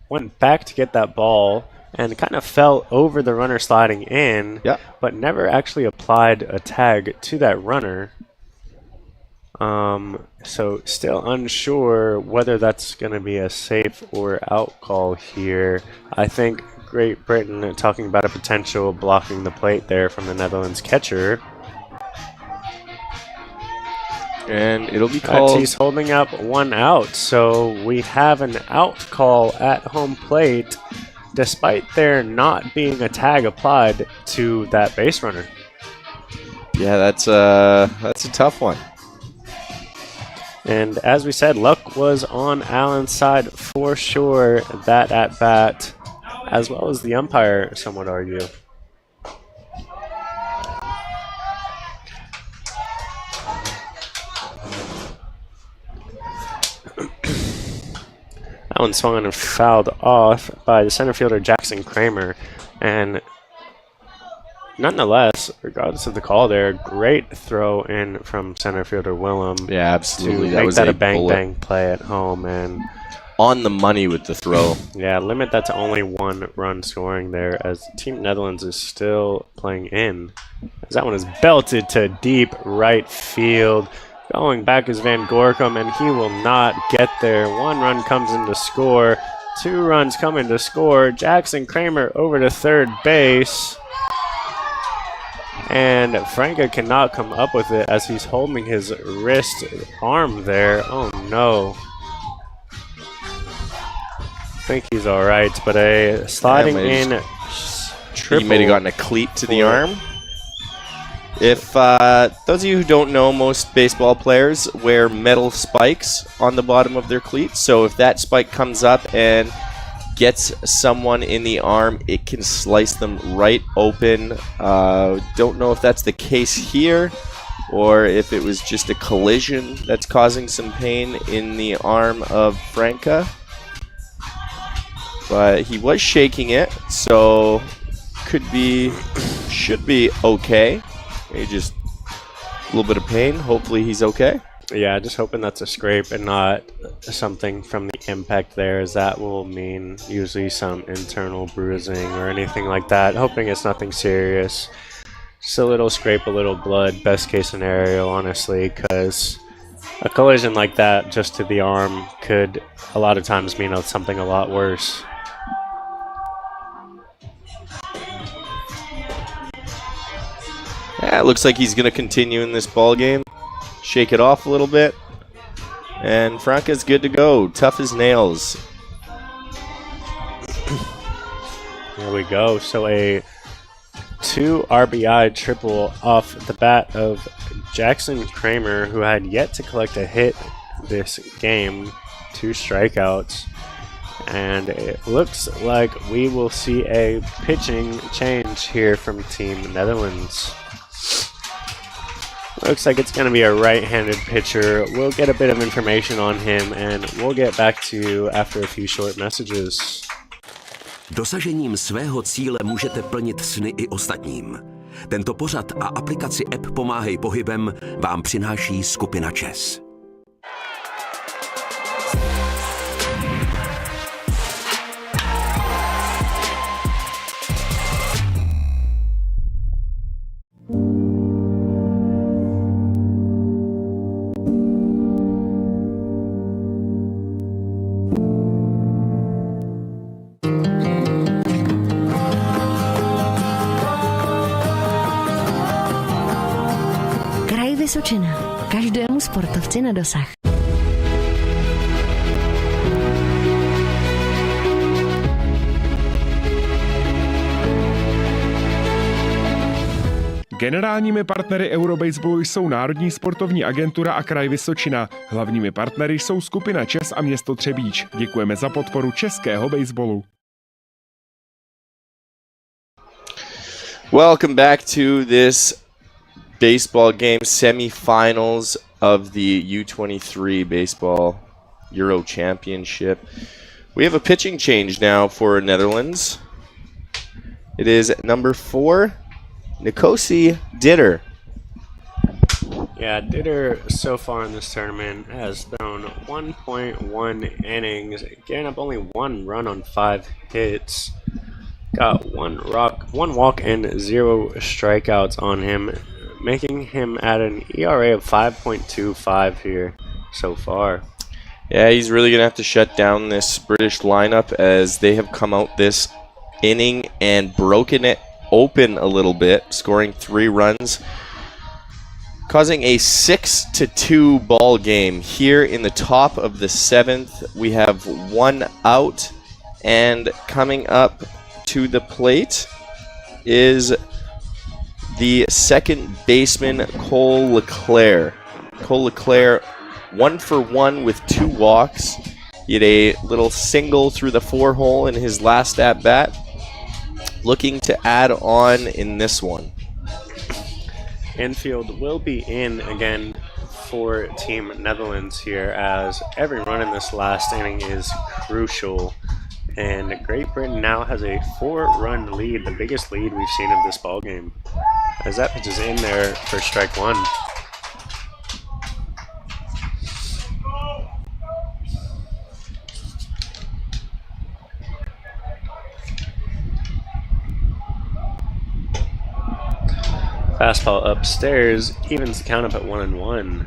went back to get that ball and kind of fell over the runner sliding in, but never actually applied a tag to that runner. So still unsure whether that's going to be a safe or out call here. I think Great Britain talking about a potential blocking the plate there from the Netherlands catcher. And it'll be But called. he's holding up 1 out, so we have an out call at home plate, despite there not being a tag applied to that base runner. Yeah, that's a tough one. And as we said, luck was on Allen's side for sure, that at bat, as well as the umpire, some would argue. That one swung and fouled off by the center fielder Jackson Kramer. And nonetheless, regardless of the call there, great throw in from center fielder Willem. Yeah, absolutely. To That make was that a a bang bullet. bang play at home. And On the money with the throw. yeah, limit that to only 1 run scoring there, as Team Netherlands is still playing in. As that one is belted to deep right field. Going back is Van Gorkum, and he will not get there. 1 run comes in to score. 2 runs come in to score. Jackson Kramer over to third base. And Franca cannot come up with it as he's holding his wrist arm there. Oh no. I think he's all right, but a sliding in triple. He might have gotten a cleat to the arm. If those of you who don't know, most baseball players wear metal spikes on the bottom of their cleats. So if that spike comes up and gets someone in the arm, it can slice them right open. Don't know if that's the case here or if it was just a collision that's causing some pain in the arm of Franca. But he was shaking it, so should be okay. Maybe just a little bit of pain. Hopefully he's okay. Yeah, just hoping that's a scrape and not something from the impact there, as that will mean usually some internal bruising or anything like that. Hoping it's nothing serious. Just a little scrape, a little blood, best case scenario, honestly, because a collision like that just to the arm could a lot of times mean something a lot worse. Yeah, it looks like he's going to continue in this ball game. Shake it off a little bit. And Franca's good to go. Tough as nails. There we go. So a 2 RBI triple off the bat of Jackson Kramer, who had yet to collect a hit this game. 2 strikeouts. And it looks like we will see a pitching change here from Team Netherlands. Looks like it's going to be a right-handed pitcher. We'll get a bit of information on him, and we'll get back to you after a few short messages. Dosažením svého cíle můžete plnit sny i ostatním. Tento pořad a aplikaci app Pomáhej pohybem vám přináší skupina ČES. Vysočina. Každému sportovci na dosah. Generálními partnery Eurobaseballu jsou Národní sportovní agentura a Kraj Vysočina. Hlavními partnery jsou skupina ČES a město Třebíč. Děkujeme za podporu českého baseballu. Welcome back to this baseball game, semifinals of the U23 Baseball Euro Championship. We have a pitching change now for Netherlands. It is number 4, Nikosi Ditter. Yeah, Ditter so far in this tournament has thrown 1.1 innings, getting up only 1 run on 5 hits. Got one walk and 0 strikeouts on him, making him at an ERA of 5.25 here so far. Yeah, he's really going to have to shut down this British lineup, as they have come out this inning and broken it open a little bit, scoring 3 runs. causing a 6-2 ball game. Here in the top of the 7th, we have one out, and coming up to the plate is the second baseman, Cole Leclerc. Cole Leclerc, 1 for 1 with 2 walks. He had a little single through the 4-hole in his last at-bat. Looking to add on in this one. Infield will be in again for Team Netherlands here, as every run in this last inning is crucial. And Great Britain now has a 4-run lead, the biggest lead we've seen of this ball game. As that pitch is in there for strike 1. Fastball upstairs evens the count up at 1-1.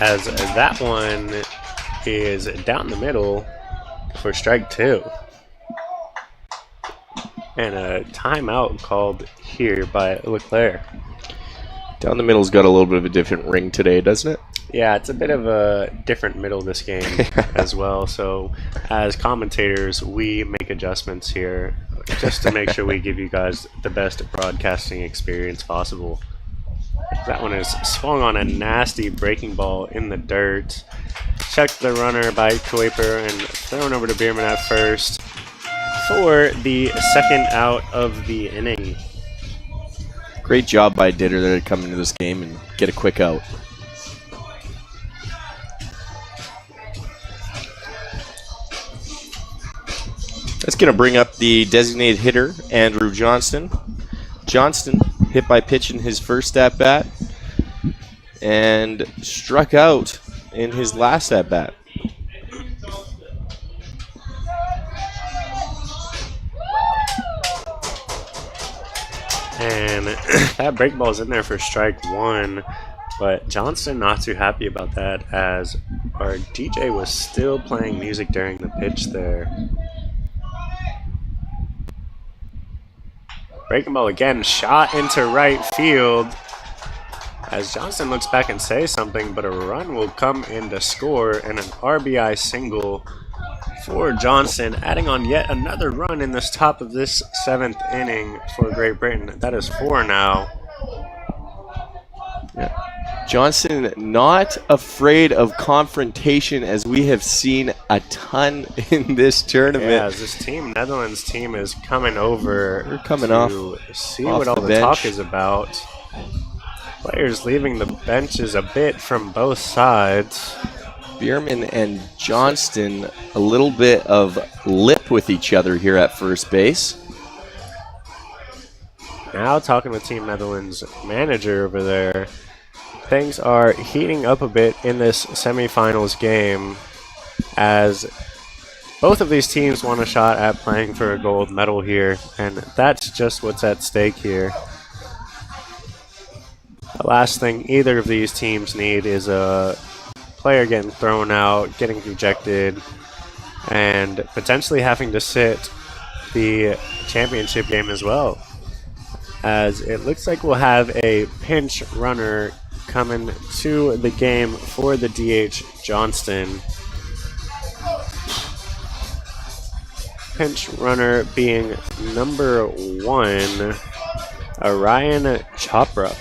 As that one is down the middle for strike 2. And a timeout called here by Leclerc. Down the middle's got a little bit of a different ring today, doesn't it? Yeah, it's a bit of a different middle this game as well. So as commentators, we make adjustments here just to make sure we give you guys the best broadcasting experience possible. That one is swung on a nasty breaking ball in the dirt. Checked the runner by Kuiper and thrown over to Bierman at first for the second out of the inning. Great job by Ditter there to come into this game and get a quick out. That's going to bring up the designated hitter, Andrew Johnston. Johnston hit by pitch in his first at-bat and struck out in his last at-bat. And that break ball is in there for strike 1, but Johnston not too happy about that, as our DJ was still playing music during the pitch there. Breaking ball again, shot into right field, as Johnston looks back and says something, but a run will come in to score, and an RBI single for Johnston, adding on yet another run in this top of this 7th inning for Great Britain. That is 4 now. Yeah. Johnston not afraid of confrontation, as we have seen a ton in this tournament. Yeah, as this team, Netherlands team, is coming over. They're coming to off see what all the bench. talk is about. Players leaving the benches a bit from both sides. Bierman and Johnston a little bit of lip with each other here at first base. Now talking with Team Netherlands manager over there. Things are heating up a bit in this semifinals game, as both of these teams want a shot at playing for a gold medal here, and that's just what's at stake here. The last thing either of these teams need is a player getting thrown out, getting ejected, and potentially having to sit the championship game as well, as it looks like we'll have a pinch runner coming to the game for the DH Johnston. Pinch runner being number 1, Orion Chopra.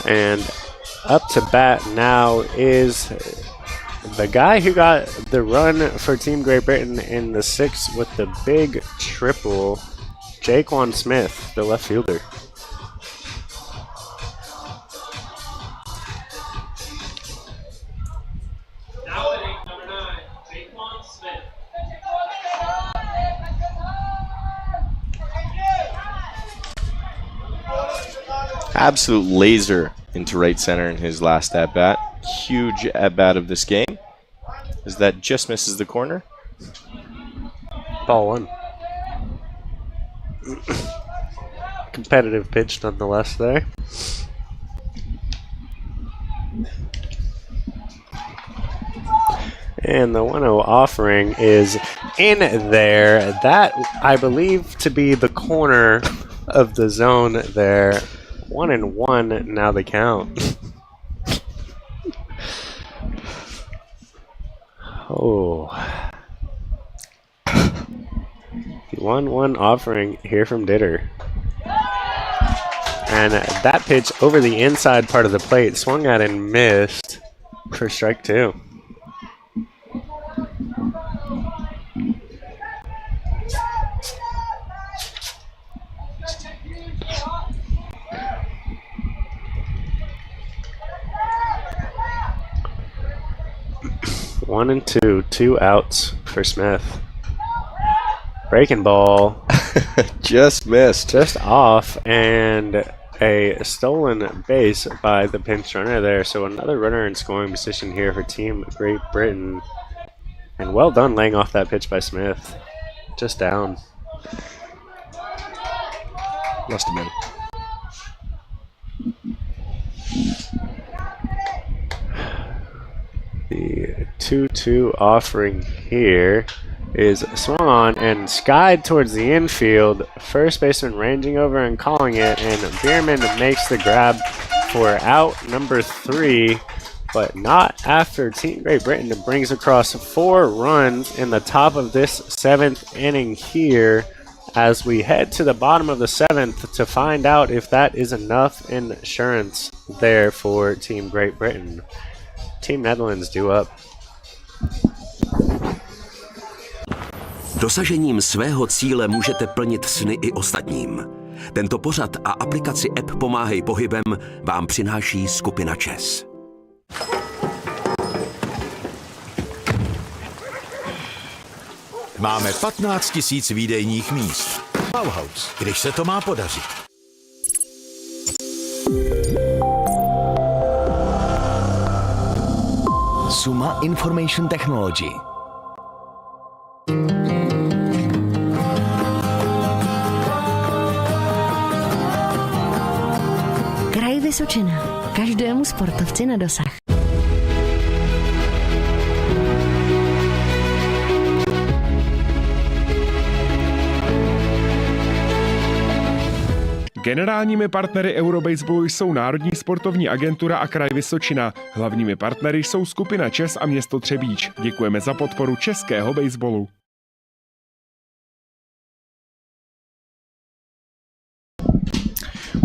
And up to bat now is the guy who got the run for Team Great Britain in the 6th with the big triple, Jaquan Smith, the left fielder. Now hitting number 9, Jaquan Smith. Absolute laser into right center in his last at-bat. Huge at-bat of this game, as that just misses the corner. Ball 1. Competitive pitch nonetheless there. And the 1-0 offering is in there. That, I believe, to be the corner of the zone there. 1-1 now the count. Oh. The 1-1 offering here from Ditter. And that pitch over the inside part of the plate, swung at and missed for strike 2. One and two outs for Smith. Breaking ball. Just missed. Just off, and a stolen base by the pinch runner there. So another runner in scoring position here for Team Great Britain. And well done laying off that pitch by Smith. Just down. Must have been. The 2-2 offering here is swung on and skied towards the infield. First baseman ranging over and calling it, and Bierman makes the grab for out number 3, but not after Team Great Britain brings across 4 runs in the top of this 7th inning here, as we head to the bottom of the 7th to find out if that is enough insurance there for Team Great Britain. Team Netherlands due up. Dosažením svého cíle můžete plnit sny i ostatním. Tento pořad a aplikaci app Pomáhej pohybem vám přináší skupina ČES. Máme 15 000 výdejních míst. Bauhaus, když se to má podařit. Suma Information Technology. Kraj Vysočina. Každému sportovci na dosah. Generálními partnery Eurobaseballu jsou Národní sportovní agentura a Kraj Vysočina. Hlavními partnery jsou skupina ČES a město Třebíč. Děkujeme za podporu českého baseballu.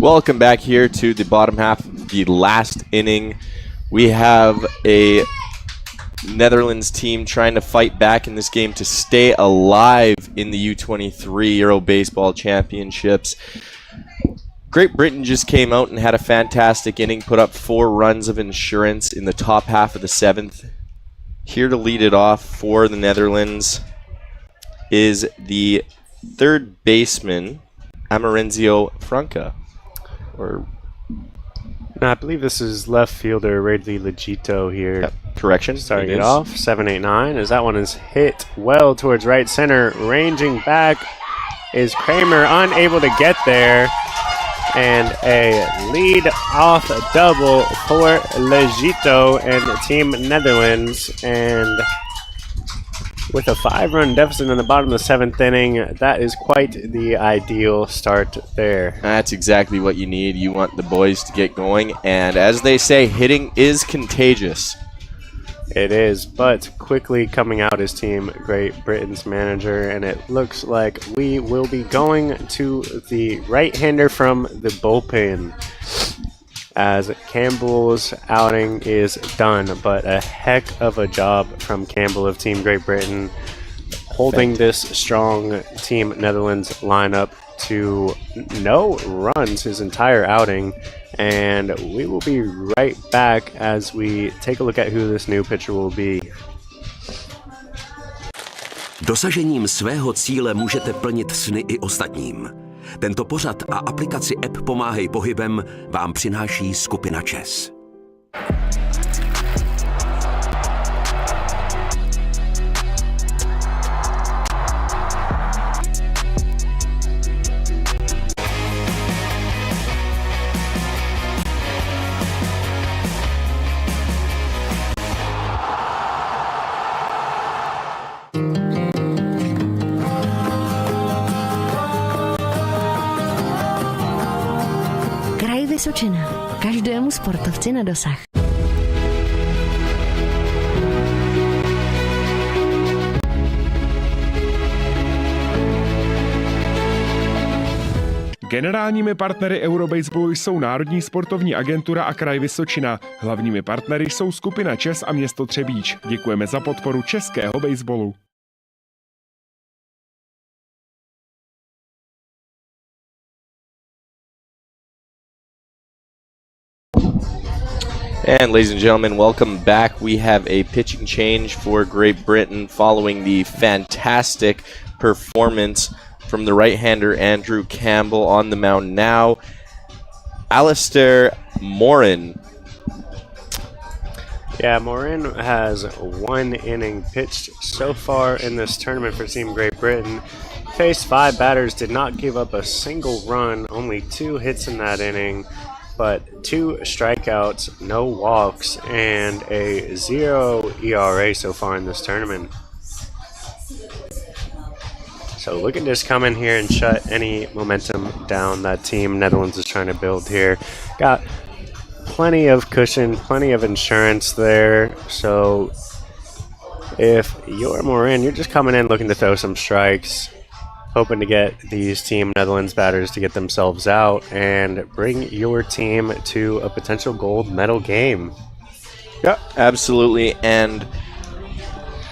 Welcome back here to the bottom half of the last inning. We have a Netherlands team trying to fight back in this game to stay alive in the U23 Euro Baseball Championships. Great Britain just came out and had a fantastic inning, put up 4 runs of insurance in the top half of the 7th. Here to lead it off for the Netherlands is the third baseman, Amarenzio Franca. No, I believe this is left fielder Radley Legito here. Yep, correction. Starting it off, 7-8-9, as that one is hit well towards right center. Ranging back is Kramer, unable to get there. And a lead-off double for Legito and Team Netherlands. And with a 5-run deficit in the bottom of the 7th inning, that is quite the ideal start there. That's exactly what you need. You want the boys to get going. And as they say, hitting is contagious. It is, but quickly coming out is Team Great Britain's manager, and it looks like we will be going to the right-hander from the bullpen, as Campbell's outing is done. But a heck of a job from Campbell of Team Great Britain, holding this strong Team Netherlands lineup to no runs his entire outing. And we will be right back as we take a look at who this new pitcher will be. Dosažením svého cíle můžete plnit sny i ostatním. Tento pořad a aplikaci app Pomáhej pohybem vám přináší skupina ČES. Vysočina. Každému sportovci na dosah. Generálními partnery Eurobaseballu jsou Národní sportovní agentura a Kraj Vysočina. Hlavními partnery jsou skupina ČES a město Třebíč. Děkujeme za podporu českého baseballu. And ladies and gentlemen, welcome back. We have a pitching change for Great Britain following the fantastic performance from the right-hander Andrew Campbell on the mound now. Alistair Morin. Yeah, Morin has 1 inning pitched so far in this tournament for Team Great Britain. Faced 5 batters, did not give up a single run, only 2 hits in that inning, but 2 strikeouts, no walks, and a 0 ERA so far in this tournament. So looking to just come in here and shut any momentum down that Team Netherlands is trying to build here. Got plenty of cushion, plenty of insurance there. So if you're Morin, you're just coming in looking to throw some strikes, hoping to get these Team Netherlands batters to get themselves out and bring your team to a potential gold medal game. Yeah, absolutely. And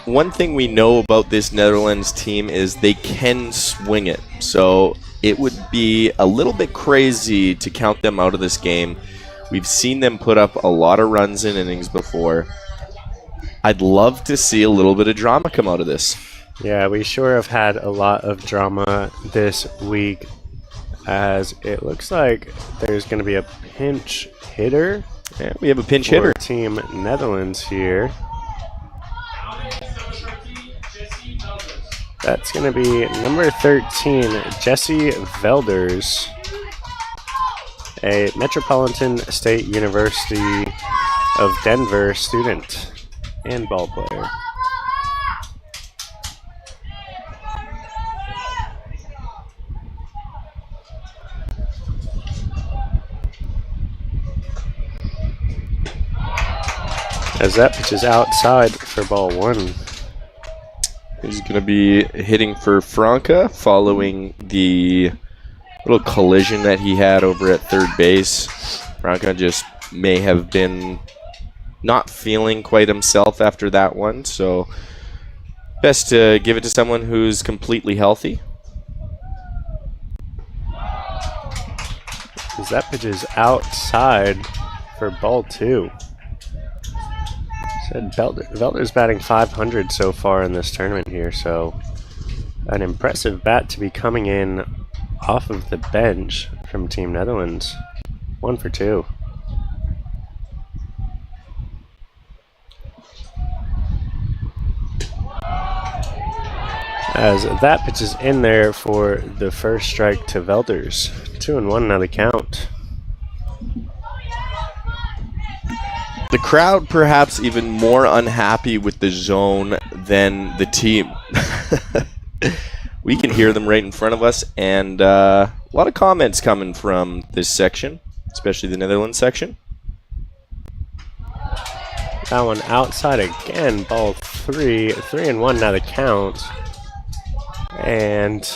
one thing we know about this Netherlands team is they can swing it. So it would be a little bit crazy to count them out of this game. We've seen them put up a lot of runs in innings before. I'd love to see a little bit of drama come out of this. Yeah, we sure have had a lot of drama this week, as it looks like there's going to be a pinch hitter. Yeah, we have a pinch hitter. Team Netherlands here. That's going to be number 13, Jesse Velders, a Metropolitan State University of Denver student and ball player. As that pitch is outside for ball 1. He's going to be hitting for Franca following the little collision that he had over at third base. Franca just may have been not feeling quite himself after that one, so best to give it to someone who's completely healthy. As that pitch is outside for ball 2. Said Velder's batting 500 so far in this tournament here, so an impressive bat to be coming in off of the bench from Team Netherlands. 1 for 2. As that pitch is in there for the first strike to Velders. 2-1 now the count. The crowd perhaps even more unhappy with the zone than the team. We can hear them right in front of us, and a lot of comments coming from this section, especially the Netherlands section. That one outside again, ball 3. 3-1 now the count. And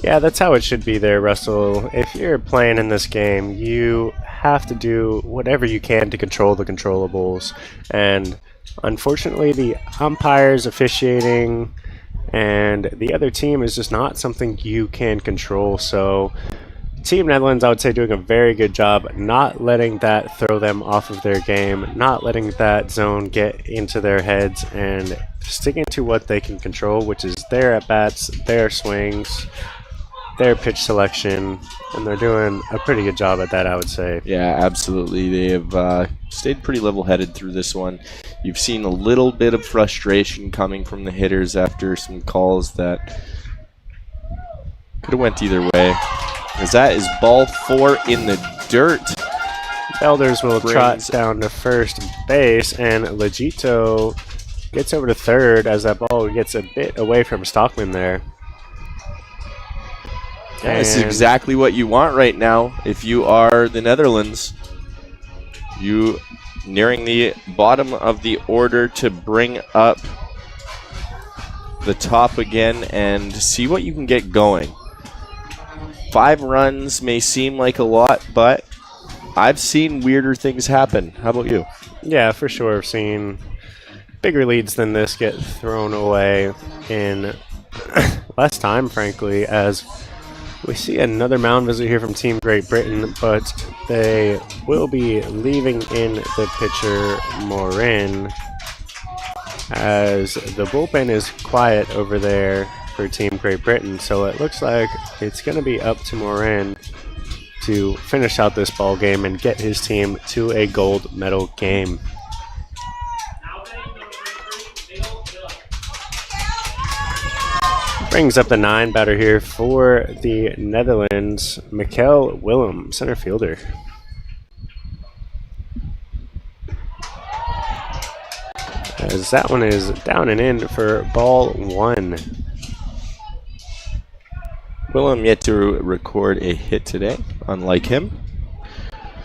yeah, that's how it should be there, Russell. If you're playing in this game, you have to do whatever you can to control the controllables. And unfortunately, the umpires officiating and the other team is just not something you can control. So Team Netherlands, I would say, doing a very good job not letting that throw them off of their game, not letting that zone get into their heads, and sticking to what they can control, which is their at-bats, their swings, their pitch selection, and they're doing a pretty good job at that, I would say. Yeah, absolutely. They have stayed pretty level-headed through this one. You've seen a little bit of frustration coming from the hitters after some calls that could have went either way. As that is ball 4 in the dirt. Velders will trot down to first base, and Legito gets over to third as that ball gets a bit away from Stockman there. Yeah, this is exactly what you want right now if you are the Netherlands. You nearing the bottom of the order to bring up the top again and see what you can get going. 5 runs may seem like a lot, but I've seen weirder things happen. How about you? Yeah, for sure. I've seen bigger leads than this get thrown away in less time, frankly, as we see another mound visit here from Team Great Britain, but they will be leaving in the pitcher Morin, as the bullpen is quiet over there for Team Great Britain. So it looks like it's going to be up to Morin to finish out this ball game and get his team to a gold medal game. Brings up the 9 batter here for the Netherlands, Mikkel Willem, center fielder. As that one is down and in for ball 1. Willem yet to record a hit today, unlike him.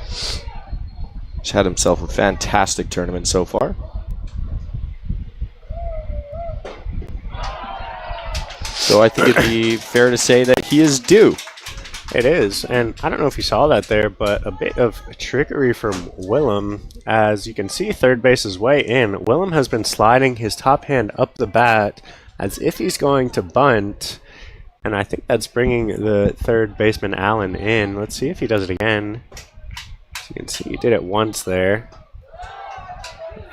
He's had himself a fantastic tournament so far. So I think it'd be fair to say that he is due. It is, and I don't know if you saw that there, but a bit of trickery from Willem. As you can see, third base is way in. Willem has been sliding his top hand up the bat as if he's going to bunt, and I think that's bringing the third baseman Allen in. Let's see if he does it again. So you can see he did it once there.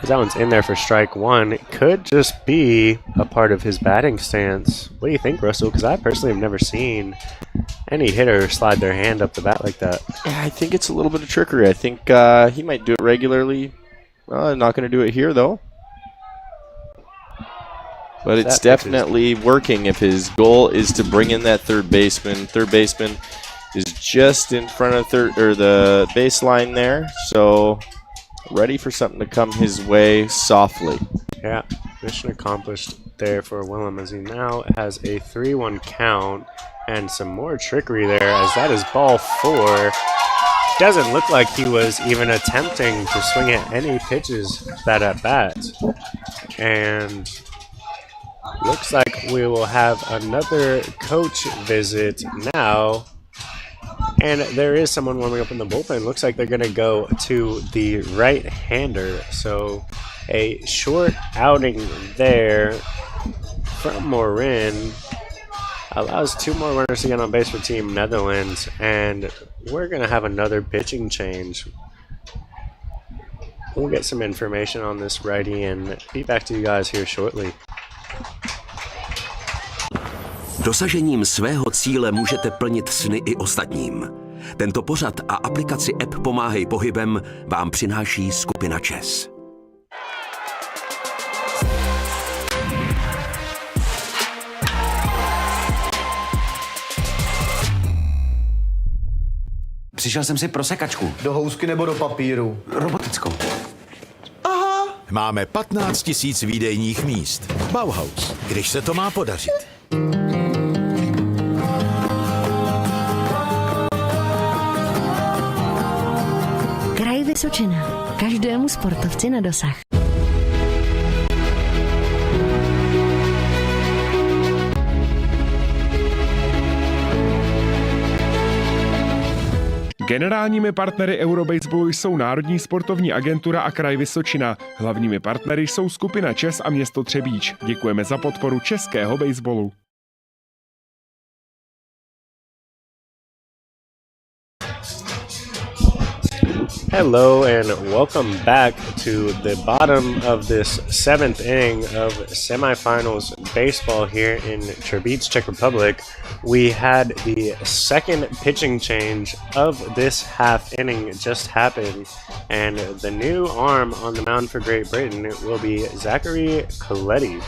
That one's in there for strike 1. It could just be a part of his batting stance. What do you think, Russell? Because I personally have never seen any hitter slide their hand up the bat like that. I think it's a little bit of trickery. I think he might do it regularly. Not going to do it here, though. But it's definitely working if his goal is to bring in that third baseman. Third baseman is just in front of the baseline there. So ready for something to come his way softly. Yeah, mission accomplished there for Willem, as he now has a 3-1 count and some more trickery there, as that is ball 4. Doesn't look like he was even attempting to swing at any pitches that at bat. And looks like we will have another coach visit now. And there is someone warming up in the bullpen. Looks like they're going to go to the right-hander. So a short outing there from Morin allows 2 more runners to get on base for Team Netherlands. And we're going to have another pitching change. We'll get some information on this righty and be back to you guys here shortly. Dosažením svého cíle můžete plnit sny i ostatním. Tento pořad a aplikaci app Pomáhej pohybem vám přináší skupina ČES. Přišel jsem si pro sekačku. Do housky nebo do papíru? Robotickou. Máme 15 000 výdejních míst. Bauhaus, když se to má podařit. Kraj Vysočina. Každému sportovci na dosah. Generálními partnery Eurobaseballu jsou Národní sportovní agentura a Kraj Vysočina. Hlavními partnery jsou skupina ČES a město Třebíč. Děkujeme za podporu českého baseballu. Hello and welcome back to the bottom of this 7th inning of semifinals baseball here in Třebíč, Czech Republic. We had the second pitching change of this half inning just happen, and the new arm on the mound for Great Britain will be Zachary Coletti.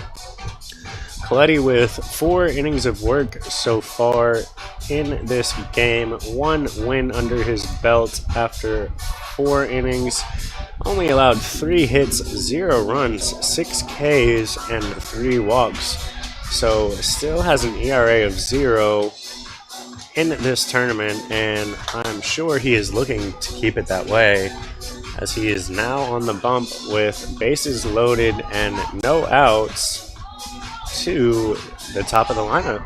Coletti with 4 innings of work so far in this game, 1 win under his belt after 4 innings, only allowed 3 hits, 0 runs, 6 Ks, and 3 walks. So still has an ERA of 0 in this tournament, and I'm sure he is looking to keep it that way, as he is now on the bump with bases loaded and no outs to the top of the lineup.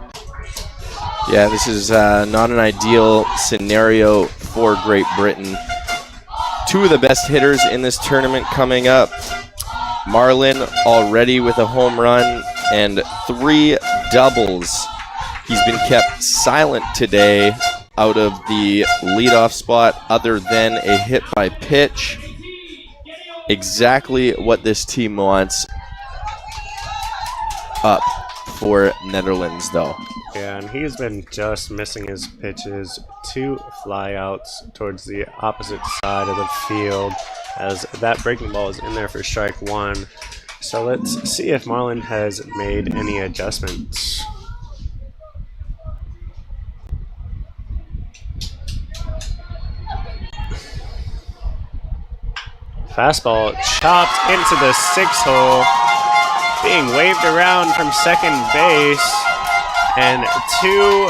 Yeah, this is not an ideal scenario for Great Britain. Two of the best hitters in this tournament coming up. Marlin already with a home run and 3 doubles. He's been kept silent today out of the leadoff spot other than a hit by pitch. Exactly what this team wants up for Netherlands, though. Yeah, and he's been just missing his pitches. 2 flyouts towards the opposite side of the field, as that breaking ball is in there for strike 1. So let's see if Marlin has made any adjustments. Fastball chopped into the 6 hole, being waved around from second base, and 2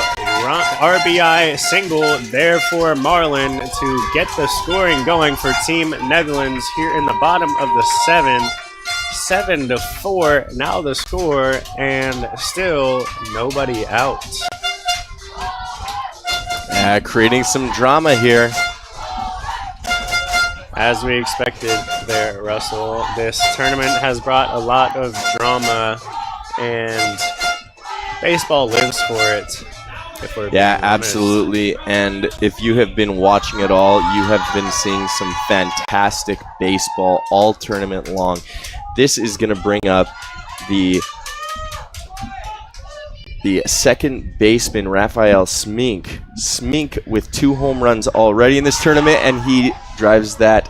RBI single there for Marlin to get the scoring going for Team Netherlands here in the bottom of the 7th. 7-4 now the score, and still nobody out. Creating some drama here. As we expected there, Russell, this tournament has brought a lot of drama, and baseball lives for it. Yeah, absolutely. And if you have been watching it all, you have been seeing some fantastic baseball all tournament long. This is going to bring up the second baseman, Raphael Smink. Smink with 2 home runs already in this tournament, and he drives that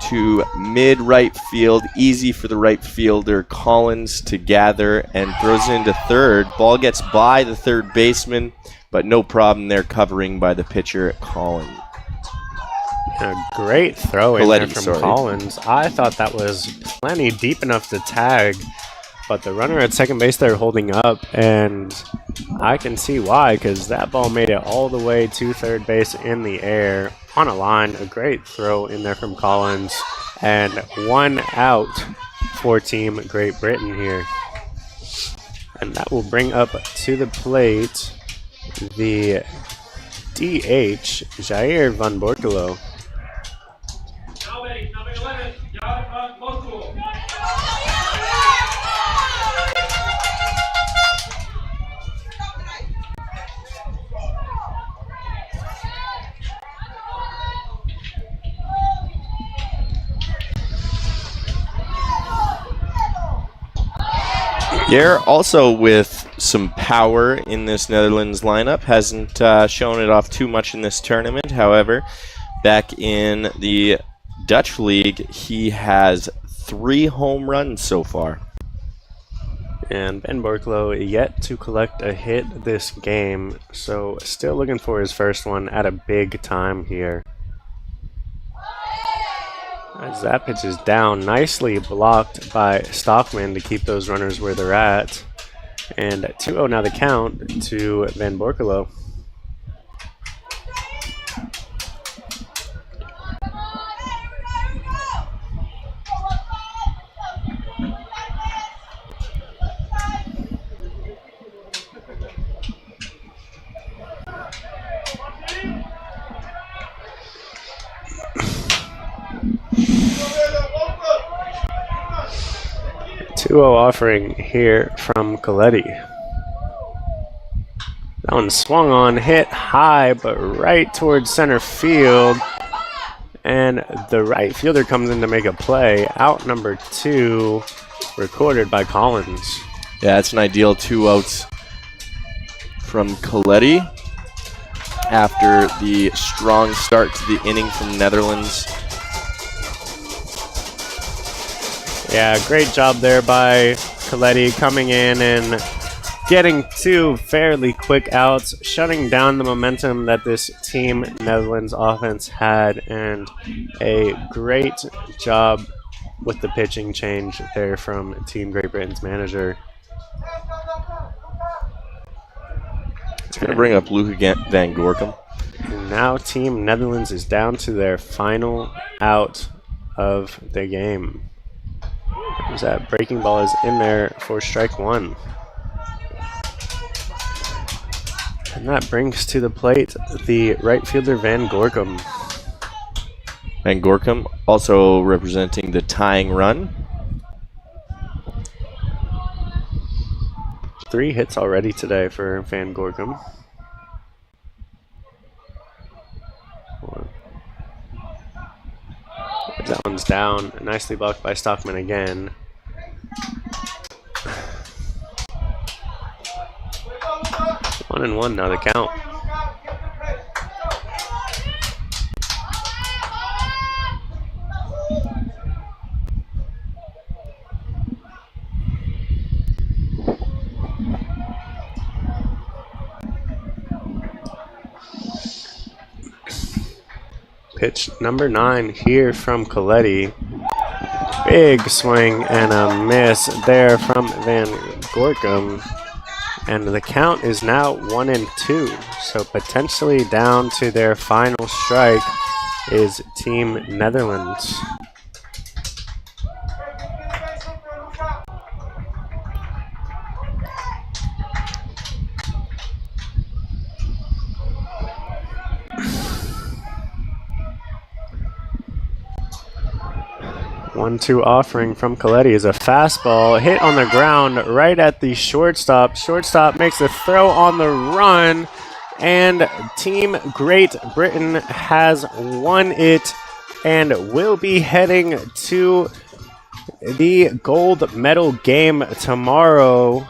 to mid-right field. Easy for the right fielder, Collins, to gather and throws it into third. Ball gets by the third baseman, but no problem there, covering by the pitcher, Collins. A great throw in there from Collins. I thought that was plenty deep enough to tag, but the runner at second base there holding up, and I can see why, because that ball made it all the way to third base in the air on a line. A great throw in there from Collins, and 1 out for Team Great Britain here. And that will bring up to the plate the DH, Jair van Borkelo. Number 11, Jan van Borkelo. Jair also with some power in this Netherlands lineup. Hasn't shown it off too much in this tournament. However, back in the Dutch League, he has 3 home runs so far. And Ben Borkelo yet to collect a hit this game, so still looking for his first one at a big time here. As that pitch is down, nicely blocked by Stockman to keep those runners where they're at. And 2-0 now the count to Van Borkelo. Offering here from Coletti. That one swung on, hit high, but right towards center field. And the right fielder comes in to make a play. Out number 2, recorded by Collins. Yeah, it's an ideal 2 outs from Coletti after the strong start to the inning from Netherlands. Yeah, great job there by Coletti coming in and getting 2 fairly quick outs, shutting down the momentum that this Team Netherlands offense had, and a great job with the pitching change there from Team Great Britain's manager. Gonna bring up Luke Van Gorkum. And now Team Netherlands is down to their final out of the game. As that breaking ball is in there for strike one. And that brings to the plate the right fielder Van Gorkum. Van Gorkum also representing the tying run. 3 hits already today for Van Gorkum. That one's down. Nicely blocked by Stockman again. One and one now the count. Pitch number 9 here from Coletti. Big swing and a miss there from Van Gorkum. And the count is now 1-2. So potentially down to their final strike is Team Netherlands. One-two offering from Coletti is a fastball hit on the ground right at the shortstop. Shortstop makes a throw on the run, and Team Great Britain has won it and will be heading to the gold medal game tomorrow.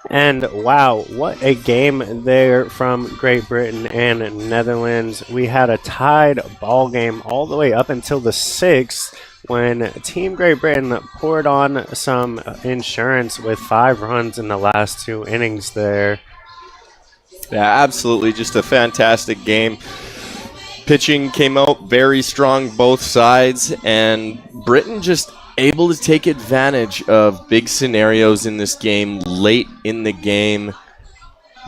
And wow, what a game there from Great Britain and Netherlands. We had a tied ball game all the way up until the 6th. When Team Great Britain poured on some insurance with 5 runs in the last 2 innings there. Yeah, absolutely. Just a fantastic game. Pitching came out very strong both sides, and Britain just able to take advantage of big scenarios in this game late in the game.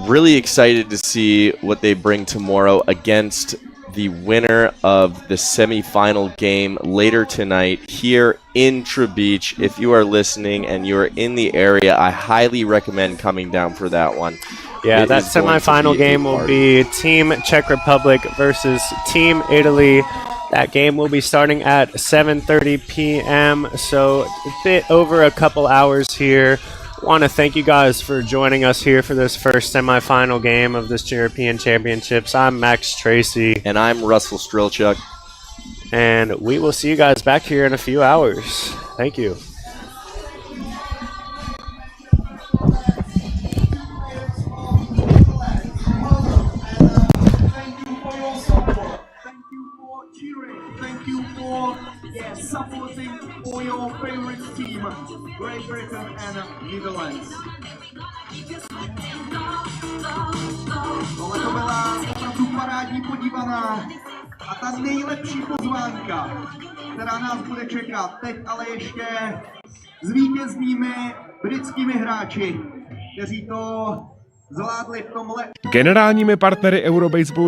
Really excited to see what they bring tomorrow against the winner of the semifinal game later tonight here in True Beach. If you are listening and you are in the area, I highly recommend coming down for that one. Yeah, that semifinal game will be Team Czech Republic versus Team Italy. That game will be starting at 7:30 p.m., so a bit over a couple hours here. Want to thank you guys for joining us here for this first semifinal game of this European Championships. I'm Max Tracy. And I'm Russell Strilchuk. And we will see you guys back here in a few hours. Thank you. Thank you for supporting all your favorite team, Great Britain and Netherlands. Tohle to byla opravdu parádní podívaná a ta nejlepší pozvánka, která nás bude čekat. Teď ale ještě s vítěznými britskými hráči, kteří to zvládli v tomhle. Generálními partnery Eurobaseballu